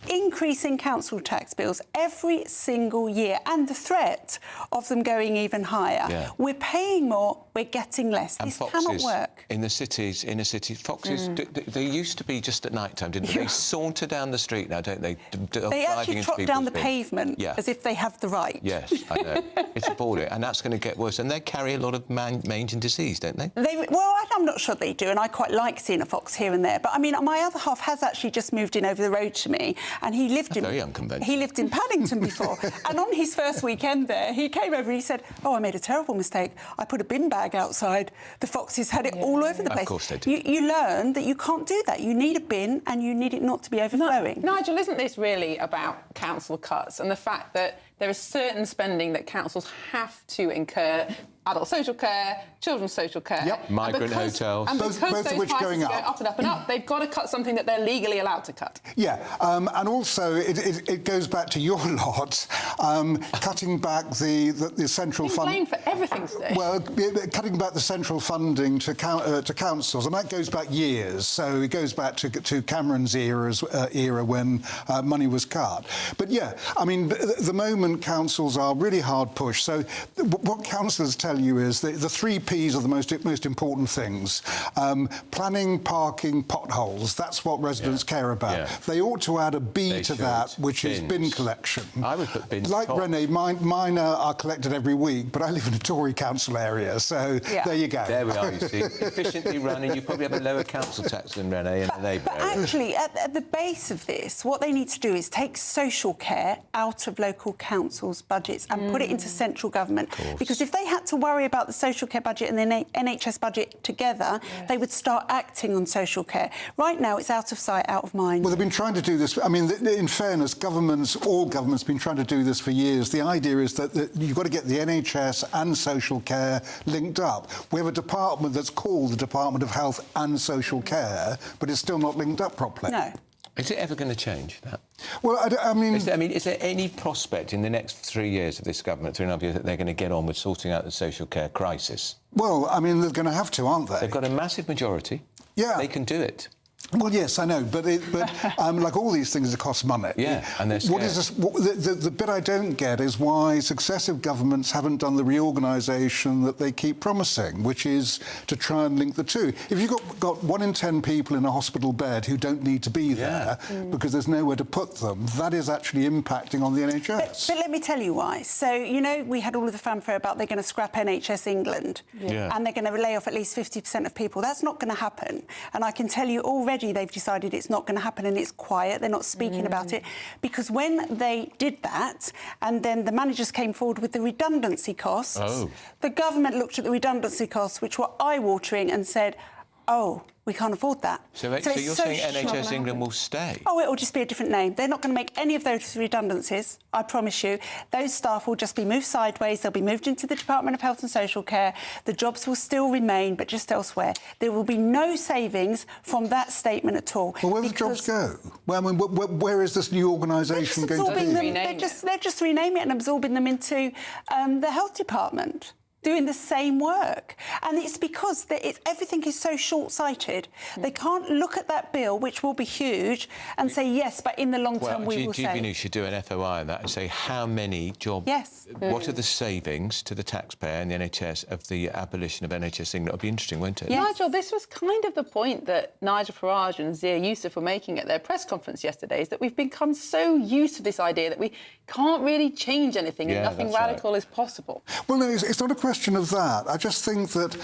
increasing council tax bills every single year and the threat of them going even higher. Yeah. We're paying more, we're getting less. And this foxes cannot work. in the cities, inner cities. Foxes, they used to be just at night time, didn't they? They saunter down the street now, don't they? They actually trot down the pavement as if they have the right. Yes, I know. It's appalling, and that's going to get worse. And they carry a lot of mange and disease, don't they? Well, I'm not sure they do, and I quite like seeing a fox here and there. But I mean, my other half has actually just moved in over the road to me, and he lived in very unconventional. He lived in Paddington before, and on his first weekend there, he came over and he said, "Oh, I made a terrible mistake. I put a bin bag outside. The foxes had it all over the place." Of course they do. You learn that you can't do that. You need a bin, and you need it not to be overflowing. Nigel, isn't this really about council cuts and the fact that there is certain spending that councils have to incur? Adult social care, children's social care. Migrant hotels. And both because of those which prices going go up. up and up and up, they've got to cut something that they're legally allowed to cut. Yeah, and also it goes back to your lot, cutting back the central fund. Blamed for everything today. Well, cutting back the central funding to councils, and that goes back years. So it goes back to Cameron's era when money was cut. But yeah, I mean, at the moment councils are really hard pushed. So what councillors tell you is the 3 Ps are the most important things. Planning, parking, potholes. That's what residents care about. Yeah. They ought to add a B to should. that, which Bins. is bin collection. I would put bins Like top. Renee, mine are collected every week, but I live in a Tory council area, so there you go. There we are, you see. Efficiently run, and you probably have a lower council tax than Renee in the Labour area. Actually, at the base of this, what they need to do is take social care out of local councils' budgets and put it into central government. Because if they had to worry about the social care budget and the NHS budget together, they would start acting on social care. Right now, it's out of sight, out of mind. Well, they've been trying to do this. I mean, in fairness, all governments have been trying to do this for years. The idea is that you've got to get the NHS and social care linked up. We have a department that's called the Department of Health and Social Care, but it's still not linked up properly. No. Is it ever going to change, that? Well, I mean... Is there any prospect in the next 3 years of this government, 3.5 years, that they're going to get on with sorting out the social care crisis? Well, I mean, they're going to have to, aren't they? They've got a massive majority. Yeah. They can do it. Well, yes, I know, but like all these things, it costs money. Yeah, and they're What is this? The bit I don't get is why successive governments haven't done the reorganisation that they keep promising, which is to try and link the two. If you've got 1 in 10 people in a hospital bed who don't need to be there because there's nowhere to put them, that is actually impacting on the NHS. But let me tell you why. So, you know, we had all of the fanfare about they're going to scrap NHS England and they're going to lay off at least 50% of people. That's not going to happen. And I can tell you already they've decided it's not going to happen, and it's quiet. They're not speaking about it, because when they did that and then the managers came forward with the redundancy costs, the government looked at the redundancy costs, which were eye-watering, and said, oh, we can't afford that. So you're saying NHS England will stay? Oh, it will just be a different name. They're not going to make any of those redundancies, I promise you. Those staff will just be moved sideways. They'll be moved into the Department of Health and Social Care. The jobs will still remain, but just elsewhere. There will be no savings from that statement at all. Well, where do the jobs go? Well, I mean, where is this new organisation going to be? They're just renaming it and absorbing them into the Health Department, doing the same work. And it's because everything is so short-sighted. They can't look at that bill, which will be huge, and say, yes, but in the long term we will save. GBNews should do an FOI on that and say how many jobs... Yes. What are the savings to the taxpayer and the NHS of the abolition of NHS England? It'll be interesting, won't it? Yes. Nigel, this was kind of the point that Nigel Farage and Zia Youssef were making at their press conference yesterday, is that we've become so used to this idea that we can't really change anything and nothing radical is possible. Well, no, it's not a question of that. I just think that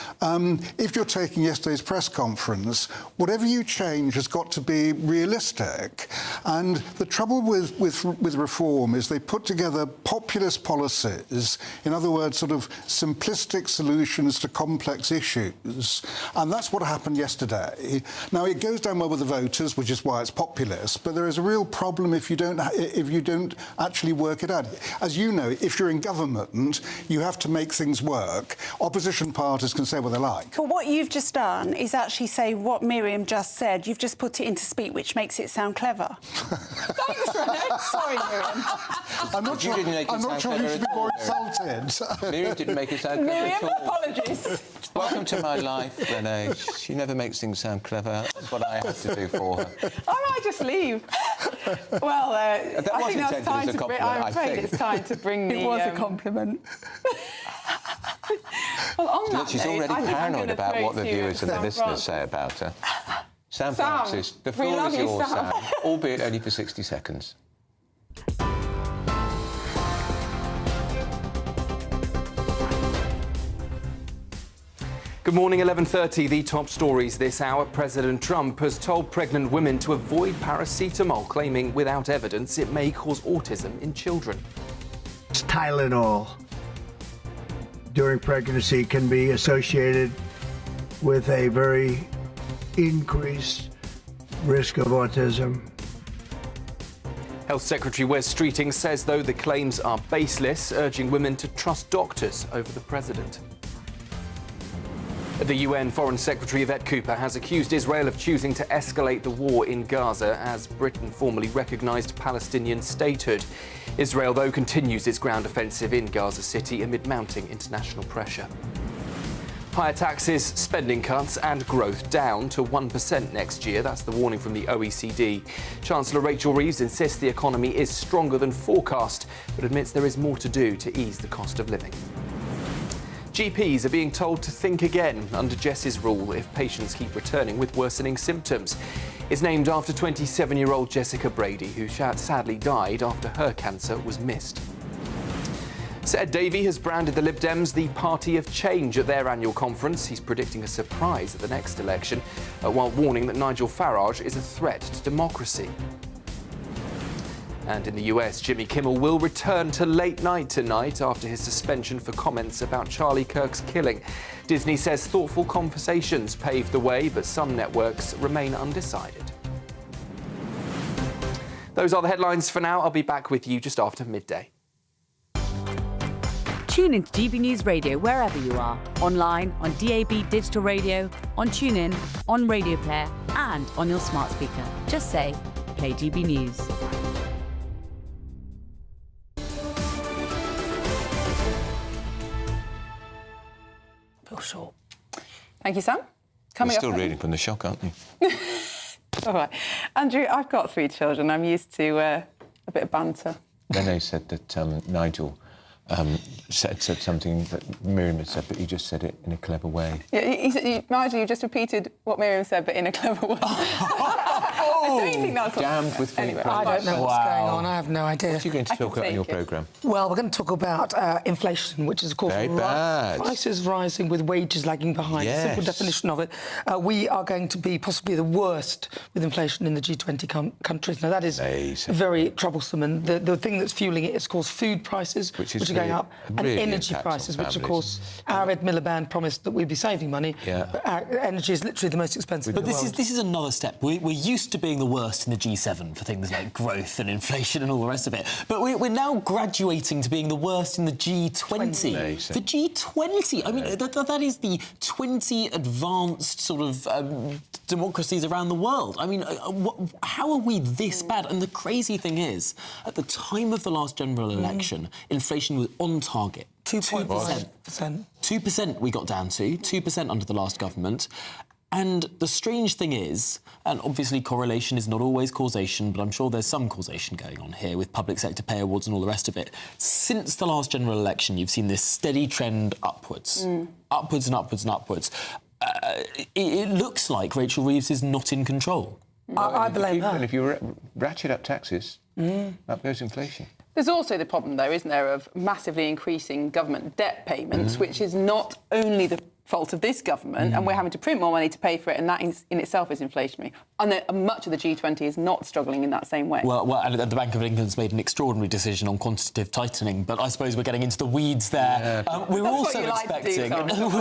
if you're taking yesterday's press conference, whatever you change has got to be realistic. And the trouble with reform is they put together populist policies, in other words, sort of simplistic solutions to complex issues. And that's what happened yesterday. Now, it goes down well with the voters, which is why it's populist, but there is a real problem if you don't actually work it out. As you know, if you're in government, you have to make things work. Opposition parties can say what they like. But what you've just done is actually say what Miriam just said. You've just put it into speak, which makes it sound clever. Thanks, Renee. Sorry, Miriam. I'm not sure you should be more insulted. Miriam didn't make it sound clever Miriam, at all. apologies. Welcome to my life, Renee. She never makes things sound clever. That's what I have to do for her. I might just leave. Well, I think that's time to bring... I'm afraid it's time to bring the... It was a compliment. Well, on that She's already paranoid about what the viewers and the listeners say about her. Sam Francis, the floor is yours, Sam, albeit only for 60 seconds. Good morning, 11:30. The top stories this hour. President Trump has told pregnant women to avoid paracetamol, claiming without evidence it may cause autism in children. Tylenol during pregnancy can be associated with a very increased risk of autism. Health Secretary Wes Streeting says, though, the claims are baseless, urging women to trust doctors over the president. The UN Foreign Secretary Yvette Cooper has accused Israel of choosing to escalate the war in Gaza as Britain formally recognised Palestinian statehood. Israel, though, continues its ground offensive in Gaza City amid mounting international pressure. Higher taxes, spending cuts and growth down to 1% next year. That's the warning from the OECD. Chancellor Rachel Reeves insists the economy is stronger than forecast, but admits there is more to do to ease the cost of living. GPs are being told to think again under Jess's rule if patients keep returning with worsening symptoms. It's named after 27-year-old Jessica Brady, who sadly died after her cancer was missed. Sir Ed Davey has branded the Lib Dems the party of change at their annual conference. He's predicting a surprise at the next election, while warning that Nigel Farage is a threat to democracy. And in the US, Jimmy Kimmel will return to late night tonight after his suspension for comments about Charlie Kirk's killing. Disney says thoughtful conversations paved the way, but some networks remain undecided. Those are the headlines for now. I'll be back with you just after midday. Tune into GB News Radio wherever you are, online, on DAB digital radio, on TuneIn, on Radio Player, and on your smart speaker. Just say, play GB News. Short. Thank you, Sam. We're still reading from the shock, aren't we? All right. Andrew, I've got 3 children. I'm used to a bit of banter. Renee said that Nigel said something that Miriam had said, but he just said it in a clever way. Yeah, Nigel, you just repeated what Miriam said, but in a clever way. I don't think that's what... Jammed with anyway, I don't know what's going on. I have no idea. What are you going to talk about on your programme? Well, we're going to talk about inflation, which is, of course, very bad. Prices rising with wages lagging behind. Yes. Simple definition of it. We are going to be possibly the worst with inflation in the G20 countries. Now, that is very troublesome. And the thing that's fueling it is, of course, food prices, which are going up, and energy prices, which, of course, our Ed Miliband promised that we'd be saving money. Yeah. But our energy is literally the most expensive in the world. But this is another step. We're used to being the worst in the G7 for things like growth and inflation and all the rest of it. But we're now graduating to being the worst in the G20. The G20. I mean, that is the 20 advanced sort of democracies around the world. I mean, how are we this bad? And the crazy thing is, at the time of the last general election, inflation was on target. 2%. 2% we got down to, 2% under the last government. And the strange thing is, and obviously correlation is not always causation, but I'm sure there's some causation going on here with public sector pay awards and all the rest of it. Since the last general election, you've seen this steady trend upwards. Upwards and upwards and upwards. It looks like Rachel Reeves is not in control. I blame her. And if you ratchet up taxes, up goes inflation. There's also the problem, though, isn't there, of massively increasing government debt payments, which is not only the fault of this government, and we're having to print more money to pay for it, and that in itself is inflationary. And much of the G20 is not struggling in that same way. Well, and the Bank of England's made an extraordinary decision on quantitative tightening, but I suppose we're getting into the weeds there. We were also expecting...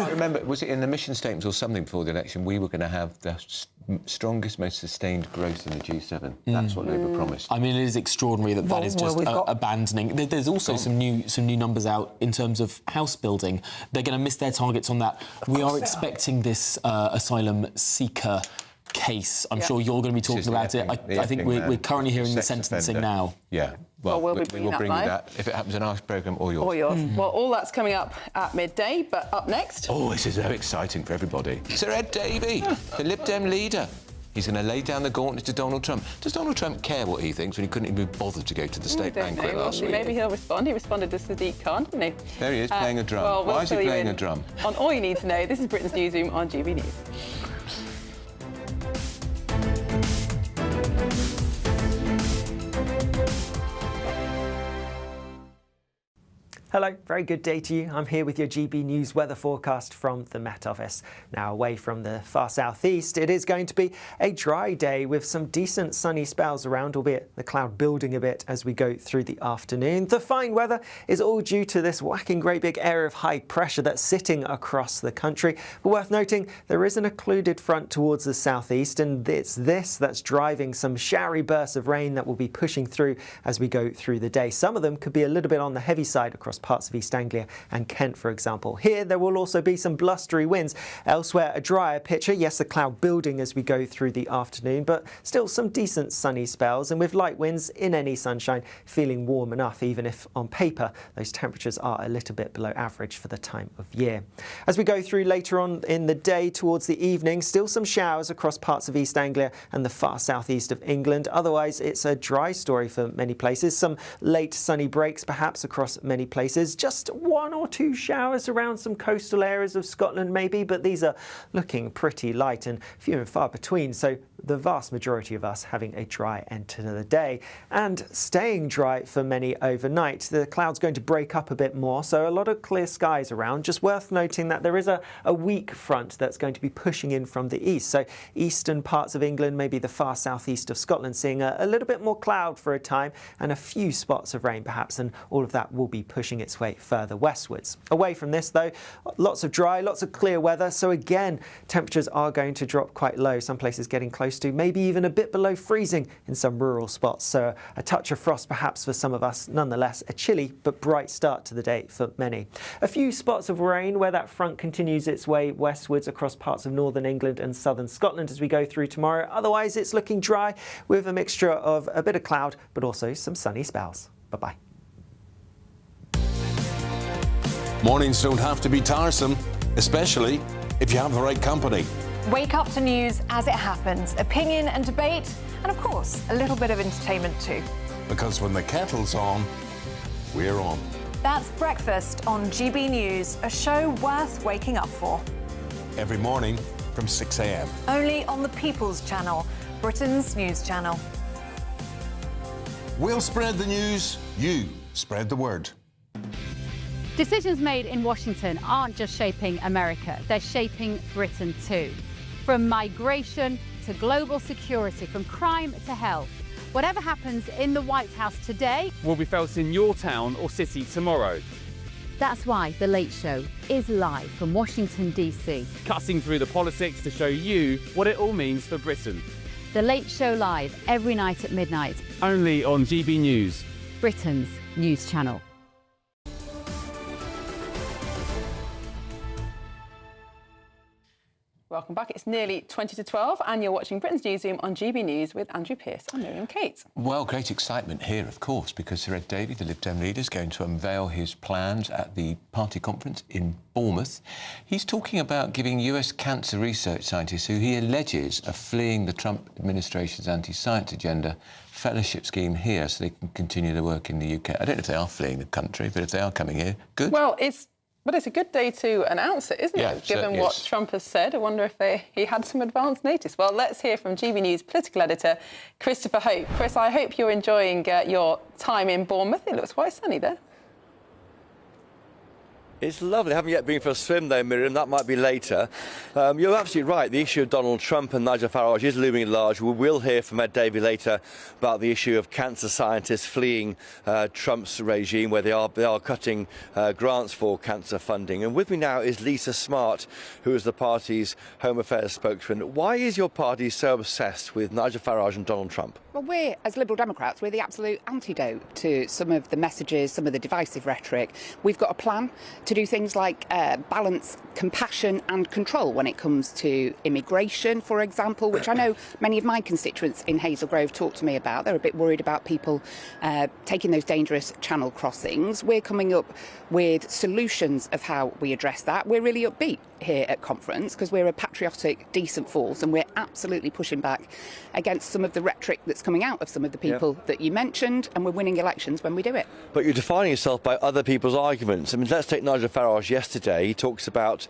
Remember, was it in the mission statements or something before the election, we were going to have the strongest, most sustained growth in the G7. That's what Labour promised. I mean, it is extraordinary that is just abandoning. There's also some new numbers out in terms of house building. They're going to miss their targets on that. We are expecting this asylum seeker case. I'm sure you're going to be talking about it. I think we're currently hearing the sentencing now. Yeah. Well, we'll we will bring you live. that if it happens in our programme or yours. Or yours. Well, all that's coming up at midday, but up next... Oh, this is so exciting for everybody. Sir Ed Davey, the Lib Dem leader. He's going to lay down the gauntlet to Donald Trump. Does Donald Trump care what he thinks when he couldn't even bother to go to the state banquet last week? Maybe he'll respond. He responded to Sadiq Khan, didn't he? There he is, playing a drum. Why is he playing a drum? On All You Need to Know, this is Britain's Newsroom on GB News. Hello, very good day to you. I'm here with your GB News weather forecast from the Met Office. Now, away from the far southeast, it is going to be a dry day with some decent sunny spells around, albeit the cloud building a bit as we go through the afternoon. The fine weather is all due to this whacking great big area of high pressure that's sitting across the country. But worth noting, there is an occluded front towards the southeast, and it's this that's driving some showery bursts of rain that will be pushing through as we go through the day. Some of them could be a little bit on the heavy side across parts of East Anglia and Kent, for example. Here, there will also be some blustery winds. Elsewhere, a drier picture. Yes, the cloud building as we go through the afternoon, but still some decent sunny spells, and with light winds in any sunshine, feeling warm enough, even if on paper those temperatures are a little bit below average for the time of year. As we go through later on in the day towards the evening, still some showers across parts of East Anglia and the far southeast of England. Otherwise, it's a dry story for many places. Some late sunny breaks perhaps across many places. Just one or two showers around some coastal areas of Scotland maybe, but these are looking pretty light and few and far between, so the vast majority of us having a dry end to the day and staying dry for many overnight. The cloud's going to break up a bit more, so a lot of clear skies around. Just worth noting that there is a weak front that's going to be pushing in from the east, so eastern parts of England, maybe the far southeast of Scotland, seeing a little bit more cloud for a time and a few spots of rain perhaps, and all of that will be pushing its way further westwards. Away from this though, lots of dry, lots of clear weather, so again temperatures are going to drop quite low, some places getting close to maybe even a bit below freezing in some rural spots, so a touch of frost perhaps for some of us. Nonetheless, a chilly but bright start to the day for many. A few spots of rain where that front continues its way westwards across parts of northern England and southern Scotland as we go through tomorrow. Otherwise, it's looking dry with a mixture of a bit of cloud but also some sunny spells. Bye-bye. Mornings don't have to be tiresome, especially if you have the right company. Wake up to news as it happens, opinion and debate, and of course, a little bit of entertainment too. Because when the kettle's on, we're on. That's Breakfast on GB News, a show worth waking up for. Every morning from 6 a.m. Only on the People's Channel, Britain's news channel. We'll spread the news, you spread the word. Decisions made in Washington aren't just shaping America, they're shaping Britain too. From migration to global security, from crime to health. Whatever happens in the White House today will be felt in your town or city tomorrow. That's why The Late Show is live from Washington, D.C. Cutting through the politics to show you what it all means for Britain. The Late Show live every night at midnight. Only on GB News, Britain's news channel. Welcome back. It's nearly 20 to 12 and you're watching Britain's Newsroom on GB News with Andrew Pearce and Miriam Kate. Well, great excitement here, of course, because Sir Ed Davey, the Lib Dem leader, is going to unveil his plans at the party conference in Bournemouth. He's talking about giving US cancer research scientists who he alleges are fleeing the Trump administration's anti-science agenda fellowship scheme here so they can continue their work in the UK. I don't know if they are fleeing the country, but if they are coming here, good. Well, it's a good day to announce it, isn't it? Given what Trump has said. I wonder if he had some advance notice. Well, let's hear from GB News political editor Christopher Hope. Chris, I hope you're enjoying your time in Bournemouth. It looks quite sunny there. It's lovely. I haven't yet been for a swim though, Miriam. That might be later. You're absolutely right. The issue of Donald Trump and Nigel Farage is looming large. We will hear from Ed Davey later about the issue of cancer scientists fleeing Trump's regime, where they are cutting grants for cancer funding. And with me now is Lisa Smart, who is the party's Home Affairs spokesman. Why is your party so obsessed with Nigel Farage and Donald Trump? Well, we're, as Liberal Democrats, we're the absolute antidote to some of the messages, some of the divisive rhetoric. We've got a plan to do things like balance compassion and control when it comes to immigration, for example, which I know many of my constituents in Hazel Grove talk to me about. They're a bit worried about people taking those dangerous channel crossings. We're coming up with solutions of how we address that. We're really upbeat here at conference because we're a patriotic, decent force, and we're absolutely pushing back against some of the rhetoric that's coming out of some of the people that you mentioned, and we're winning elections when we do it. But you're defining yourself by other people's arguments. I mean, let's take Nigel Farage yesterday. He talks about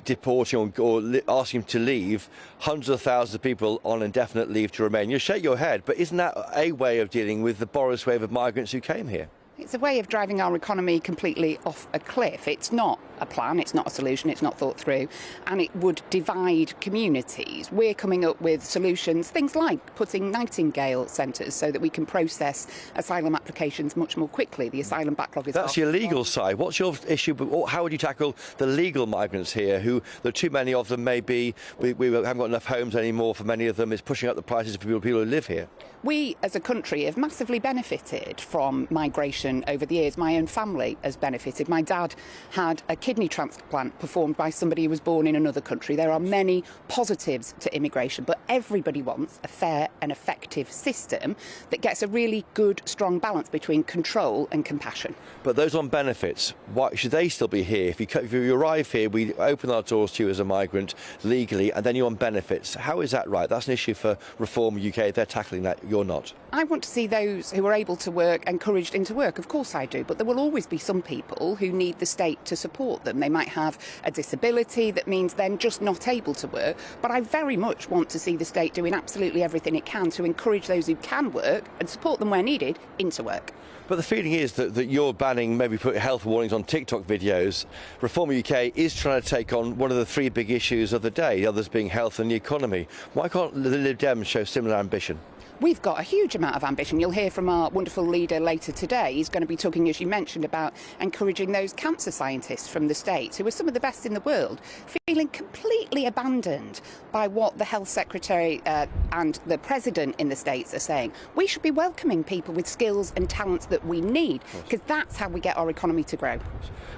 deporting or asking him to leave hundreds of thousands of people on indefinite leave to remain. You shake your head, but isn't that a way of dealing with the Boris wave of migrants who came here? It's a way of driving our economy completely off a cliff. It's not a plan, it's not a solution, it's not thought through, and it would divide communities. We're coming up with solutions, things like putting Nightingale centres so that we can process asylum applications much more quickly. The asylum backlog is... That's your legal side. What's your issue? How would you tackle the legal migrants here, who there are too many of them, maybe we haven't got enough homes anymore for many of them, it's pushing up the prices for people who live here? We, as a country, have massively benefited from migration over the years. My own family has benefited. My dad had a kidney transplant performed by somebody who was born in another country. There are many positives to immigration, but everybody wants a fair and effective system that gets a really good, strong balance between control and compassion. But those on benefits, why should they still be here? If you arrive here, we open our doors to you as a migrant legally, and then you're on benefits. How is that right? That's an issue for Reform UK. They're tackling that. You're not. I want to see those who are able to work encouraged into work. Of course I do, but there will always be some people who need the state to support them. They might have a disability that means they're just not able to work, but I very much want to see the state doing absolutely everything it can to encourage those who can work and support them where needed into work. But the feeling is that you're banning, maybe put health warnings on TikTok videos. Reform UK is trying to take on one of the three big issues of the day, the others being health and the economy. Why can't the Lib Dems show similar ambition? We've got a huge amount of ambition. You'll hear from our wonderful leader later today. He's going to be talking, as you mentioned, about encouraging those cancer scientists from the States, who are some of the best in the world, feeling completely abandoned by what the Health Secretary and the President in the States are saying. We should be welcoming people with skills and talents that we need, because that's how we get our economy to grow.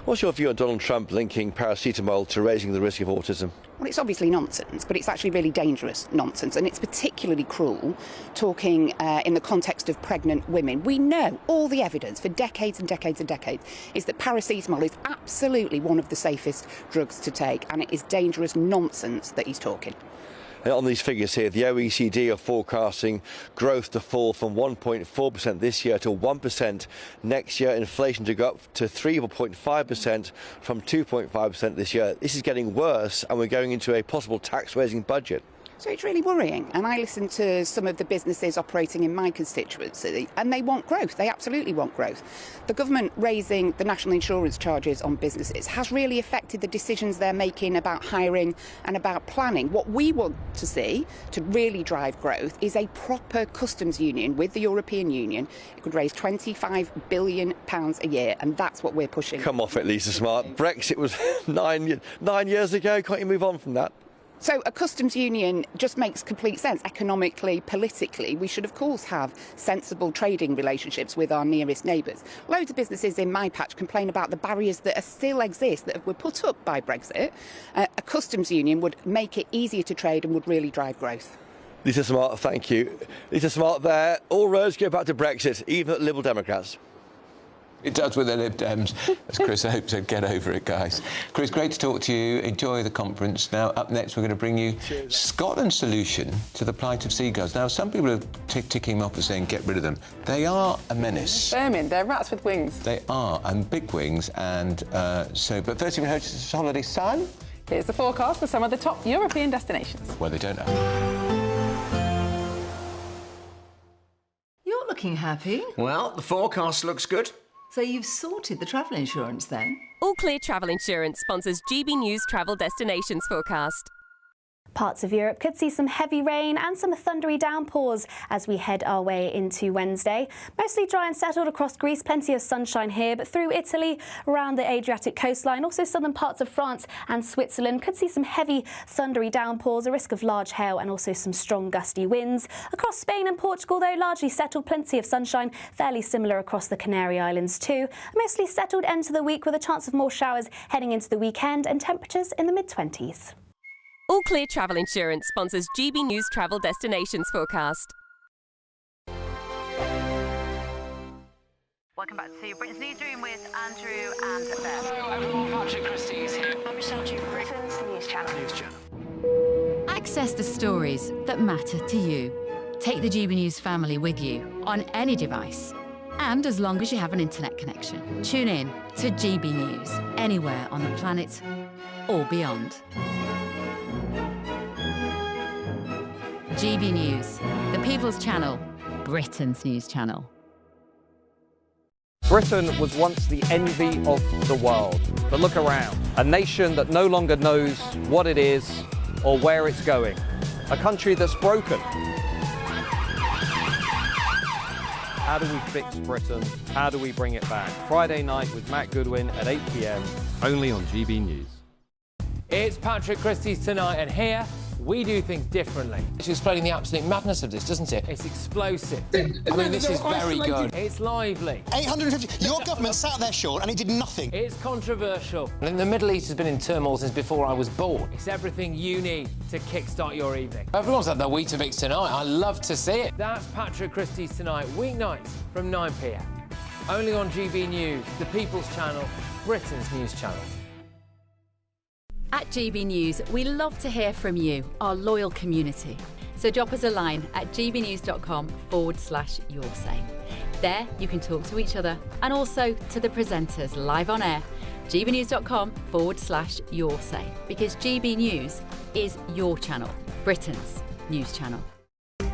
What's your view on Donald Trump linking paracetamol to raising the risk of autism? Well, it's obviously nonsense, but it's actually really dangerous nonsense, and it's particularly cruel talking in the context of pregnant women. We know all the evidence for decades and decades and decades is that paracetamol is absolutely one of the safest drugs to take, and it is dangerous nonsense that he's talking. On these figures here, the OECD are forecasting growth to fall from 1.4% this year to 1% next year, inflation to go up to 3.5% from 2.5% this year. This is getting worse, and we're going into a possible tax-raising budget. So it's really worrying. And I listen to some of the businesses operating in my constituency, and they want growth. They absolutely want growth. The government raising the national insurance charges on businesses has really affected the decisions they're making about hiring and about planning. What we want to see to really drive growth is a proper customs union with the European Union. It could raise £25 billion a year, and that's what we're pushing. Come off it, Lisa Smart. Brexit was nine years ago. Can't you move on from that? So a customs union just makes complete sense economically, politically. We should, of course, have sensible trading relationships with our nearest neighbours. Loads of businesses in my patch complain about the barriers that still exist, that were put up by Brexit. A customs union would make it easier to trade and would really drive growth. Lisa Smart, thank you. Lisa Smart there. All roads go back to Brexit, even at Liberal Democrats. It does with the Lib Dems, as Chris hopes. So get over it, guys. Chris, great to talk to you. Enjoy the conference. Now, up next, we're going to bring you Scotland's solution to the plight of seagulls. Now, some people are ticking them off and saying get rid of them. They are a menace. Vermin, they're rats with wings. They are, and big wings. And but first, we heard this holiday sun. Here's the forecast for some of the top European destinations. Well, they don't know. You're looking happy. Well, the forecast looks good. So you've sorted the travel insurance then? All Clear Travel Insurance sponsors GBNews Travel Destinations Forecast. Parts of Europe could see some heavy rain and some thundery downpours as we head our way into Wednesday. Mostly dry and settled across Greece, plenty of sunshine here, but through Italy, around the Adriatic coastline, also southern parts of France and Switzerland could see some heavy thundery downpours, a risk of large hail and also some strong gusty winds. Across Spain and Portugal, though, largely settled, plenty of sunshine, fairly similar across the Canary Islands too. A mostly settled end to the week with a chance of more showers heading into the weekend and temperatures in the mid-20s. All Clear Travel Insurance sponsors GBNews Travel Destinations Forecast. Welcome back to Britain's Newsroom with Andrew and Beth. Hello everyone, Patrick Christie's here. I'm Michelle Duke, Britain's News Channel. Access the stories that matter to you. Take the GB News family with you on any device. And as long as you have an internet connection, tune in to GB News anywhere on the planet or beyond. GB News, the People's Channel, Britain's news channel. Britain was once the envy of the world. But look around. A nation that no longer knows what it is or where it's going. A country that's broken. How do we fix Britain? How do we bring it back? Friday night with Matt Goodwin at 8 p.m, only on GB News. It's Patrick Christie's Tonight, and here we do things differently. It's explaining the absolute madness of this, doesn't it? It's explosive. I mean, this is very good. It's lively. 850. Your government sat there, Sean, and it did nothing. It's controversial. And the Middle East has been in turmoil since before I was born. It's everything you need to kickstart your evening. Everyone's had their Weetabix tonight. I love to see it. That's Patrick Christie's Tonight, weeknights from 9 p.m. Only on GB News, the People's Channel, Britain's news channel. At GB News, we love to hear from you, our loyal community. So drop us a line at gbnews.com/yoursay. There you can talk to each other and also to the presenters live on air. gbnews.com/yoursay, because GB News is your channel, Britain's news channel.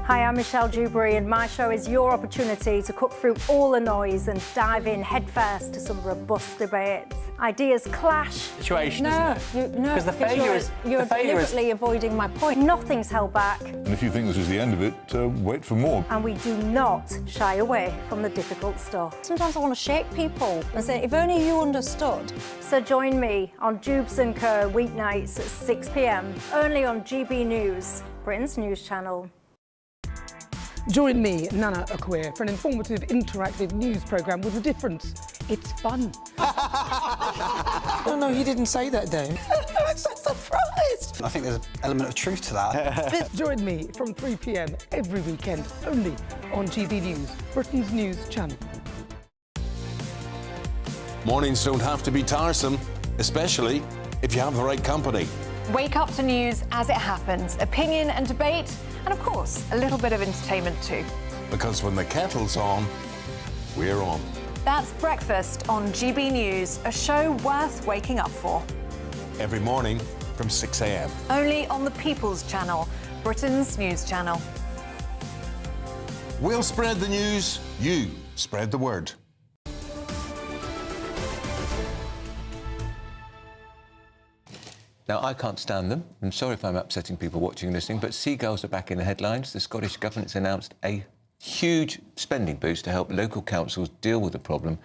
Hi, I'm Michelle Dewberry, and my show is your opportunity to cut through all the noise and dive in headfirst to some robust debates. Ideas clash. Situation, no, because the failure is you're deliberately avoiding my point. Nothing's held back. And if you think this is the end of it, wait for more. And we do not shy away from the difficult stuff. Sometimes I want to shake people and say, if only you understood. So join me on Jubes & Co. weeknights at 6 p.m, only on GB News, Britain's news channel. Join me, Nana Akwe, for an informative, interactive news programme with a difference. It's fun. No, you didn't say that, Dave. I'm so surprised. I think there's an element of truth to that. Join me from 3 p.m. every weekend, only on GB News, Britain's news channel. Mornings don't have to be tiresome, especially if you have the right company. Wake up to news as it happens, opinion and debate, and of course, a little bit of entertainment too. Because when the kettle's on, we're on. That's Breakfast on GB News, a show worth waking up for. Every morning from 6 a.m. Only on the People's Channel, Britain's news channel. We'll spread the news, you spread the word. Now, I can't stand them. I'm sorry if I'm upsetting people watching and listening, but seagulls are back in the headlines. The Scottish Government's announced a huge spending boost to help local councils deal with the problem.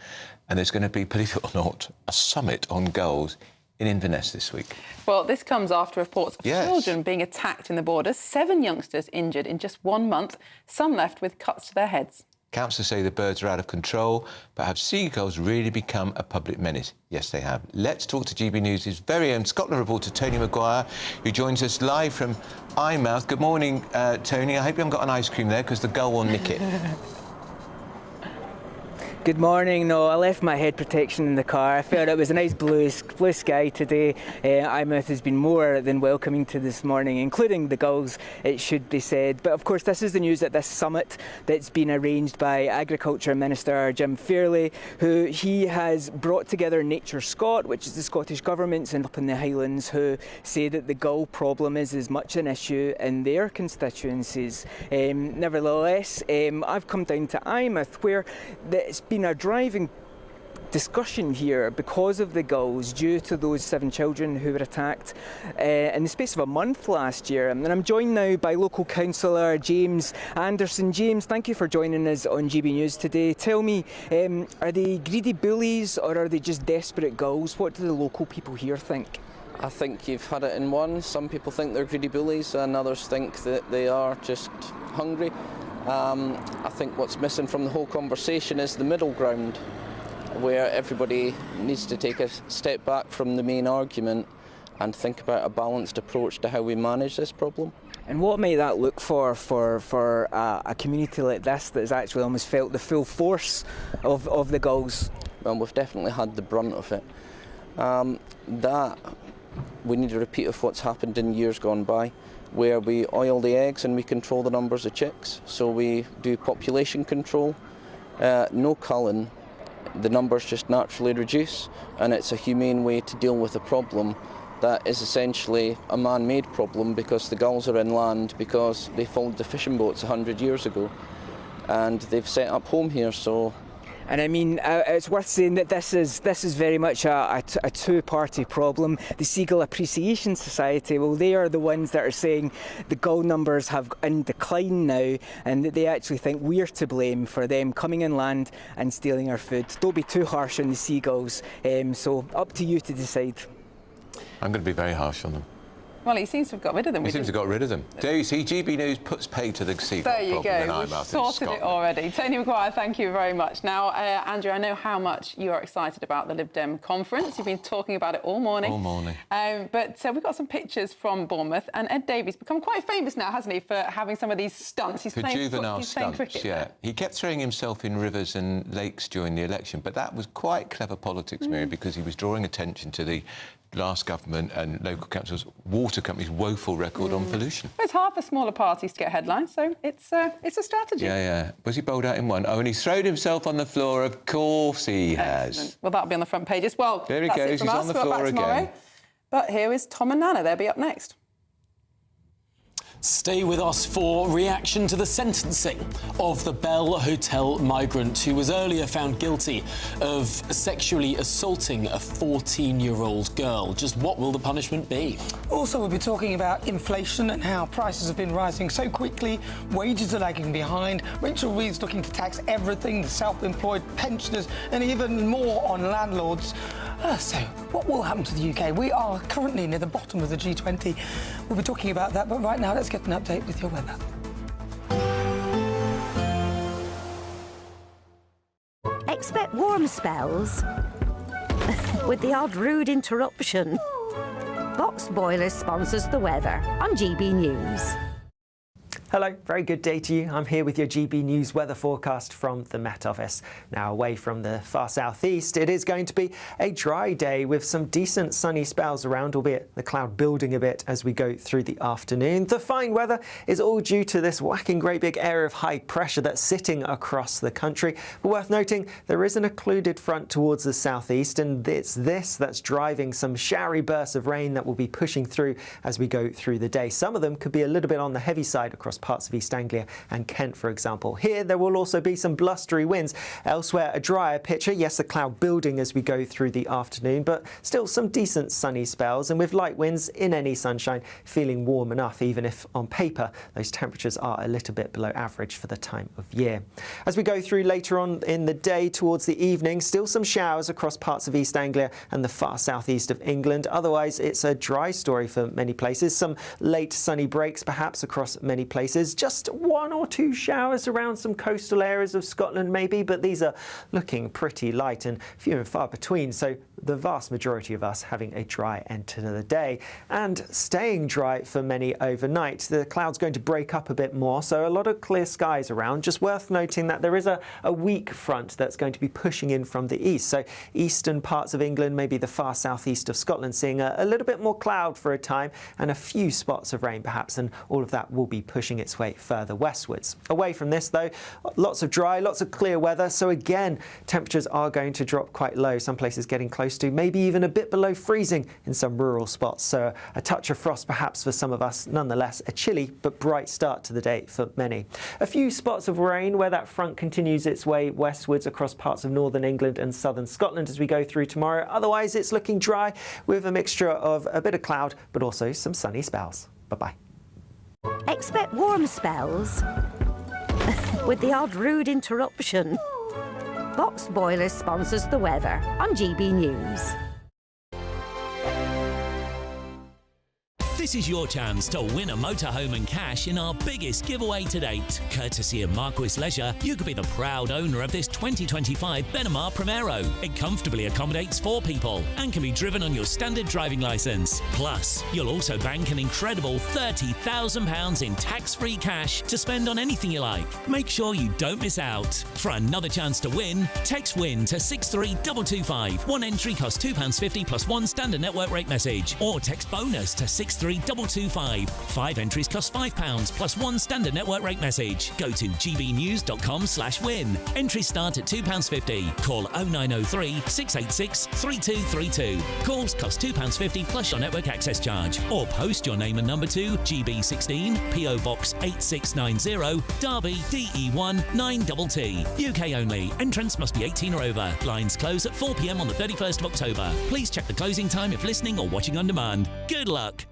And there's going to be, believe it or not, a summit on gulls in Inverness this week. Well, this comes after reports of children being attacked in the borders. 7 youngsters injured in just 1 month, some left with cuts to their heads. Councillors say the birds are out of control, but have seagulls really become a public menace? Yes, they have. Let's talk to GB News' very own Scotland reporter, Tony Maguire, who joins us live from Eyemouth. Good morning, Tony. I hope you haven't got an ice cream there, because the gull will nick it. Good morning. No, I left my head protection in the car. I felt it was a nice blue sky today. Eyemouth has been more than welcoming to this morning, including the gulls, it should be said. But of course, this is the news at this summit that's been arranged by Agriculture Minister Jim Fairley, who he has brought together Nature Scot, which is the Scottish Governments and up in the Highlands, who say that the gull problem is as much an issue in their constituencies. Nevertheless, I've come down to Eyemouth, where it's been a driving discussion here because of the gulls due to those 7 children who were attacked in the space of a month last year. And I'm joined now by local councillor James Anderson. James, thank you for joining us on GB News today. Tell me, are they greedy bullies or are they just desperate gulls? What do the local people here think? I think you've had it in one. Some people think they're greedy bullies and others think that they are just hungry. I think what's missing from the whole conversation is the middle ground, where everybody needs to take a step back from the main argument and think about a balanced approach to how we manage this problem. And what might that look for a community like this that has actually almost felt the full force of the gulls? Well, we've definitely had the brunt of it. That we need a repeat of what's happened in years gone by, where we oil the eggs and we control the numbers of chicks. So we do population control, no culling, the numbers just naturally reduce, and it's a humane way to deal with a problem that is essentially a man-made problem because the gulls are inland because they followed the fishing boats 100 years ago and they've set up home here. So. And I mean, it's worth saying that this is very much a two-party problem. The Seagull Appreciation Society, well, they are the ones that are saying the gull numbers have in decline now, and that they actually think we're to blame for them coming inland and stealing our food. Don't be too harsh on the seagulls. So up to you to decide. I'm going to be very harsh on them. Well, he seems to have got rid of them. He seems to have got rid of them. There you see, GB News puts pay to the seagull problem. There you go, we've sorted it already. Tony Maguire, thank you very much. Now, Andrew, I know how much you are excited about the Lib Dem conference. You've been talking about it all morning. All morning. But we've got some pictures from Bournemouth, and Ed Davies become quite famous now, hasn't he, for having some of these stunts. He's playing juvenile playing stunts, cricket. yeah. He kept throwing himself in rivers and lakes during the election, but that was quite clever politics, Miriam, because he was drawing attention to the last government and local councils, water companies' woeful record on pollution. It's hard for smaller parties to get headlines, so it's a strategy. Yeah. Was he bowled out in one? Oh, and he's thrown himself on the floor. Of course he has. Excellent. Well, that'll be on the front page as well. There he goes. He's on the floor again. But here is Tom and Nana. They'll be up next. Stay with us for reaction to the sentencing of the Bell Hotel migrant who was earlier found guilty of sexually assaulting a 14-year-old girl. Just what will the punishment be? Also, we'll be talking about inflation and how prices have been rising so quickly, wages are lagging behind. Rachel Reeves looking to tax everything, the self-employed, pensioners, and even more on landlords. So, what will happen to the UK? We are currently near the bottom of the G20. We'll be talking about that, but right now, let's get an update with your weather. Expect warm spells with the odd rude interruption. Box Boilers sponsors the weather on GB News. Hello, very good day to you. I'm here with your GB News weather forecast from the Met Office. Now, away from the far southeast, it is going to be a dry day with some decent sunny spells around, albeit the cloud building a bit as we go through the afternoon. The fine weather is all due to this whacking great big area of high pressure that's sitting across the country. But worth noting, there is an occluded front towards the southeast, and it's this that's driving some showery bursts of rain that will be pushing through as we go through the day. Some of them could be a little bit on the heavy side across parts of East Anglia and Kent, for example. Here there will also be some blustery winds. Elsewhere, a drier picture. Yes, the cloud building as we go through the afternoon, but still some decent sunny spells, and with light winds in any sunshine, feeling warm enough, even if on paper those temperatures are a little bit below average for the time of year. As we go through later on in the day towards the evening, still some showers across parts of East Anglia and the far southeast of England. Otherwise, it's a dry story for many places. Some late sunny breaks perhaps across many places. Just one or two showers around some coastal areas of Scotland maybe, but these are looking pretty light and few and far between, so the vast majority of us having a dry end to the day and staying dry for many overnight. The cloud's going to break up a bit more, so a lot of clear skies around. Just worth noting that there is a weak front that's going to be pushing in from the east, so eastern parts of England, maybe the far southeast of Scotland, seeing a little bit more cloud for a time and a few spots of rain perhaps, and all of that will be pushing its way further westwards. Away from this though, lots of dry, lots of clear weather, so again temperatures are going to drop quite low, some places getting close to maybe even a bit below freezing in some rural spots, so a touch of frost perhaps for some of us. Nonetheless, a chilly but bright start to the day for many. A few spots of rain where that front continues its way westwards across parts of northern England and southern Scotland as we go through tomorrow. Otherwise, it's looking dry with a mixture of a bit of cloud but also some sunny spells. Bye-bye. Expect warm spells with the odd rude interruption. Box Boilers sponsors the weather on GB News. This is your chance to win a motorhome and cash in our biggest giveaway to date. Courtesy of Marquis Leisure, you could be the proud owner of this 2025 Benamar Primero. It comfortably accommodates 4 people and can be driven on your standard driving licence. Plus, you'll also bank an incredible £30,000 in tax-free cash to spend on anything you like. Make sure you don't miss out. For another chance to win, text WIN to 63225. One entry costs £2.50 plus one standard network rate message, or text BONUS to 63225. 5 entries cost £5 plus one standard network rate message. Go to gbnews.com/win. Entries start at £2.50. Call 0903 686 3232. Calls cost £2.50 plus your network access charge. Or post your name and number to GB16 PO Box 8690 Derby DE1 9TT. UK only. Entrance must be 18 or over. Lines close at 4 p.m. on the 31st of October. Please check the closing time if listening or watching on demand. Good luck.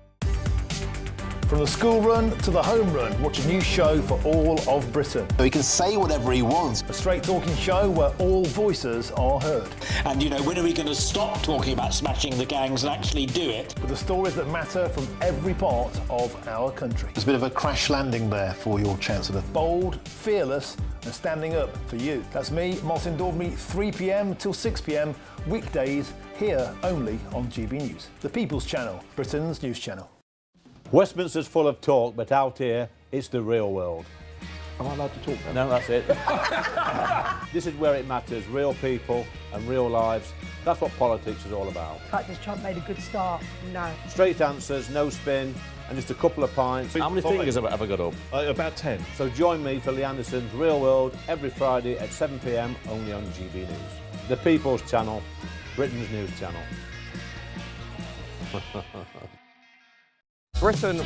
From the school run to the home run, watch a new show for all of Britain. So he can say whatever he wants. A straight talking show where all voices are heard. And, you know, when are we going to stop talking about smashing the gangs and actually do it? With the stories that matter from every part of our country. There's a bit of a crash landing there for your Chancellor. Bold, fearless and standing up for you. That's me, Martin Daubney, 3 p.m. till 6 p.m, weekdays, here only on GB News. The People's Channel, Britain's news channel. Westminster's full of talk, but out here, it's the real world. Am I allowed to talk now? No, that's it. This is where it matters, real people and real lives. That's what politics is all about. In fact, has Trump made a good start? No. Straight answers, no spin, and just a couple of pints. How many fingers have I ever got up? About 10. So join me for Lee Anderson's Real World every Friday at 7 p.m, only on GB News. The People's Channel, Britain's news channel. Britain